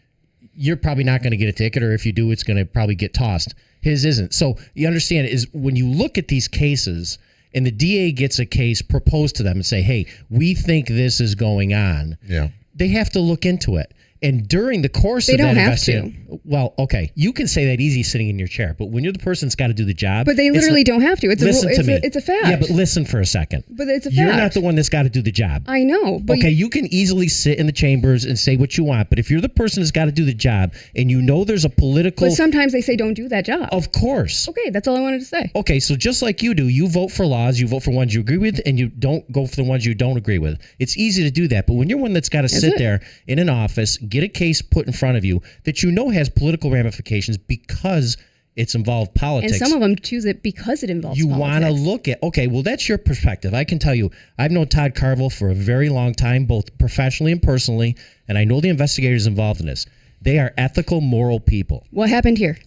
you're probably not going to get a ticket, or if you do, it's going to probably get tossed. His isn't. So you understand, is when you look at these cases and the DA gets a case proposed to them and say, hey, we think this is going on. Yeah. They have to look into it. And during the course of that investigation, well, okay, you can say that easy sitting in your chair, but when you're the person that's got to do the job, but they literally don't have to. It's a fact. Yeah, but listen for a second. But it's a fact. You're not the one that's got to do the job. I know. But okay, you can easily sit in the chambers and say what you want, but if you're the person that's got to do the job and you know there's a political, but sometimes they say don't do that job. Of course. Okay, that's all I wanted to say. Okay, so just like you do, you vote for laws, you vote for ones you agree with, and you don't go for the ones you don't agree with. It's easy to do that, but when you're one that's got to sit there in an office, get a case put in front of you that you know has political ramifications because it's involved politics. And some of them choose it because it involves politics. You want to look at, okay, well, that's your perspective. I can tell you, I've known Todd Carville for a very long time, both professionally and personally, and I know the investigators involved in this. They are ethical, moral people. What happened here?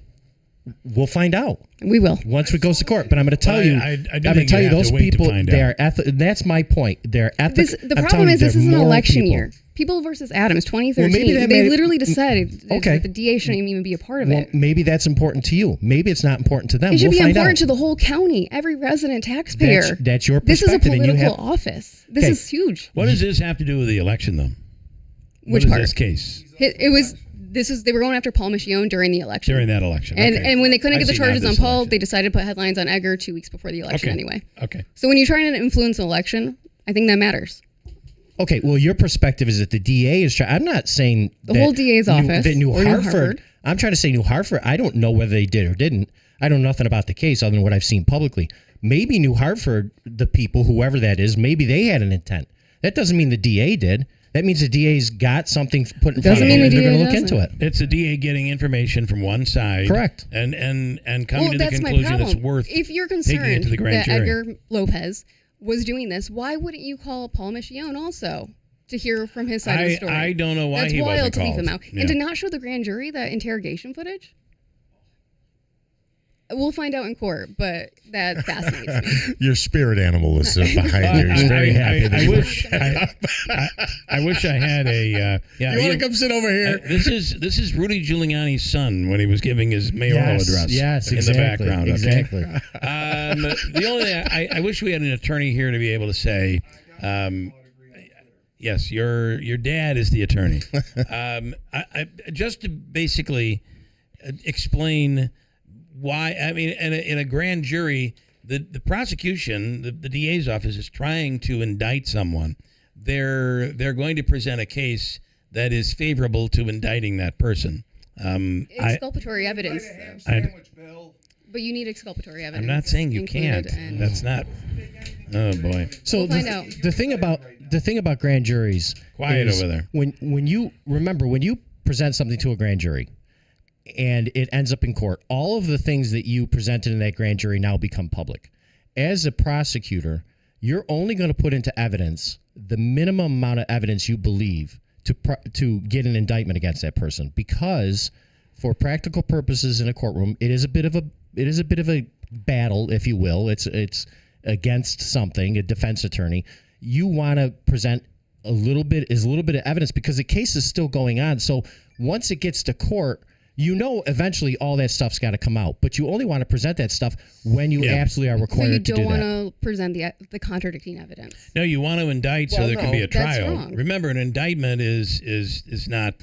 We'll find out. We will. Once it goes to court. But I'm going to tell you, I'm going to tell you those people, they are that's my point. They're ethical. The problem is this is an election year. People versus Adams, 2013. They literally decided that the DA shouldn't even be a part of it. Maybe that's important to you. Maybe it's not important to them. It should be important to the whole county, every resident taxpayer. That's your perspective. This is a political office. This is huge. What does this have to do with the election, though? Which what part? Is this case? They were going after Paul Michione during the election. During that election. And Okay. and when they couldn't get the see, not charges on this Paul, election. they decided to put headlines on Edgar 2 weeks before the election Okay. anyway. Okay. So when you're trying to influence an election, I think that matters. Okay, well, your perspective is that the DA is trying. I'm not saying The whole DA's office that New or New Hartford. Hartford. I'm trying to say New Hartford. I don't know whether they did or didn't. I know nothing about the case other than what I've seen publicly. Maybe New Hartford, the people, whoever that is, maybe they had an intent. That doesn't mean the DA did. That means the DA's got something put in front of them, and they're going to look into it. It's the DA getting information from one side, Correct, and coming to the that's my conclusion problem. it's worth. If you're taking it concerned to the grand that jury. Edgar Lopez was doing this, why wouldn't you call Paul Michione also to hear from his side of the story? I don't know why That's he wild wasn't to leave called. him out. Yeah. And to not show the grand jury that interrogation footage? We'll find out in court, but that fascinates me. Your spirit animal is behind you. He's very happy. I wish I had a. You want to come sit over here? This is Rudy Giuliani's son when he was giving his mayoral address. Yes, in exactly, the background. Okay? exactly. The only thing I wish we had an attorney here to be able to say. Yes, your dad is the attorney. I just to basically explain why. I mean, in a grand jury, the prosecution, the DA's office is trying to indict someone. They're going to present a case that is favorable to indicting that person. Exculpatory evidence. But you need exculpatory evidence. I'm not saying you can't. That's not. Oh boy. So We'll find out. the thing about grand juries. Quiet is over there. When you present something to a grand jury, and it ends up in court, all of the things that you presented in that grand jury now become public. As a prosecutor, you're only going to put into evidence the minimum amount of evidence you believe to get an indictment against that person, because for practical purposes in a courtroom, it is a bit of a battle, if you will. It's against something, a defense attorney. You want to present a little bit of evidence because the case is still going on. So once it gets to court, eventually all that stuff's got to come out, but you only want to present that stuff when you absolutely are required to do that. So you don't want to present the contradicting evidence. No, you want to indict so there can be a That's trial. wrong. Remember, an indictment is not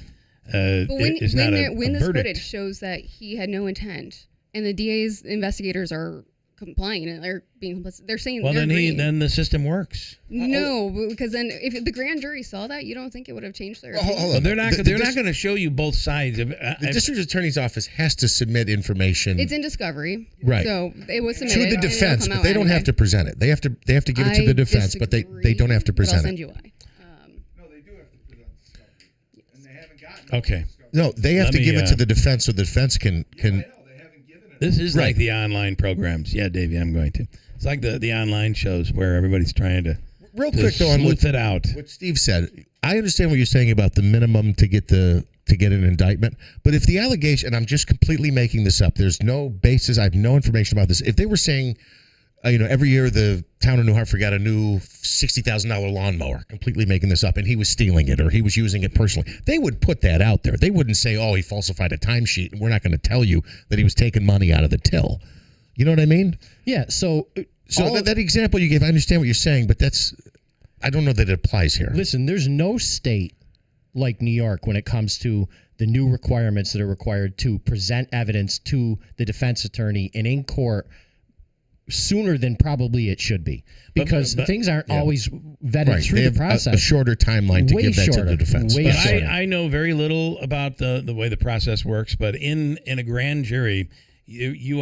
But when is not a this verdict. footage shows that he had no intent, and the DA's investigators are complying and they're being complicit, they're saying Well, they're agreeing. then the system works. No, because then if the grand jury saw that, you don't think it would have changed their opinion? Well, they're not going to show you both sides. The district attorney's office has to submit information. It's in discovery, Right. So it was submitted to the defense, and it'll come but they out don't anyway. have to present it. They have to give it to the defense, but they don't have to But I'll present send it. you why. Okay. No, they have Let to me, give it to the defense, so the defense can. This is Right. like the online programs. Yeah, Davey, I'm going to. It's like the online shows where everybody's trying to Real quick though, on sleuth it out. What Steve said, I understand what you're saying about the minimum to get an indictment. But if the allegation, and I'm just completely making this up, there's no basis, I have no information about this. If they were saying, every year the town of New Hartford got a new $60,000 lawnmower, completely making this up, and he was stealing it or he was using it personally, they would put that out there. They wouldn't say, oh, he falsified a timesheet, and we're not going to tell you that he was taking money out of the till. You know what I mean? Yeah. So that example you gave, I understand what you're saying, but I don't know that it applies here. Listen, there's no state like New York when it comes to the new requirements that are required to present evidence to the defense attorney and in court sooner than probably it should be, because things aren't always vetted through they the have process. a shorter timeline to give that to the defense. Way shorter. I know very little about the way the process works, but in a grand jury, you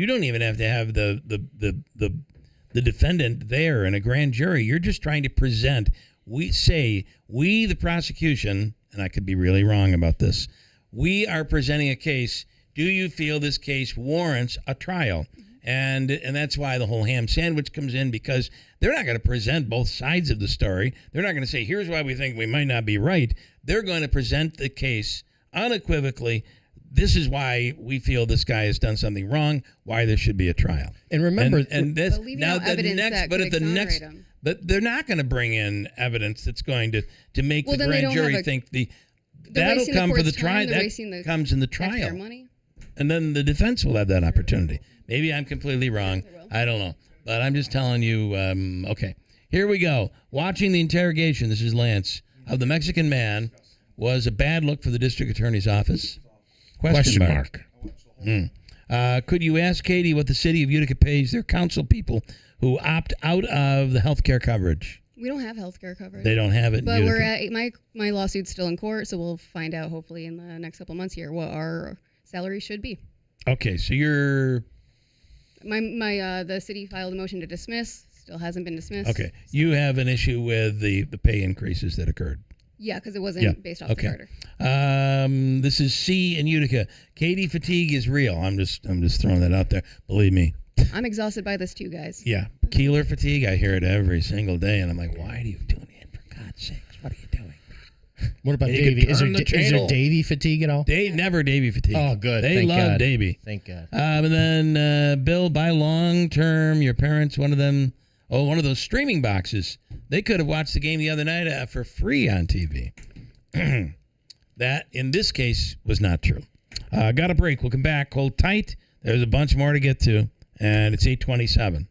don't even have to have the defendant there in a grand jury. You're just trying to present. We, the prosecution, and I could be really wrong about this, we are presenting a case. Do you feel this case warrants a trial? And that's why the whole ham sandwich comes in, because they're not going to present both sides of the story. They're not going to say, here's why we think we might not be right. They're going to present the case unequivocally. This is why we feel this guy has done something wrong, why there should be a trial. And remember, but they're not going to bring in evidence that's going to make the grand jury think that'll come for the trial. That comes in the trial. And then the defense will have that opportunity. Maybe I'm completely wrong. I don't know. But I'm just telling you, okay. Here we go. Watching the interrogation, this is Lance, of the Mexican man was a bad look for the district attorney's office? Question mark. Could you ask Katie what the city of Utica pays their council people who opt out of the health care coverage? We don't have health care coverage. They don't have it in But Utica. we're at my lawsuit's still in court, so we'll find out hopefully in the next couple months here what our salary should be. Okay, so you're... The city filed a motion to dismiss. Still hasn't been dismissed. Okay, you have an issue with the pay increases that occurred. Yeah, because it wasn't based off the charter. This is C in Utica. Katie, fatigue is real. I'm just throwing that out there. Believe me. I'm exhausted by this too, guys. Yeah, Keeler fatigue. I hear it every single day, and I'm like, why do you tune in? For God's sakes, what are you doing? What about You Davey? could Is turn the there channel. Davey fatigue at all? Never Davey fatigue. Oh, good. They Thank love God. Davey. Thank God. And then Bill, by long term, your parents, one of those streaming boxes. They could have watched the game the other night for free on TV. That, in this case, was not true. Got a break. We'll come back. Hold tight. There's a bunch more to get to, and it's 8:27.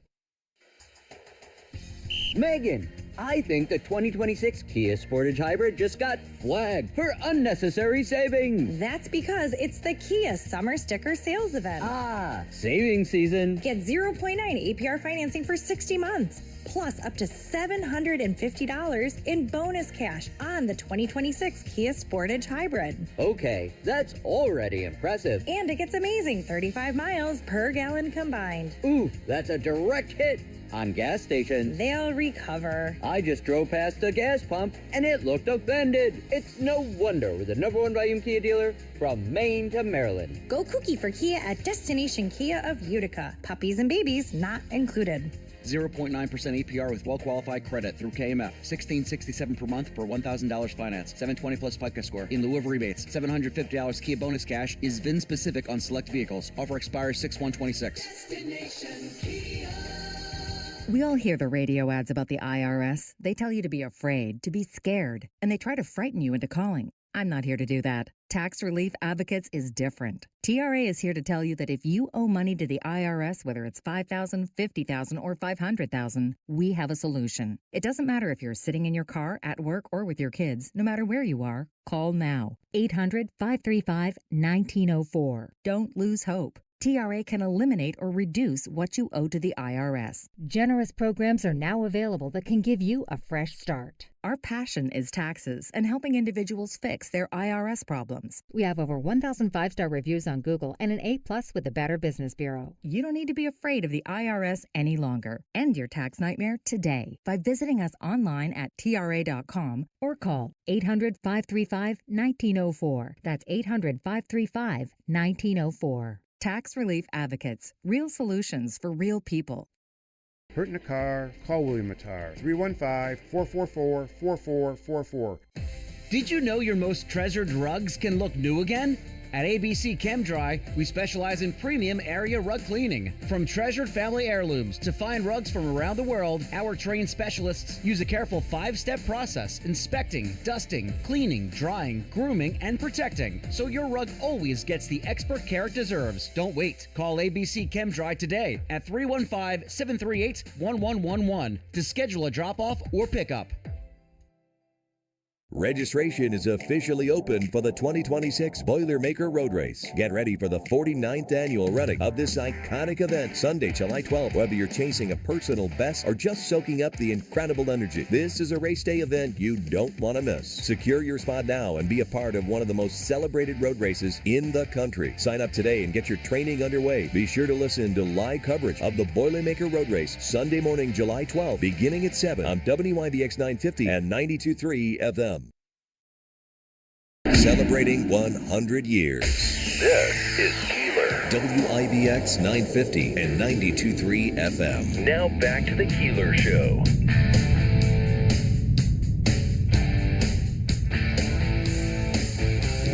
Megan, I think the 2026 Kia Sportage Hybrid just got flagged for unnecessary savings. That's because it's the Kia Summer Sticker Sales Event. Ah, saving season. Get 0.9 APR financing for 60 months, plus up to $750 in bonus cash on the 2026 Kia Sportage Hybrid. Okay, that's already impressive. And it gets amazing 35 miles per gallon combined. Oof, that's a direct hit on gas stations. They'll recover. I just drove past a gas pump and it looked offended. It's no wonder we're the #1 volume Kia dealer from Maine to Maryland. Go kooky for Kia at Destination Kia of Utica. Puppies and babies not included. 0.9% APR with well-qualified credit through KMF. $16.67 per month per $1,000 finance. 720 plus FICO score. In lieu of rebates. $750 Kia bonus cash is VIN specific on select vehicles. Offer expires 6/1/26. We all hear the radio ads about the IRS. They tell you to be afraid, to be scared, and they try to frighten you into calling. I'm not here to do that. Tax Relief Advocates is different. TRA is here to tell you that if you owe money to the IRS, whether it's $5,000, $50,000, or $500,000, we have a solution. It doesn't matter if you're sitting in your car, at work, or with your kids. No matter where you are, call now. 800-535-1904. Don't lose hope. TRA can eliminate or reduce what you owe to the IRS. Generous programs are now available that can give you a fresh start. Our passion is taxes and helping individuals fix their IRS problems. We have over 1,000 5-star reviews on Google and an A+ with the Better Business Bureau. You don't need to be afraid of the IRS any longer. End your tax nightmare today by visiting us online at TRA.com or call 800-535-1904. That's 800-535-1904. Tax Relief Advocates. Real solutions for real people. Hurt in a car? Call William Attar. 315-444-4444. Did you know your most treasured rugs can look new again? At ABC Chem Dry, we specialize in premium area rug cleaning. From treasured family heirlooms to fine rugs from around the world, our trained specialists use a careful 5-step process, inspecting, dusting, cleaning, drying, grooming, and protecting, so your rug always gets the expert care it deserves. Don't wait. Call ABC Chem Dry today at 315-738-1111 to schedule a drop-off or pickup. Registration is officially open for the 2026 Boilermaker Road Race. Get ready for the 49th annual running of this iconic event, Sunday, July 12th. Whether you're chasing a personal best or just soaking up the incredible energy, this is a race day event you don't want to miss. Secure your spot now and be a part of one of the most celebrated road races in the country. Sign up today and get your training underway. Be sure to listen to live coverage of the Boilermaker Road Race, Sunday morning, July 12th, beginning at 7 on WIBX 950 and 92.3 FM. Celebrating 100 years. This is Keeler. WIBX 950 and 92.3 FM. Now back to the Keeler Show.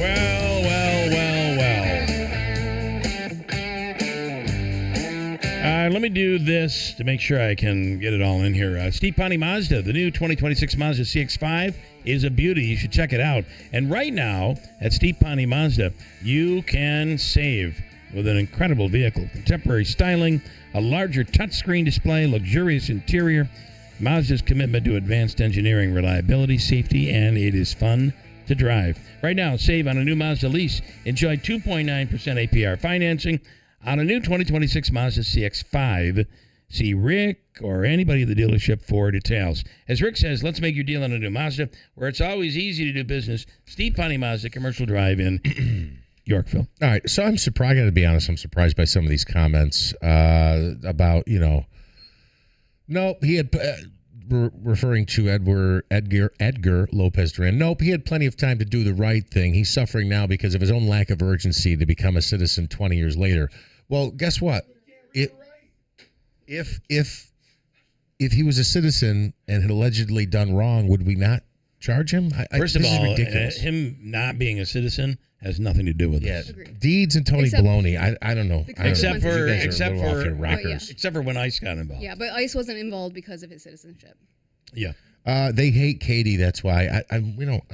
Well. Let me do this to make sure I can get it all in here. Steve Pawnee Mazda, the new 2026 Mazda CX-5 is a beauty. You should check it out. And right now, at Steve Pawnee Mazda, you can save with an incredible vehicle. Contemporary styling, a larger touchscreen display, luxurious interior, Mazda's commitment to advanced engineering, reliability, safety, and it is fun to drive. Right now, save on a new Mazda lease. Enjoy 2.9% APR financing on a new 2026 Mazda CX-5. See Rick or anybody at the dealership for details. As Rick says, let's make your deal on a new Mazda, where it's always easy to do business. Steve Poney Mazda, Commercial Drive in Yorkville. All right, so I'm surprised. I got to be honest. I'm surprised by some of these comments about Nope, he had referring to Edgar Lopez Duran. Nope, he had plenty of time to do the right thing. He's suffering now because of his own lack of urgency to become a citizen 20 years later. Well, guess what? If he was a citizen and had allegedly done wrong, would we not charge him? First of this is all, ridiculous. him not being a citizen has nothing to do with this. Deeds and Tony Baloney. I don't know. Except for when ICE got involved. Yeah, but ICE wasn't involved because of his citizenship. Yeah. They hate Katie. That's why you don't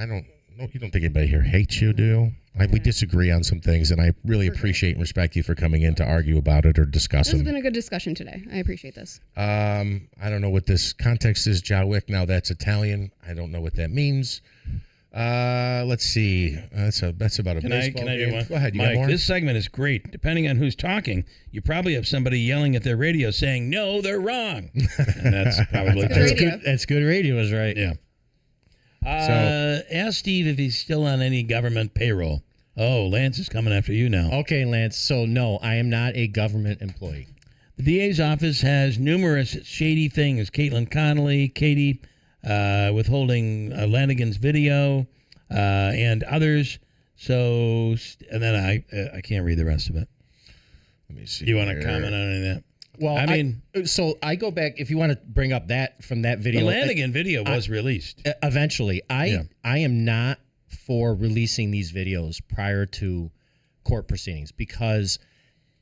think anybody here hates you, do you? We disagree on some things, and I really appreciate and respect you for coming in to argue about it or discuss This has them. been a good discussion today. I appreciate this. I don't know what this context is. Jawick. Now that's Italian. I don't know what that means. Let's see. That's about a baseball Can I game. do one? Go ahead. You Mike, got more? this segment is great. Depending on who's talking, you probably have somebody yelling at their radio saying, "No, they're wrong." And that's probably That's good radio, is right. Yeah. Ask Steve if he's still on any government payroll. Oh, Lance is coming after you now. Okay, Lance. So, no, I am not a government employee. The DA's office has numerous shady things. Caitlin Connolly, Katie withholding Lanigan's video, and others. So, and then I can't read the rest of it. Let me see. Do you want to comment on any of that? Well, I mean, so I go back. If you want to bring up that from that video, the Lanigan video was released. Eventually, I am not for releasing these videos prior to court proceedings because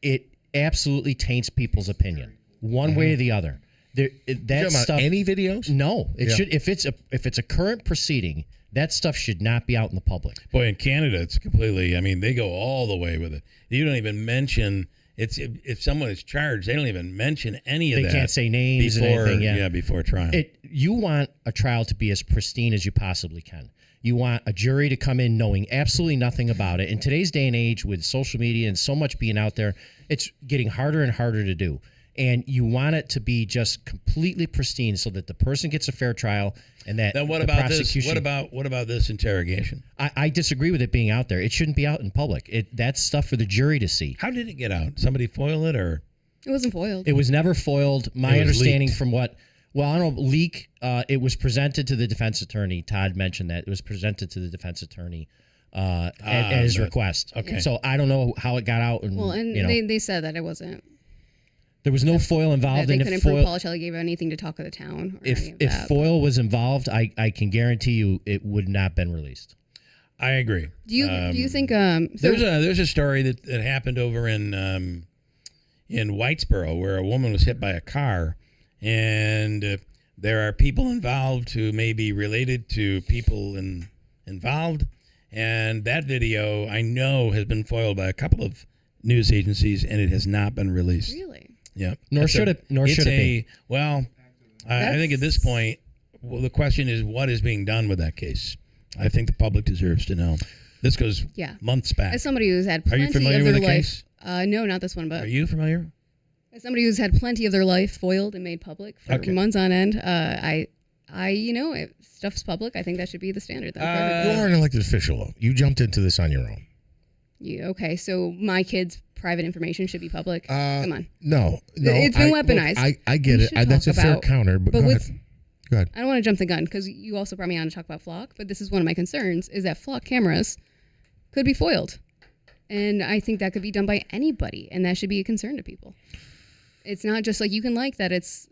it absolutely taints people's opinion one way or the other. That stuff. Any videos? No, it should. If it's a current proceeding, that stuff should not be out in the public. Boy, in Canada, it's completely. I mean, they go all the way with it. You don't even mention. If someone is charged, they don't even mention any of that. They can't say names before, and anything. Yeah, before trial. You want a trial to be as pristine as you possibly can. You want a jury to come in knowing absolutely nothing about it. In today's day and age, with social media and so much being out there, it's getting harder and harder to do. And you want it to be just completely pristine so that the person gets a fair trial and that then what the about this? prosecution. What about this interrogation? I disagree with it being out there. It shouldn't be out in public. That's stuff for the jury to see. How did it get out? Somebody foil it or? It wasn't foiled. It was never foiled. My understanding from what. Well, I don't know, leak. It was presented to the defense attorney. Todd mentioned that. It was presented to the defense attorney at his request. Okay. So I don't know how it got out. They said that it wasn't. There was no foil involved. They and couldn't if foil, prove Paulicelli gave anything to talk of the town. Or if foil was involved, I can guarantee you it would not have been released. I agree. Do you think there's a story that happened over in Whitesboro where a woman was hit by a car. And there are people involved who may be related to people involved. And that video, I know, has been foiled by a couple of news agencies, and it has not been released. Really? Yeah. Nor should it be. Well, I think at this point, the question is what is being done with that case. I think the public deserves to know. This goes months back. As somebody who's had Are you familiar with the case? No, not this one, but Are you familiar? As somebody who's had plenty of their life foiled and made public for months on end, if stuff's public, I think that should be the standard. You are an elected official, though. You jumped into this on your own. Okay, so my kids' private information should be public? Come on. No. It's been weaponized. Look, I get it. That's a fair counter, but go ahead. Go ahead. I don't want to jump the gun because you also brought me on to talk about flock, but this is one of my concerns, is that flock cameras could be foiled. And I think that could be done by anybody, and that should be a concern to people. It's not just like you can like that it's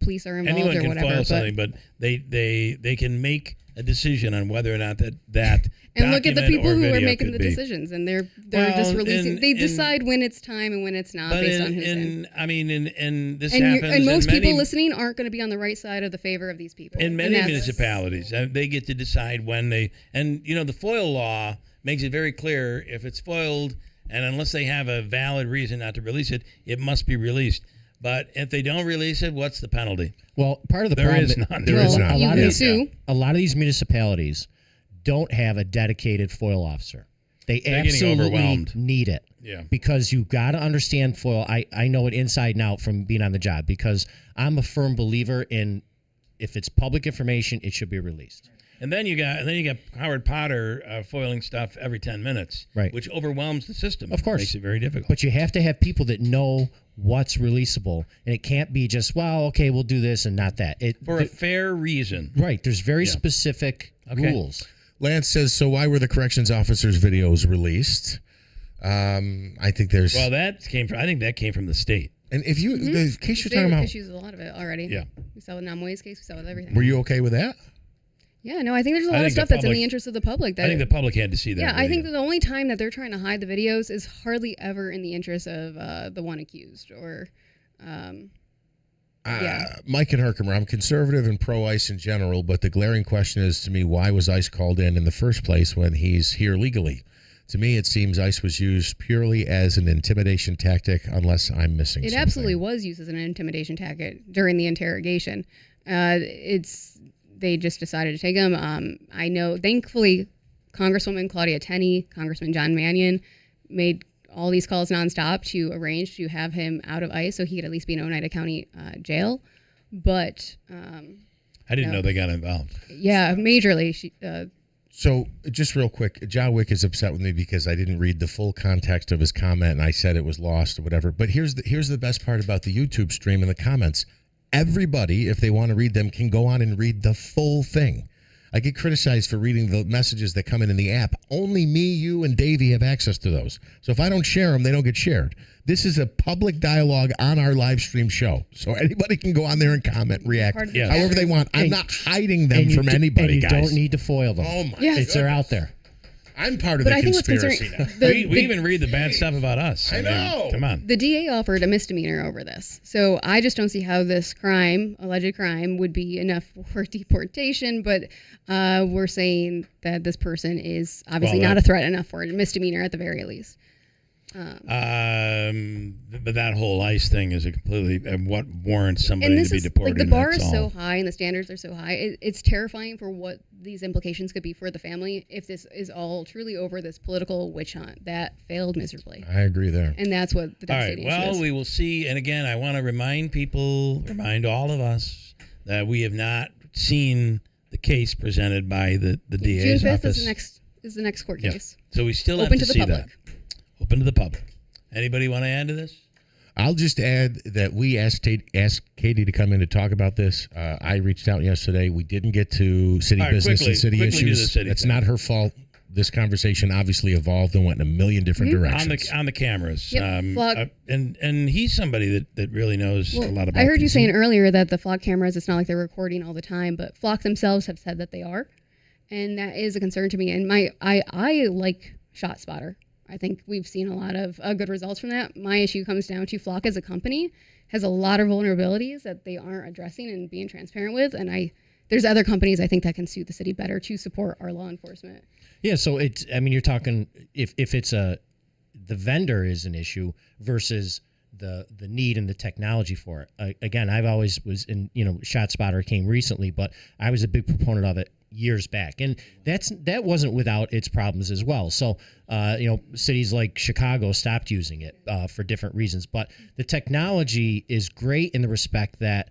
police are involved Anyone or can whatever. Foil something, but they can make a decision on whether or not that and look at the people who are video making the could be. decisions, and they're just releasing. They decide when it's time and when it's not based on who's in. I mean, and this and happens. And most in many, people listening aren't going to be on the right side of the favor of these people. In many municipalities, they get to decide when they. And the FOIL law makes it very clear if it's foiled. And unless they have a valid reason not to release it, it must be released. But if they don't release it, what's the penalty? Well, part of the there problem is none. There is none. A lot of these municipalities don't have a dedicated FOIL officer. They're getting absolutely overwhelmed. need it. Yeah. Because you got to understand FOIL. I know it inside and out from being on the job because I'm a firm believer in if it's public information, it should be released. And then you got Howard Potter foiling stuff every 10 minutes, right? Which overwhelms the system. Of course, makes it very difficult. But you have to have people that know what's releasable, and it can't be just okay, we'll do this and not that. For a fair reason, right? There's very specific rules. Lance says, so why were the corrections officers' videos released? I think there's. Well, I think that came from the state. And if you, the case you're They talking about, issues a lot of it already. Yeah. We saw with Namoy's case. We saw with everything. were you okay with that? Yeah, no, I think there's a lot of stuff that's in the interest of the public. I think the public had to see that. Yeah, video. I think that the only time that they're trying to hide the videos is hardly ever in the interest of the one accused or. Mike and Herkimer, I'm conservative and pro-ICE in general, but the glaring question is to me, why was ICE called in the first place when he's here legally? To me, it seems ICE was used purely as an intimidation tactic, unless I'm missing something. It absolutely was used as an intimidation tactic during the interrogation. They just decided to take him. I know, thankfully, Congresswoman Claudia Tenney, Congressman John Mannion made all these calls nonstop to arrange to have him out of ICE so he could at least be in Oneida County jail. But I didn't know they got involved. Yeah, majorly. So just real quick, John Wick is upset with me because I didn't read the full context of his comment and I said it was lost or whatever. But here's the best part about the YouTube stream and the comments. Everybody, if they want to read them, can go on and read the full thing. I get criticized for reading the messages that come in the app. Only me, you, and Davey have access to those. So if I don't share them, they don't get shared. This is a public dialogue on our live stream show. So anybody can go on there and comment, react, however they want. I'm not hiding them from anybody, guys. You don't need to foil them. Oh, my goodness. They're out there. I'm part of the conspiracy now. We even read the bad stuff about us. I know. Come on. The DA offered a misdemeanor over this. So I just don't see how this alleged crime, would be enough for deportation. But we're saying that this person is obviously not a threat enough for a misdemeanor at the very least. But that whole ICE thing is a completely what warrants somebody to be deported. Like the bar is so high and the standards are so high. It's terrifying for what these implications could be for the family if this is all truly over this political witch hunt that failed miserably. I agree there. And that's what the devastating issue is. Well, we will see. And again, I want to remind all of us that we have not seen the case presented by the DA's June 5th office. is the next court case. So we still Open have to to the see public. that. Open to the public. Anybody want to add to this? I'll just add that we asked Katie to come in to talk about this. I reached out yesterday. We didn't get to city business and city issues. It's not her fault. This conversation obviously evolved and went in a million different directions. On the cameras. Yep, and he's somebody that really knows a lot about I heard you these. saying earlier that the flock cameras, it's not like they're recording all the time, but flock themselves have said that they are. And that is a concern to me. And I like ShotSpotter. I think we've seen a lot of good results from that. My issue comes down to Flock as a company has a lot of vulnerabilities that they aren't addressing and being transparent with. And there's other companies I think that can suit the city better to support our law enforcement. Yeah, so you're talking if it's the vendor is an issue versus the need and the technology for it. Again, I've always was in, ShotSpotter came recently, but I was a big proponent of it years back, and that wasn't without its problems as well. So cities like Chicago stopped using it for different reasons, but the technology is great in the respect that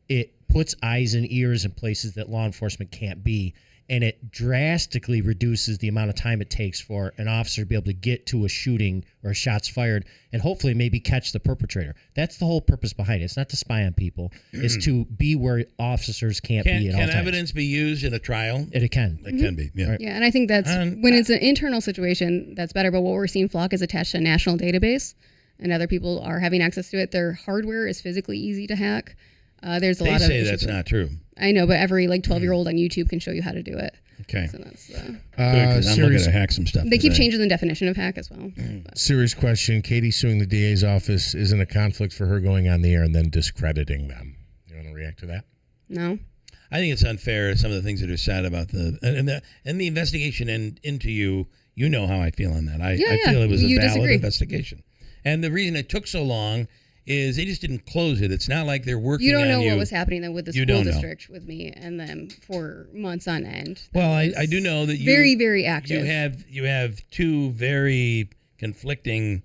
it puts eyes and ears in places that law enforcement can't be, and it drastically reduces the amount of time it takes for an officer to be able to get to a shooting or shots fired and hopefully maybe catch the perpetrator. That's the whole purpose behind it. It's not to spy on people. It's to be where officers can't be at all times. Can evidence be used in a trial? It can. It can be, yeah. Yeah, and I think that's when it's an internal situation, that's better. But what we're seeing, Flock is attached to a national database, and other people are having access to it. Their hardware is physically easy to hack. There's a lot of They say that's not true. I know, but every 12-year-old on YouTube can show you how to do it. Okay. So that's good, 'cause I'm looking to hack some stuff. They keep changing the definition of hack as well. Serious question. Katie suing the DA's office isn't a conflict for her going on the air and then discrediting them. You want to react to that? No. I think it's unfair, some of the things that are said about the investigation into you. You know how I feel on that. I feel it was a valid investigation. And the reason it took so long is they just didn't close it. It's not like they're working on you. you. Don't know what was happening then with the You school don't know. district with me and them for months on end. Well, I do know that you very, very active. You have two very conflicting.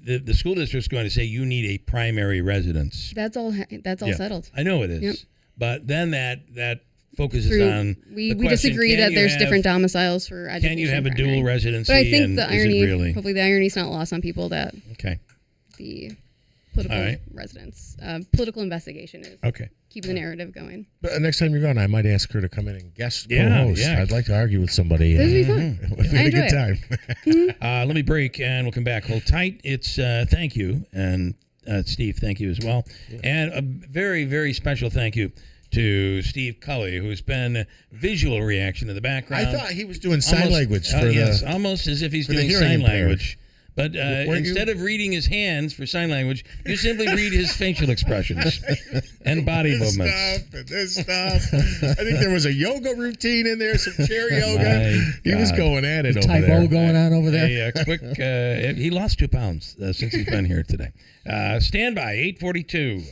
The school district's going to say you need a primary residence. That's all settled. I know it is, Yep. but then that focuses Through, on we the question, disagree can that you there's have- different domiciles for education. Can you have a primary. dual residency? But I think and the is it irony, really? hopefully the irony is not lost on people that Okay. the political All right. residence, political investigation is Okay. keeping the narrative going. But next time you're gone, I might ask her to come in and guest Yeah, co-host. yeah. I'd like to argue with somebody. This would be fun. It would be I a enjoy good it. time. Let me break and we'll come back. Hold tight. It's thank you. And Steve, thank you as well. And a very, very special thank you to Steve Cully, who's been visual reaction in the background. I thought he was doing sign language for yes, the almost as if he's for the doing hearing sign impaired. language. But Weren't instead of reading his hands for sign language, you simply read his facial expressions and body movements. This stuff. I think there was a yoga routine in there, some chair yoga. My He was God. going at it over Typo there. going on over there. A quick, he lost 2 pounds since he's been here today. Stand by, 8:42.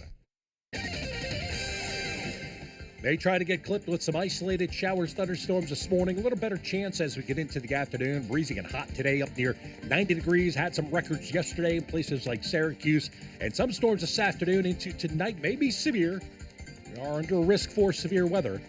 May try to get clipped with some isolated showers, thunderstorms this morning. A little better chance as we get into the afternoon. Breezy and hot today, up near 90 degrees. Had some records yesterday in places like Syracuse. And some storms this afternoon into tonight may be severe. We are under risk for severe weather.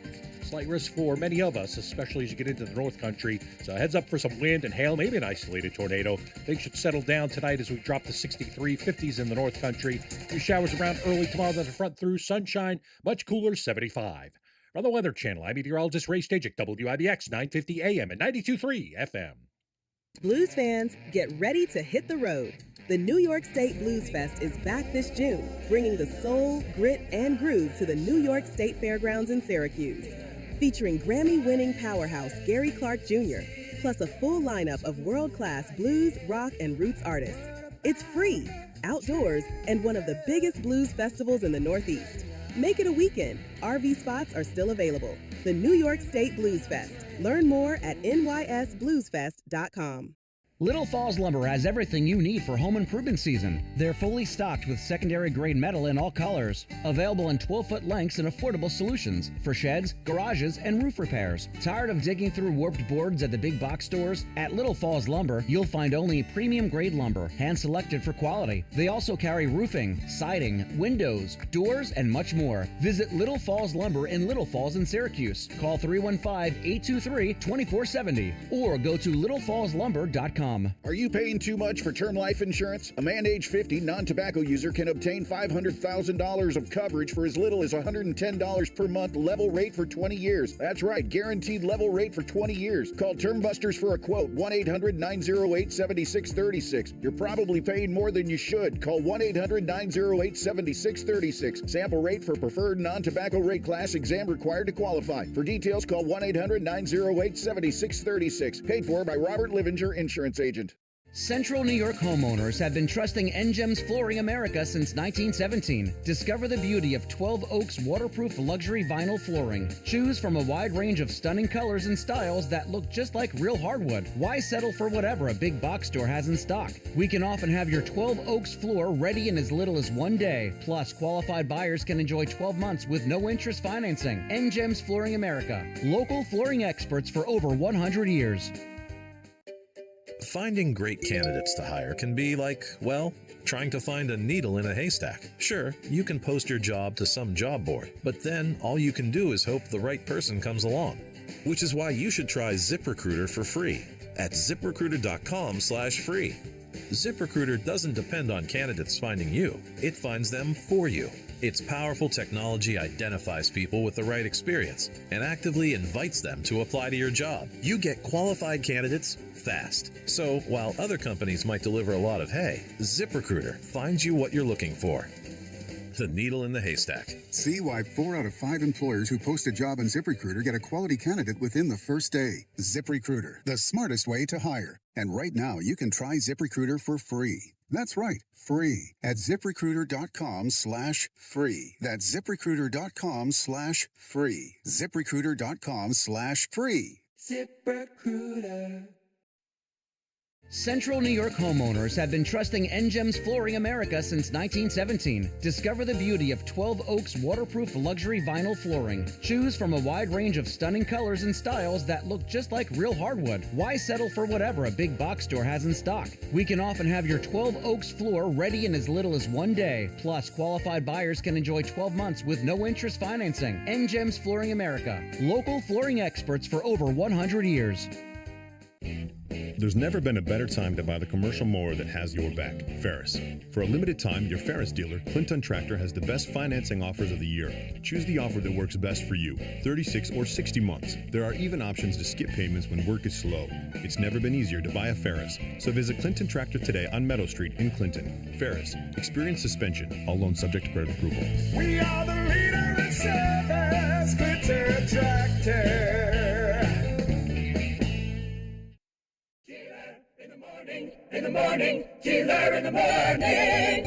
Slight risk for many of us, especially as you get into the North Country. So heads up for some wind and hail, maybe an isolated tornado. Things should settle down tonight as we drop to 63, 50s in the North Country. Few showers around early tomorrow, then the front through. Sunshine, much cooler, 75. From the Weather Channel, I'm meteorologist Ray Stajik, WIBX 950 AM and 92.3 FM. Blues fans, get ready to hit the road. The New York State Blues Fest is back this June, bringing the soul, grit, and groove to the New York State Fairgrounds in Syracuse. Featuring Grammy-winning powerhouse Gary Clark Jr., plus a full lineup of world-class blues, rock, and roots artists. It's free, outdoors, and one of the biggest blues festivals in the Northeast. Make it a weekend. RV spots are still available. The New York State Blues Fest. Learn more at nysbluesfest.com. Little Falls Lumber has everything you need for home improvement season. They're fully stocked with secondary grade metal in all colors. Available in 12-foot lengths and affordable solutions for sheds, garages, and roof repairs. Tired of digging through warped boards at the big box stores? At Little Falls Lumber, you'll find only premium grade lumber, hand-selected for quality. They also carry roofing, siding, windows, doors, and much more. Visit Little Falls Lumber in Little Falls in Syracuse. Call 315-823-2470 or go to littlefallslumber.com. Are you paying too much for term life insurance? A man age 50 non-tobacco user can obtain $500,000 of coverage for as little as $110 per month, level rate for 20 years. That's right, guaranteed level rate for 20 years. Call Term Busters for a quote, 1-800-908-7636. You're probably paying more than you should. Call 1-800-908-7636. Sample rate for preferred non-tobacco rate class, exam required to qualify. For details, call 1-800-908-7636. Paid for by Robert Livinger Insurance Agent. Central New York homeowners have been trusting NGEM's Flooring America since 1917. Discover the beauty of 12 Oaks waterproof luxury vinyl flooring. Choose from a wide range of stunning colors and styles that look just like real hardwood. Why settle for whatever a big box store has in stock? We can often have your 12 Oaks floor ready in as little as 1 day. Plus, qualified buyers can enjoy 12 months with no interest financing. NGEM's Flooring America. Local flooring experts for over 100 years. Finding great candidates to hire can be like, well, trying to find a needle in a haystack. Sure, you can post your job to some job board, but then all you can do is hope the right person comes along. Which is why you should try ZipRecruiter for free at ZipRecruiter.com/free. ZipRecruiter doesn't depend on candidates finding you. It finds them for you. Its powerful technology identifies people with the right experience and actively invites them to apply to your job. You get qualified candidates fast. So while other companies might deliver a lot of hay, ZipRecruiter finds you what you're looking for. The needle in the haystack. See why 4 out of 5 employers who post a job on ZipRecruiter get a quality candidate within the first day. ZipRecruiter, the smartest way to hire. And right now, you can try ZipRecruiter for free. That's right, free at ZipRecruiter.com/free. That's ZipRecruiter.com/free. ZipRecruiter.com/free. ZipRecruiter. Central New York homeowners have been trusting NGEM's Flooring America since 1917. Discover the beauty of 12 Oaks waterproof luxury vinyl flooring. Choose from a wide range of stunning colors and styles that look just like real hardwood. Why settle for whatever a big box store has in stock? We can often have your 12 Oaks floor ready in as little as 1 day. Plus, qualified buyers can enjoy 12 months with no interest financing. NGEM's Flooring America. Local flooring experts for over 100 years. There's never been a better time to buy the commercial mower that has your back, Ferris. For a limited time, your Ferris dealer, Clinton Tractor, has the best financing offers of the year. Choose the offer that works best for you, 36 or 60 months. There are even options to skip payments when work is slow. It's never been easier to buy a Ferris. So visit Clinton Tractor today on Meadow Street in Clinton. Ferris, experience suspension, all loans subject to credit approval. We are the leader in service, Clinton Tractor. In the morning, Keeler in the morning.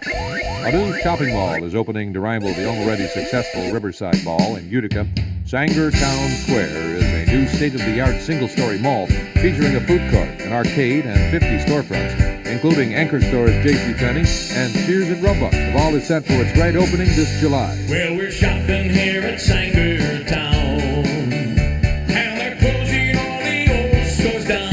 A new shopping mall is opening to rival the already successful Riverside Mall in Utica. Sanger Town Square is a new state-of-the-art single-story mall featuring a food court, an arcade, and 50 storefronts, including anchor stores JCPenney and Sears and Roebuck. The mall is set for its grand opening this July. Well, we're shopping here at Sanger Town, and they're closing all the old stores down.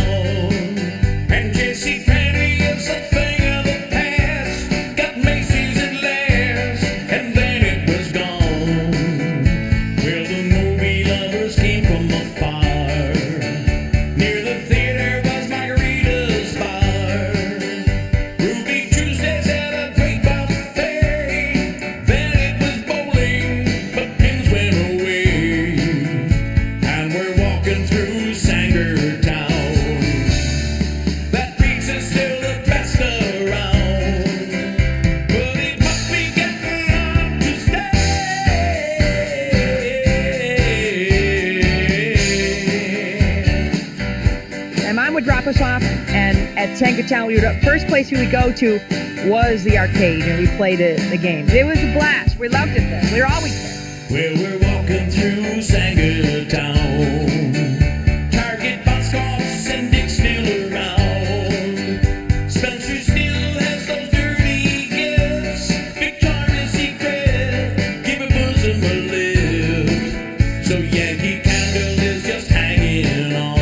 Us off, and at Sangertown, first place we would go to was the arcade, and we played the games. It was a blast. We loved it there. We were always there. Well, we're walking through Sangertown. Target, Boscov's, and Dick still around. Spencer still has those dirty gifts. Victoria's Secret, give a bosom a lift. So Yankee Candle is just hanging on.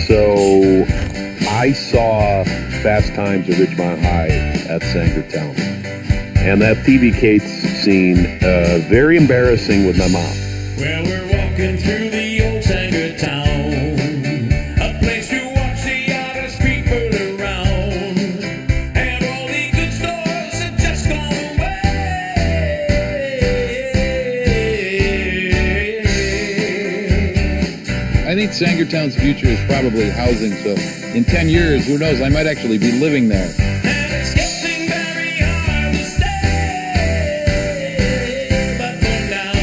So I saw Fast Times at Ridgemont High at Sangertown. And that Phoebe Cates scene, very embarrassing with my mom. Well, we're walking through the old Sangertown, a place to watch the artists people around, and all the good stores have just gone away. I think Sangertown's future is probably housing, so in 10 years, who knows, I might actually be living there. And it's getting very hard to stay, but for now,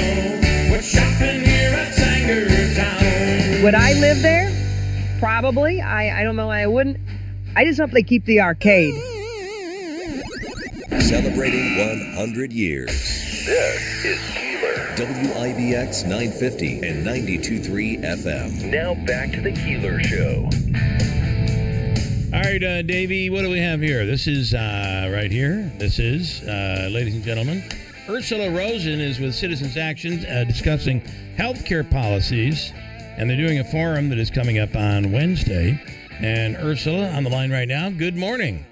we're shopping here at Sangertown. Would I live there? Probably. I don't know. I wouldn't. I just hope they keep the arcade. Celebrating 100 years. This is Keeler. WIBX 950 and 92.3 FM. Now back to the Keeler Show. All right, Davey, what do we have here? This is right here. This is, ladies and gentlemen, Ursula Rosen is with Citizens Action discussing healthcare policies, and they're doing a forum that is coming up on Wednesday. And Ursula on the line right now. Good morning.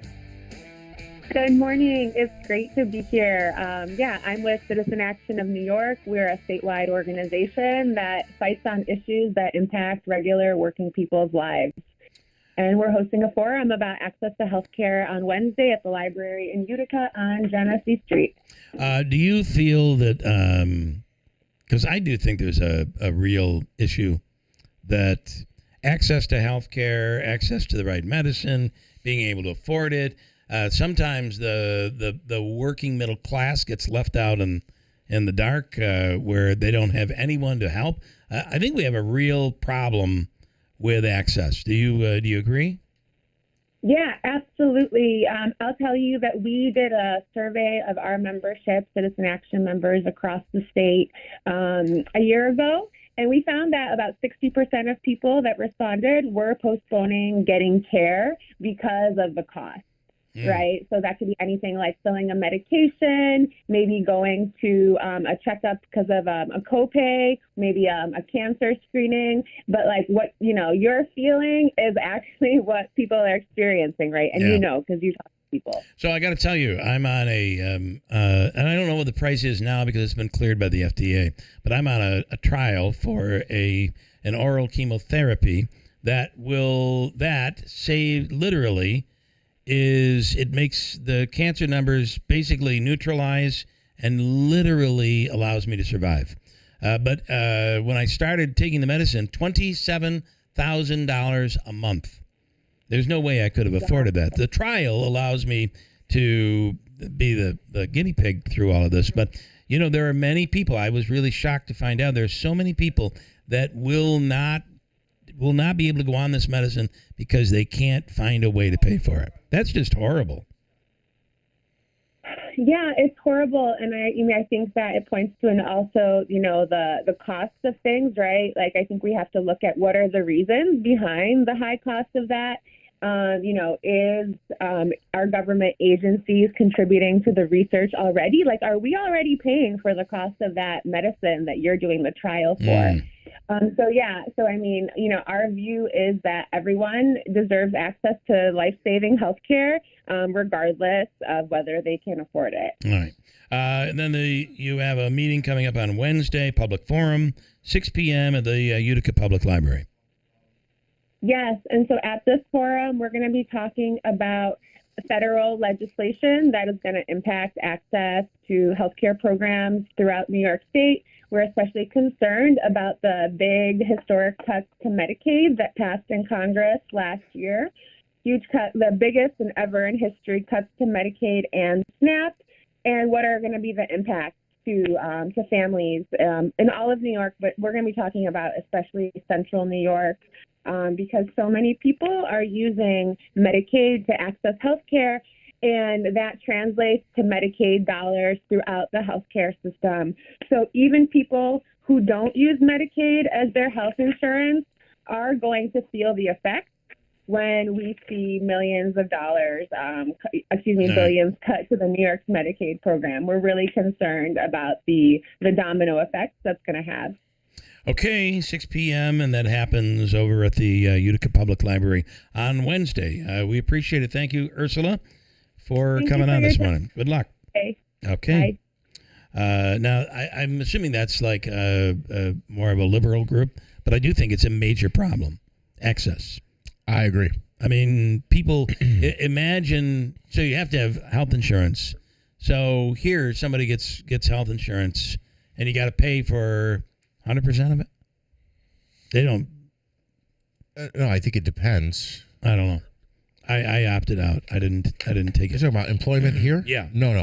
Good morning. It's great to be here. I'm with Citizen Action of New York. We're a statewide organization that fights on issues that impact regular working people's lives. And we're hosting a forum about access to healthcare on Wednesday at the library in Utica on Genesee Street. Do you feel that, because I do think there's a real issue that access to healthcare, access to the right medicine, being able to afford it, sometimes the working middle class gets left out in the dark where they don't have anyone to help. I think we have a real problem with access. Do you agree? Yeah, absolutely. I'll tell you that we did a survey of our membership, Citizen Action members across the state, a year ago. And we found that about 60% of people that responded were postponing getting care because of the cost. Right. So that could be anything like filling a medication, maybe going to a checkup because of a copay, maybe a cancer screening. But like what, you're feeling is actually what people are experiencing. Right. And because you talk to people. So I got to tell you, I'm on and I don't know what the price is now because it's been cleared by the FDA, but I'm on a trial for an oral chemotherapy that literally it makes the cancer numbers basically neutralize and literally allows me to survive. But when I started taking the medicine, $27,000 a month. There's no way I could have afforded that. The trial allows me to be the guinea pig through all of this. But, there are many people. I was really shocked to find out there's so many people that will not be able to go on this medicine because they can't find a way to pay for it. That's just horrible. Yeah, it's horrible. And I think that it points to, and also, the cost of things, right? Like, I think we have to look at what are the reasons behind the high cost of that. Is our government agencies contributing to the research already? Like, are we already paying for the cost of that medicine that you're doing the trial for? Our view is that everyone deserves access to life-saving health care, regardless of whether they can afford it. All right. And then you have a meeting coming up on Wednesday, public forum, 6 p.m. at the Utica Public Library. Yes, and so at this forum, we're going to be talking about federal legislation that is going to impact access to healthcare programs throughout New York State. We're especially concerned about the big historic cuts to Medicaid that passed in Congress last year. Huge cut, the biggest and ever in history cuts to Medicaid and SNAP, and what are going to be the impacts to families in all of New York. But we're going to be talking about especially Central New York, because so many people are using Medicaid to access health care, and that translates to Medicaid dollars throughout the healthcare system. So even people who don't use Medicaid as their health insurance are going to feel the effects when we see millions of dollars, billions cut to the New York Medicaid program. We're really concerned about the domino effects that's going to have. Okay, 6 p.m., and that happens over at the Utica Public Library on Wednesday. We appreciate it. Thank you, Ursula, for coming on this morning. Good luck. Okay. Now, I'm assuming that's like more of a liberal group, but I do think it's a major problem, access. I agree. I mean, people imagine, so you have to have health insurance. So here, somebody gets health insurance, and you got to pay for 100% of it? They don't. No, I think it depends. I don't know. I opted out. I didn't take it. You're talking about employment here? Yeah. No.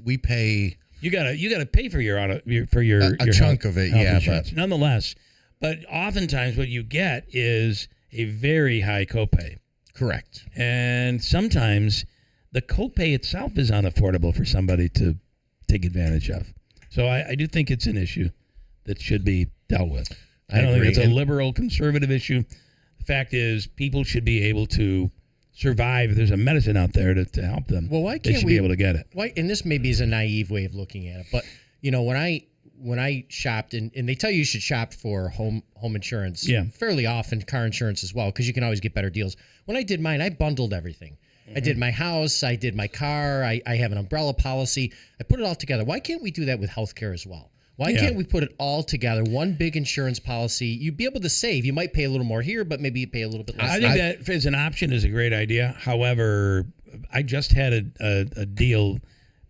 We pay. You gotta pay for your a health chunk of it. Yeah, insurance. Nonetheless, but oftentimes what you get is a very high copay. Correct. And sometimes the copay itself is unaffordable for somebody to take advantage of. So I do think it's an issue that should be dealt with. I don't think it's a liberal conservative issue. The fact is, people should be able to survive. If there's a medicine out there to help them, well, why can't they should be able to get it. Why? And this maybe is a naive way of looking at it, but when I shopped, and they tell you should shop for home insurance fairly often, car insurance as well, because you can always get better deals. When I did mine, I bundled everything. I did my house. I did my car. I have an umbrella policy. I put it all together. Why can't we do that with healthcare as well? Why can't we put it all together, one big insurance policy? You'd be able to save. You might pay a little more here, but maybe you pay a little bit less. I think that as an option is a great idea. However, I just had a deal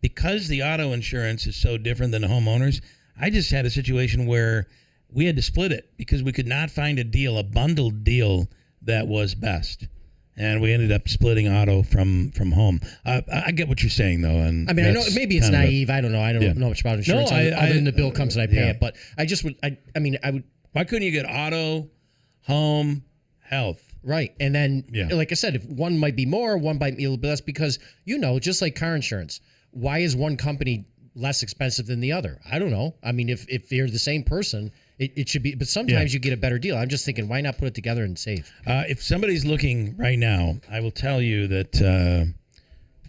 because the auto insurance is so different than the homeowners. I just had a situation where we had to split it because we could not find a bundled deal that was best. And we ended up splitting auto from home. I get what you're saying, though. And I mean, I know maybe it's naive. I don't know. I don't know much about insurance. Other than the bill comes and I pay it. But I just would. I would. Why couldn't you get auto, home, health? Right. And then, like I said, if one might be more, one might be a little bit less, because, just like car insurance, why is one company less expensive than the other? I don't know. I mean, if you're the same person, it should be, but sometimes you get a better deal. I'm just thinking, why not put it together and save? If somebody's looking right now, I will tell you that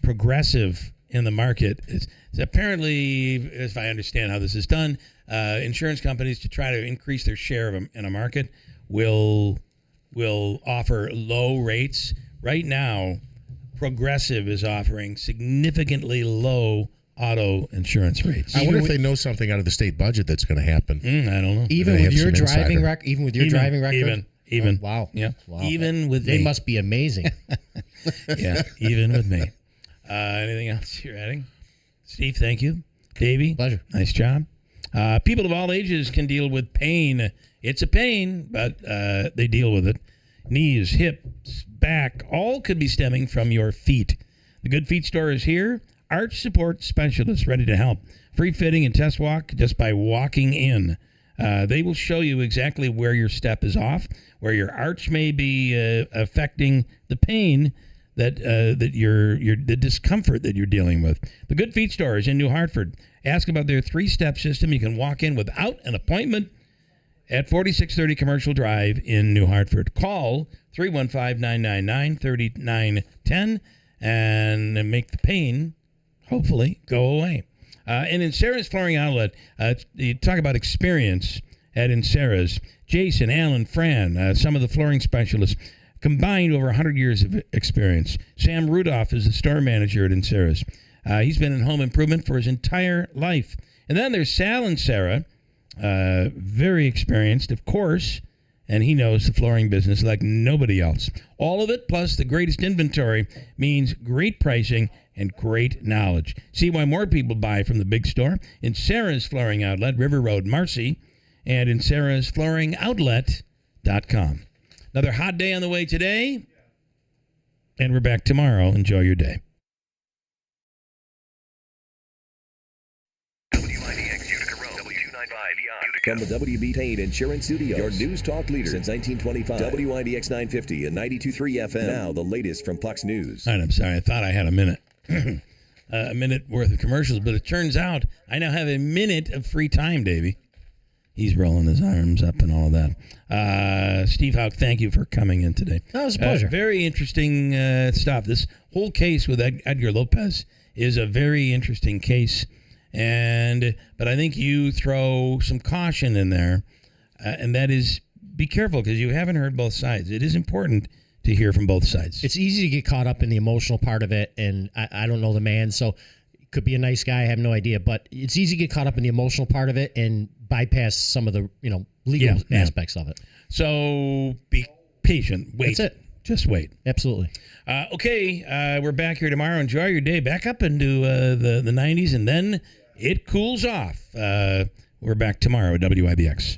Progressive in the market is apparently, if I understand how this is done, insurance companies, to try to increase their share in a market, will offer low rates. Right now, Progressive is offering significantly low auto insurance rates. I wonder if they know something out of the state budget that's going to happen. I don't know. Even with your driving record? Even. Oh, wow. Yeah. Wow. Even with They me. must be amazing. Yeah. Even with me. Anything else you're adding? Steve, thank you. Davey. Pleasure. Nice job. People of all ages can deal with pain. It's a pain, but they deal with it. Knees, hips, back, all could be stemming from your feet. The Good Feet store is here. Arch support specialists ready to help. Free fitting and test walk just by walking in. They will show you exactly where your step is off, where your arch may be affecting the pain that the discomfort that you're dealing with. The Good Feet store is in New Hartford. Ask about their 3-step system. You can walk in without an appointment at 4630 Commercial Drive in New Hartford. Call 315-999-3910 and make the pain hopefully go away. And in Sarah's Flooring Outlet, you talk about experience at Sarah's. Jason, Alan, Fran, some of the flooring specialists, combined over 100 years of experience. Sam Rudolph is the store manager at Sarah's. He's been in home improvement for his entire life. And then there's Sal and Sarah, very experienced, of course, and he knows the flooring business like nobody else. All of it, plus the greatest inventory, means great pricing and great knowledge. See why more people buy from the big store in Sarah's Flooring Outlet, River Road, Marcy, and in sarahsflooringoutlet.com. Another hot day on the way today, and we're back tomorrow. Enjoy your day. From the WB Payne Insurance Studios, your news talk leader since 1925. WIBX 950 and 92.3 FM. Now the latest from Puck's News. All right, I'm sorry. I thought I had a minute. A minute worth of commercials, but it turns out I now have a minute of free time, Davey. He's rolling his arms up and all of that. Steve Houck, thank you for coming in today. That was a pleasure. Very interesting stuff. This whole case with Edgar Lopez is a very interesting case. But I think you throw some caution in there, and that is be careful because you haven't heard both sides. It is important to hear from both sides. It's easy to get caught up in the emotional part of it, and I don't know the man, so could be a nice guy. I have no idea, but it's easy to get caught up in the emotional part of it and bypass some of the legal aspects of it. So be patient. Wait. That's it. Just wait. Absolutely. Okay, we're back here tomorrow. Enjoy your day. Back up into the 90s, and then it cools off. We're back tomorrow at WIBX.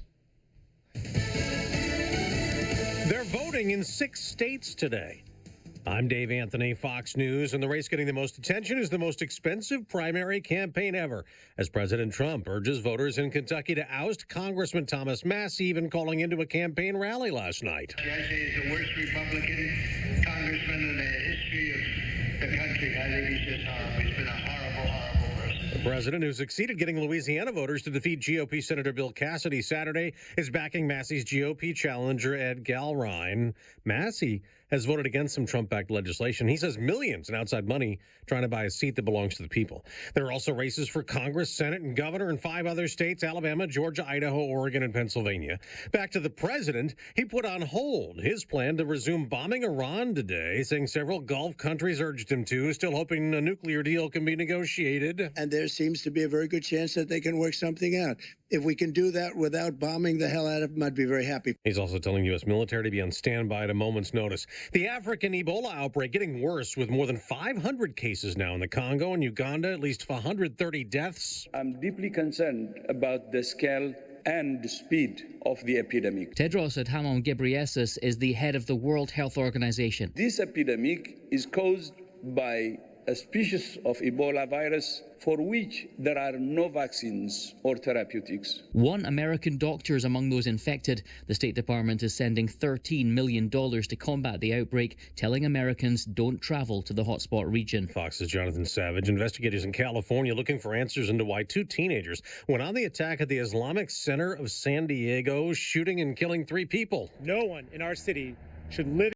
They're voting in 6 states today. I'm Dave Anthony, Fox News, and the race getting the most attention is the most expensive primary campaign ever, as President Trump urges voters in Kentucky to oust Congressman Thomas Massie, even calling into a campaign rally last night. Massie is the worst Republican congressman in the history of the country. I think he's just horrible. He's been a horrible, horrible person. The president, who succeeded getting Louisiana voters to defeat GOP Senator Bill Cassidy Saturday, is backing Massie's GOP challenger, Ed Galrine. Massie has voted against some Trump-backed legislation. He says millions in outside money trying to buy a seat that belongs to the people. There are also races for Congress, Senate, and governor in 5 other states: Alabama, Georgia, Idaho, Oregon, and Pennsylvania. Back to the president, he put on hold his plan to resume bombing Iran today, saying several Gulf countries urged him to, still hoping a nuclear deal can be negotiated. And there seems to be a very good chance that they can work something out. If we can do that without bombing the hell out of them, I'd be very happy. He's also telling U.S. military to be on standby at a moment's notice. The African Ebola outbreak getting worse, with more than 500 cases now in the Congo and Uganda, at least 130 deaths. I'm deeply concerned about the scale and the speed of the epidemic. Tedros Adhanom Ghebreyesus is the head of the World Health Organization. This epidemic is caused by a species of Ebola virus for which there are no vaccines or therapeutics. 1 American doctor is among those infected. The State Department is sending $13 million to combat the outbreak, telling Americans don't travel to the hotspot region. Fox's Jonathan Savage. Investigators in California looking for answers into why 2 teenagers went on the attack at the Islamic Center of San Diego, shooting and killing 3 people. No one in our city should live